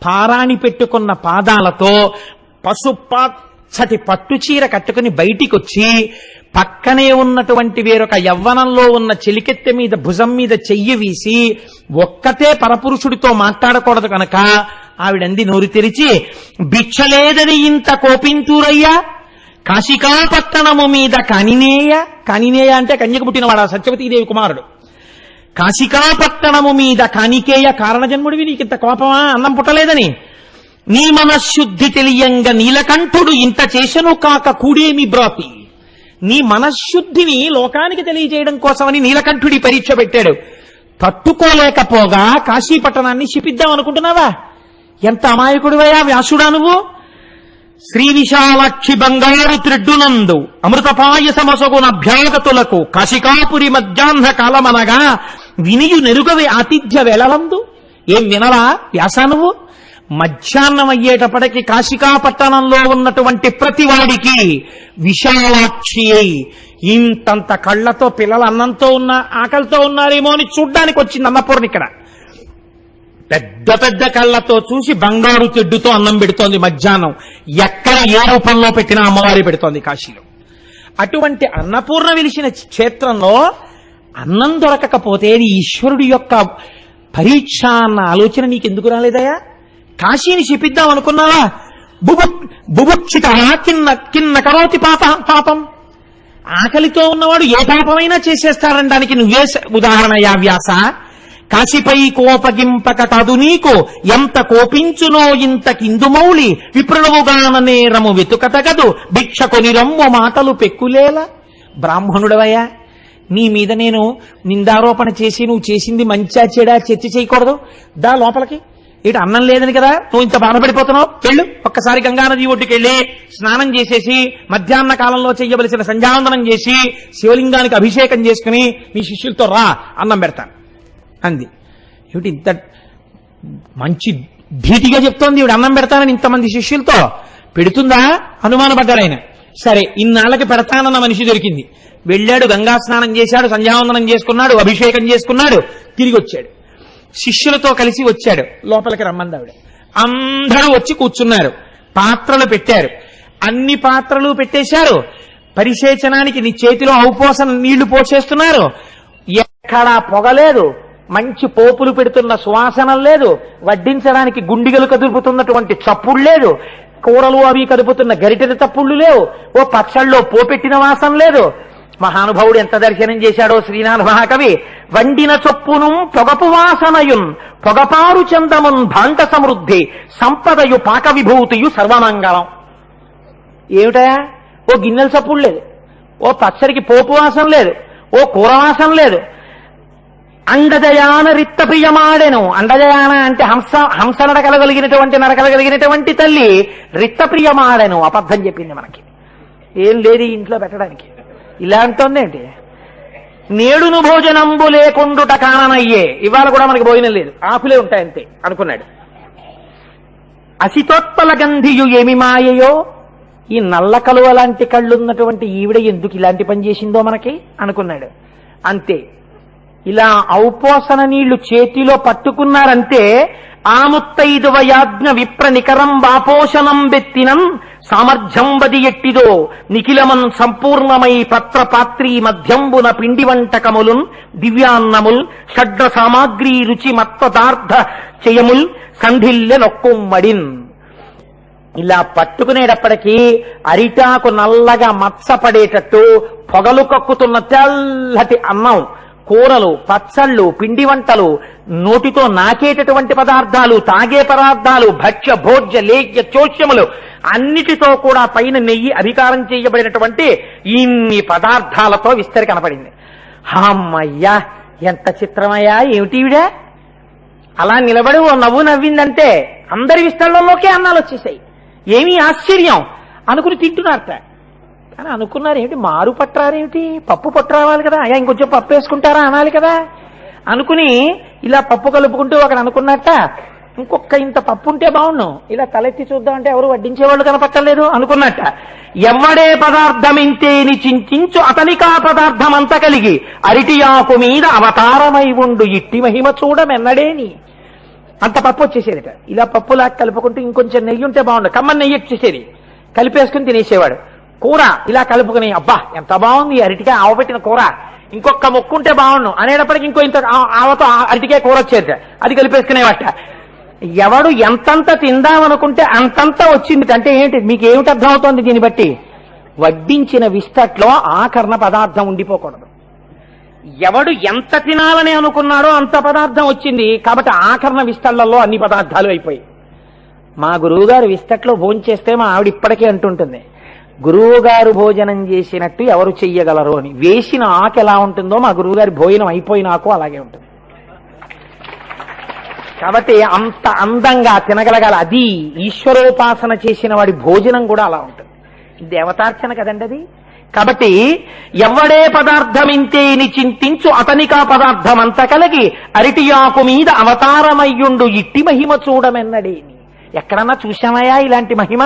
పారాణి పెట్టుకున్న పాదాలతో పసుపచ్చటి పట్టుచీర కట్టుకుని బయటికొచ్చి పక్కనే ఉన్నటువంటి వేరొక యవ్వనంలో ఉన్న చెలికెత్తె మీద భుజం మీద చెయ్యి వీసి ఒక్కతే పరపురుషుడితో మాట్లాడకూడదు కనుక ఆవిడంది నోరు తెరిచి, భిక్షలేదని ఇంత కోపింతూరయ్యా, కాశికాపట్టణము మీద కనినేయ అంటే కన్యకు పుట్టినవాడు సత్యవతీదేవి కుమారుడు. కాశికాపట్టణము మీద కానికేయ కారణజన్ముడివి, నీకింత కోపమా అన్నం పుట్టలేదని? నీ మనశ్శుద్ధి తెలియంగా నీలకంఠుడు ఇంత చేసను కాక కూడేమి బ్రాతి. నీ మనశ్శుద్ధిని లోకానికి తెలియజేయడం కోసమని నీలకంఠుడి పరీక్ష పెట్టాడు. తట్టుకోలేకపోగా కాశీపట్టణాన్ని శిపిద్దాం అనుకుంటున్నావా? ఎంత అమాయకుడివయ్యా వ్యాసుడా నువ్వు. శ్రీ విశాలాక్షి బంగారు త్రిడ్డునందు అమృతపాయసమసగున అభ్యాగతులకు కాశికాపురి మధ్యాహ్న కాలమనగా వినియు నెరుగవే ఆతిథ్య వేళలందు. ఏం వినలా వ్యాసా నువ్వు? మధ్యాహ్నం అయ్యేటప్పటికి కాశికాపట్టణంలో ఉన్నటువంటి ప్రతివాడికి విశాలాక్షి అయి ఇంతంత కళ్లతో పిల్లలు అన్నంతో ఉన్న ఆకలితో ఉన్నారేమో అని చూడ్డానికి వచ్చింది అన్నపూర్ణ. ఇక్కడ పెద్ద పెద్ద కళ్లతో చూసి బంగారు తెడ్డుతో అన్నం పెడుతోంది మధ్యాహ్నం. ఎక్కడ ఏ రూపంలో పెట్టినా అమ్మవారి పెడుతోంది కాశీలో. అటువంటి అన్నపూర్ణ వెలిసిన క్షేత్రంలో అన్నం దొరకకపోతే ఈశ్వరుడి యొక్క పరీక్ష అన్న ఆలోచన నీకెందుకు రాలేదయా? కాశీని శపిద్దాం అనుకున్నావా? బుభుక్షిత కిన్న కరోతి పాపం. ఆకలితో ఉన్నవాడు ఏ పాపమైనా చేసేస్తాడనడానికి నువ్వే ఉదాహరణయా వ్యాస. కాశీపై కోపగింపక తదు నీకు ఎంత కోపించునో ఇంతకిందుమౌళి విప్రణవుగాన నేరము వెతుకతగదు భిక్ష కొని రమ్ము మాటలు పెక్కులేలా. బ్రాహ్మణుడవయ్యా, నీ మీద నేను నిందారోపణ చేసి నువ్వు చేసింది మంచా చెడా చర్చ చేయకూడదు. దా లోపలికి. ఇటు అన్నం లేదని కదా నువ్వు ఇంత బాధపడిపోతున్నావు. వెళ్ళు, ఒక్కసారి గంగానది ఒడ్డుకెళ్ళి స్నానం చేసేసి మధ్యాహ్న కాలంలో చెయ్యవలసిన సంధ్యావందనం చేసి శివలింగానికి అభిషేకం చేసుకుని మీ శిష్యులతో రా, అన్నం పెడతాను అంది. ఏమిటి ఇంత మంచి ధీటిగా చెప్తోంది ఈవిడ, అన్నం పెడతానని ఇంతమంది శిష్యులతో. పెడుతుందా అనుమానపడ్డాడు ఆయన. సరే, ఇన్నాళ్ళకి పెడతానన్న మనిషి దొరికింది. వెళ్ళాడు, గంగా స్నానం చేశాడు, సంధ్యావందనం చేసుకున్నాడు, అభిషేకం చేసుకున్నాడు, తిరిగి వచ్చాడు. శిష్యులతో కలిసి వచ్చాడు. లోపలికి రమ్మందావిడ. అందరూ వచ్చి కూర్చున్నారు. పాత్రలు పెట్టారు. అన్ని పాత్రలు పెట్టేశారు. పరిసేచనానికి నీ చేతిలో ఔపోసన నీళ్లు పోసేస్తున్నారు. ఎక్కడా పొగలేదు, మంచి పోపులు పెడుతున్న సువాసనం లేదు, వడ్డించడానికి గుండిగలు కదుపుతున్నటువంటి చప్పుడు లేదు, కూరలు అవి కదుపుతున్న గరిటెల తప్పుళ్ళు లేవు, ఓ పచ్చళ్ళలో పోపెట్టిన వాసన లేదు. మహానుభావుడు ఎంత దర్శనం చేశాడో శ్రీనాథ మహాకవి. వండిన చొప్పును పొగపు వాసనయున్ పొగపారు చందమున్ భాండ సమృద్ధి సంపదయు పాక విభూతియు సర్వమంగళం. ఏమిటయా? ఓ గిన్నెల చప్పుడు లేదు, ఓ పచ్చడికి పోపు వాసన లేదు, ఓ కూర వాసన లేదు. అండజయాన రిత్త ప్రియమాడెను. అండజయాన అంటే హంస నడకలగలిగినటువంటి తల్లి రిత్త ప్రియమాడెను. అబద్ధం చెప్పింది మనకి. ఏం లేదు ఇంట్లో పెట్టడానికి. ఇలా అంటోందేంటి? నేడును భోజనంబు లేకుండుట కాననయ్యే. ఇవాళ కూడా మనకి భోజనం లేదు, ఆకులే ఉంటాయంతే అనుకున్నాడు. అసితోత్పల గంధియు ఏమి మాయయో. ఈ నల్ల కలువ లాంటి కళ్ళున్నటువంటి ఈవిడ ఎందుకు ఇలాంటి పని చేసిందో మనకి అనుకున్నాడు. అంతే. ఇలా ఔపోసన నీళ్లు చేతిలో పట్టుకున్నారంటే ఆముత్తైదువ యాజ్ఞ విప్ర నికరం వాపోషణం బెత్తినం సామర్థ్యం వది ఎట్టిదో నిఖిలమన్ సంపూర్ణమై పత్ర పాత్రీ మధ్యంబున పిండి వంటకములున్ దివ్యాన్నముల్ షడ్ర సామాగ్రి రుచి మత్పదార్థ చేయముల్ సంధిల్లె నొక్కుమ్మడిన్. ఇలా పట్టుకునేటప్పటికీ అరిటాకు నల్లగా మత్సపడేటట్టు పొగలు కక్కుతున్న తెల్లటి అన్నం, కూరలు, పచ్చళ్ళు, పిండి వంటలు, నోటితో నాకేటటువంటి పదార్థాలు, తాగే పదార్థాలు, భక్ష్య భోజ్య లేఖ్య చోష్యములు అన్నిటితో కూడా పైన నెయ్యి అధికారం చేయబడినటువంటి ఇన్ని పదార్థాలతో విస్తరి కనపడింది. అమ్మయ్యా, ఎంత చిత్రమయ్యా, ఏమిటివిడా అలా నిలబడి ఓ నవ్వు నవ్విందంటే అందరి విస్తరణలోకే అన్నాలు వచ్చేసాయి. ఏమీ ఆశ్చర్యం అనుకుని తింటున్నారట. కానీ అనుకున్నారు ఏమిటి, మారు పట్టరారేమిటి, పప్పు పట్టరావాలి కదా, అయ్యా ఇంకొంచెం పప్పు వేసుకుంటారా అనాలి కదా అనుకుని ఇలా పప్పు కలుపుకుంటూ అక్కడ అనుకున్నట్ట, ఇంకొక ఇంత పప్పు ఉంటే బాగుండు, ఇలా తలెత్తి చూద్దామంటే ఎవరు వడ్డించేవాళ్ళు కనపట్టలేదు అనుకున్నట్ట. ఎవ్వడే పదార్థమింతేని చింతించు అతనికా పదార్థం అంత కలిగి అరిటి ఆకు మీద అవతారమై ఉండు ఇట్టి మహిమ చూడమెన్నడేని. అంత పప్పు వచ్చేసేదిట. ఇలా పప్పులా కలుపుకుంటూ ఇంకొంచెం నెయ్యి ఉంటే బాగుండు, కమ్మని నెయ్యి వచ్చేసేది, కలిపేసుకుని తినేసేవాడు. కూర ఇలా కలుపుకుని అబ్బా ఎంత బాగుంది అరటికాయ ఆవపెట్టిన కూర, ఇంకొక మొక్కు ఉంటే బాగుండు అనేటప్పటికి ఇంకో ఇంత ఆవతో అరటికాయ కూర వచ్చేది, అది కలిపేసుకునేవట. ఎవడు ఎంతంత తిందామనుకుంటే అంతంత వచ్చింది. అంటే ఏంటి, మీకు ఏమిటి అర్థమవుతోంది దీన్ని బట్టి? వడ్డించిన విస్తట్లో ఆకరణ పదార్థం ఉండిపోకూడదు. ఎవడు ఎంత తినాలని అనుకున్నాడో అంత పదార్థం వచ్చింది, కాబట్టి ఆకరణ విస్తళ్లలో అన్ని పదార్థాలు అయిపోయి. మా గురువుగారు విస్తట్లో భోంచేస్తే మా ఆవిడ ఇప్పటికీ అంటుంటుంది, గురువుగారు భోజనం చేసినట్టు ఎవరు చెయ్యగలరు అని. వేసిన ఆకు ఎలా ఉంటుందో మా గురువుగారి భోజనం అయిపోయినాకు అలాగే ఉంటుంది. కాబట్టి అంత అందంగా తినగలగాలి. అది ఈశ్వరోపాసన చేసిన వాడి భోజనం కూడా అలా ఉంటుంది. దేవతార్చన కదండి అది. కాబట్టి ఎవ్వడే పదార్థమింతేని చింతించు అతనికా పదార్థం అంత కలిగి అరిటి ఆకు మీద అవతారమయ్యుండు ఇట్టి మహిమ చూడమెన్నడేని. ఎక్కడన్నా చూశామయ్యా ఇలాంటి మహిమ?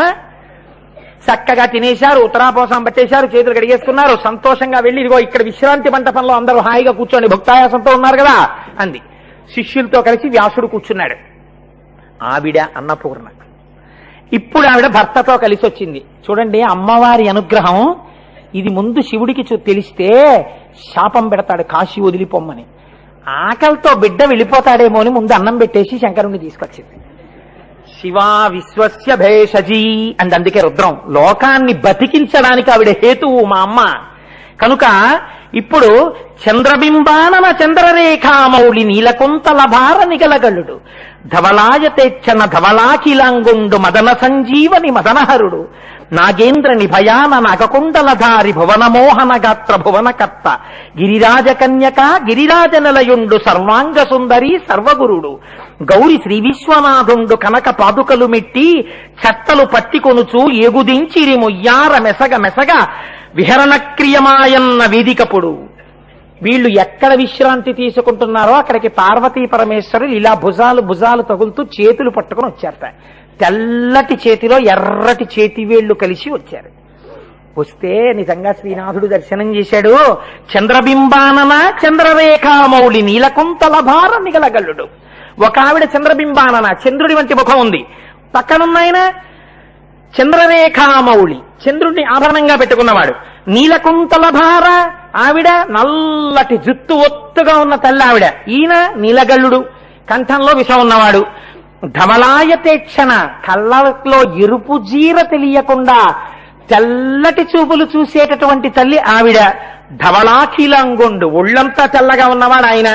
చక్కగా తినేశారు, ఉత్తరాపోసం పట్టేశారు, చేతులు కడిగేసుకున్నారు, సంతోషంగా వెళ్ళి ఇదిగో ఇక్కడ విశ్రాంతి మంటపంలో అందరూ హాయిగా కూర్చోండి, భక్తాయాసంతో ఉన్నారు కదా అంది. శిష్యులతో కలిసి వ్యాసుడు కూర్చున్నాడు. ఆవిడ అన్నపూర్ణ. ఇప్పుడు ఆవిడ భర్తతో కలిసి వచ్చింది. చూడండి అమ్మవారి అనుగ్రహం ఇది. ముందు శివుడికి తెలిస్తే శాపం పెడతాడు కాశీ వదిలిపోమ్మని. ఆకలితో బిడ్డ వెళ్ళిపోతాడేమో అని ముందు అన్నం పెట్టేసి శంకరుణ్ణి తీసుకొచ్చింది. శివా విశ్వస్య భేషజీ అండ్ అందుకే రుద్రం లోకాన్ని బతికించడానికి ఆవిడ హేతువు మా అమ్మ. కనుక ఇప్పుడు చంద్రబింబానన చంద్రరేఖామౌళి నీలకుంతల భార నిగలగలుడు ధవలాయతేచ్చన ధవలాకిలాంగుండు మదన సంజీవని మదనహరుడు నాగేంద్ర నిభయాన నాగకుండలధారి భువనమోహన గాత్ర భువనకర్త గిరిరాజ కన్యక గిరిరాజ నిలయుండు సర్వాంగ సుందరి సర్వగురుడు గౌరి శ్రీ విశ్వనాథుండు కనక పాదుకలు మెట్టి చట్టలు పట్టికొనుచు ఏగుదించిరి మొయ్యార మెసగ మెసగ విహరణ క్రియమాయన్న వేదికపుడు. వీళ్ళు ఎక్కడ విశ్రాంతి తీసుకుంటున్నారో అక్కడికి పార్వతీ పరమేశ్వరులు ఇలా భుజాలు తగులుతూ చేతులు పట్టుకుని వచ్చారట. తెల్లటి చేతిలో ఎర్రటి చేతివేళ్లు కలిసి వచ్చారు. వస్తే నిజంగా శ్రీనాథుడు దర్శనం చేశాడు. చంద్రబింబానన చంద్రరేఖామౌళి నీలకుంతల భార నిగలగల్లుడు. ఒక ఆవిడ చంద్రబింబానన చంద్రుడి వంటి ముఖం ఉంది, పక్కనున్నాయన చంద్రరేఖామౌళి చంద్రుడిని ఆభరణంగా పెట్టుకున్నవాడు. నీలకుంతల భార ఆవిడ నల్లటి జుత్తు ఒత్తుగా ఉన్న తల్లి ఆవిడ. ఈయన నీలగల్లుడు కంఠంలో విషం ఉన్నవాడు. ధవలాయతేక్షణ కళ్ళలో ఎరుపు జీర తెలియకుండా తెల్లటి చూపులు చూసేటటువంటి తల్లి ఆవిడ. ధవళాఖిలాంగుండు ఒళ్ళంతా తెల్లగా ఉన్నవాడు ఆయన.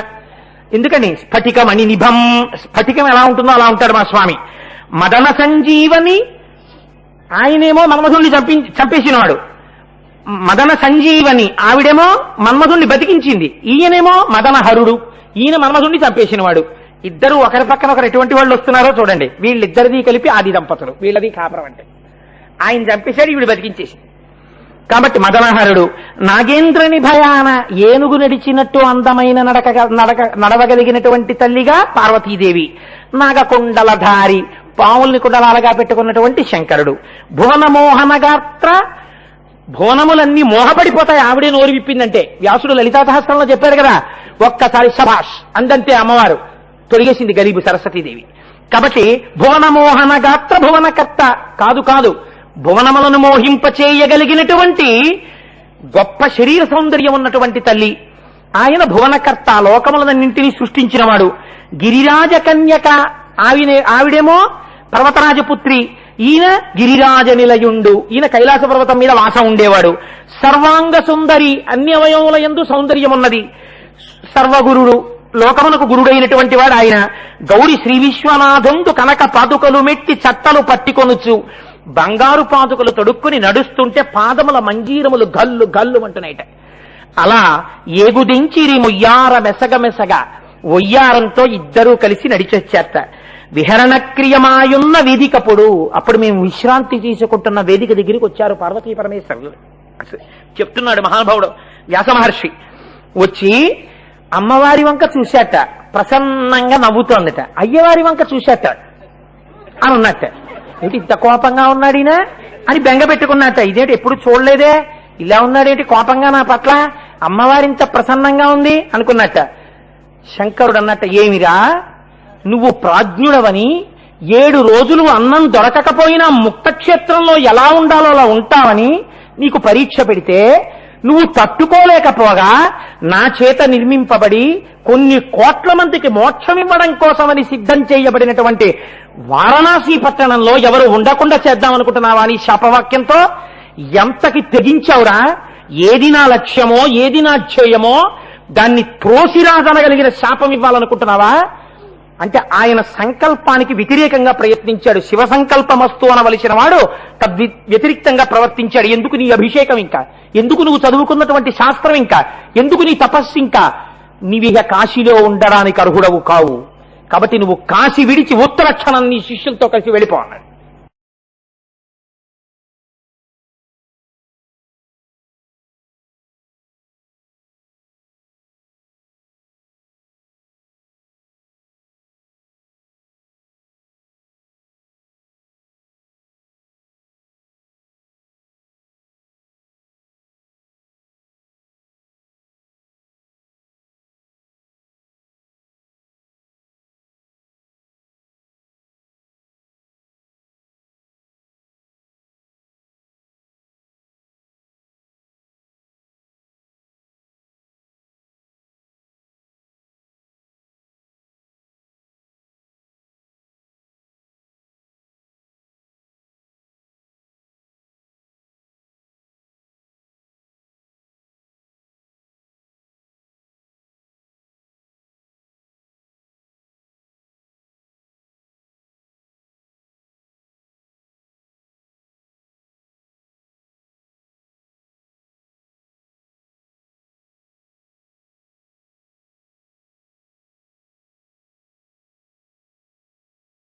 ఎందుకని స్ఫటికమణి నిభం, స్ఫటికం ఎలా ఉంటుందో అలా ఉంటాడు మా స్వామి. మదన సంజీవని ఆయనేమో మన్మధుణ్ణి చంపేసినవాడు. మదన సంజీవని ఆవిడేమో మన్మధుణ్ణి బతికించింది, ఈయనేమో మదనహరుడు, ఈయన మన్మధుణ్ణి చంపేసినవాడు. ఇద్దరు ఒకరి పక్కన ఒకరు ఎటువంటి వాళ్ళు వస్తున్నారో చూడండి. వీళ్ళిద్దరిది కలిపి ఆది దంపతులు, వీళ్ళది కాపురం. అంటే ఆయన చంపేశాడు, ఈవిడ బతికించేసింది. కాబట్టి మదనహరుడు. నాగేంద్రని భయాన ఏనుగు నడిచినట్టు అందమైన నడవగలిగినటువంటి తల్లిగా పార్వతీదేవి. నాగకుండలధారి పావుల్ని కుండలాలుగా పెట్టుకున్నటువంటి శంకరుడు. భువనమోహన గాత్ర భువనములన్నీ మోహపడిపోతాయి ఆవిడే నోరు విప్పిందంటే. వ్యాసుడు లలితా సహస్రంలో చెప్పాడు కదా, ఒక్కసారి శభాష్ అందంతే అమ్మవారు తొలగేసింది గరీబు సరస్వతీదేవి. కాబట్టి భువనమోహన గాత్ర భువనకర్త కాదు, భువనములను మోహింపచేయగలిగినటువంటి గొప్ప శరీర సౌందర్యం ఉన్నటువంటి తల్లి ఆయన. భువనకర్త లోకములన్నింటినీ సృష్టించినవాడు. గిరిరాజ కన్యక ఆవిడేమో పర్వతరాజపుత్రి, ఈయన గిరిరాజ నిలయుండు, ఈయన కైలాస పర్వతం మీద వాసం ఉండేవాడు. సర్వాంగ సుందరి అన్ని అవయవముల యందు సౌందర్యం ఉన్నది. సర్వగురుడు లోకమునకు గురుడైనటువంటి వాడు ఆయన. గౌరి శ్రీ విశ్వనాథుండు కనక పాదుకలు మెట్టి చట్టలు పట్టికొనుచు బంగారు పాదుకలు తొడుక్కుని నడుస్తుంటే పాదముల మంజీరములు గల్లు గల్లు అంటున్నాయిట. అలా ఏగుదించిరి ముయ్యార మెసగ మెసగ ఒయ్యారంతో ఇద్దరూ కలిసి నడిచొచ్చేట. విహరణ క్రియమాయున్న వేదికప్పుడు అప్పుడు మేము విశ్రాంతి తీసుకుంటున్న వేదిక దగ్గరికి వచ్చారు పార్వతీ పరమేశ్వరులు. చెప్తున్నాడు మహానుభావుడు వ్యాస మహర్షి. వచ్చి అమ్మవారి వంక చూశాట, ప్రసన్నంగా నవ్వుతోందట. అయ్యవారి వంక చూశాట అని ఉన్నట్ట. ఏంటి ఇంత కోపంగా ఉన్నాడినా అని బెంగ పెట్టుకున్నట్ట. ఇదేంటి ఎప్పుడు చూడలేదే, ఇలా ఉన్నాడేంటి కోపంగా నా పట్ల, అమ్మవారింత ప్రసన్నంగా ఉంది అనుకున్నట్ట. శంకరుడు అన్నట్ట, ఏమిరా నువ్వు ప్రాజ్ఞుడవని 7 రోజులు అన్నం దొరకకపోయినా ముక్తక్షేత్రంలో ఎలా ఉండాలో అలా ఉంటావని నీకు పరీక్ష పెడితే నువ్వు తట్టుకోలేకపోగా నా చేత నిర్మింపబడి కొన్ని కోట్ల మందికి మోక్షం ఇవ్వడం కోసమని సిద్ధం చేయబడినటువంటి వారణాసి పట్టణంలో ఎవరు ఉండకుండా చేద్దామనుకుంటున్నావా అని శాపవాక్యంతో ఎంతకి తెగించావురా? ఏది నా లక్ష్యమో ఏది నా ధ్యేయమో దాన్ని త్రోసిరాదనగలిగిన శాపం ఇవ్వాలనుకుంటున్నావా అంటే ఆయన సంకల్పానికి వ్యతిరేకంగా ప్రయత్నించాడు. శివ సంకల్పమస్తు అనవలసిన వాడు వ్యతిరేక్తంగా ప్రవర్తించాడు. ఎందుకు నీ అభిషేకం ఇంకా, ఎందుకు నువ్వు చదువుకున్నటువంటి శాస్త్రం ఇంకా, ఎందుకు నీ తపస్సు ఇంకా, నీవిహ కాశీలో ఉండడానికి అర్హుడవు కావు. కాబట్టి నువ్వు కాశీ విడిచి ఉత్తరక్షణం నీ శిష్యులతో కలిసి వెళ్ళిపో అన్నాడు.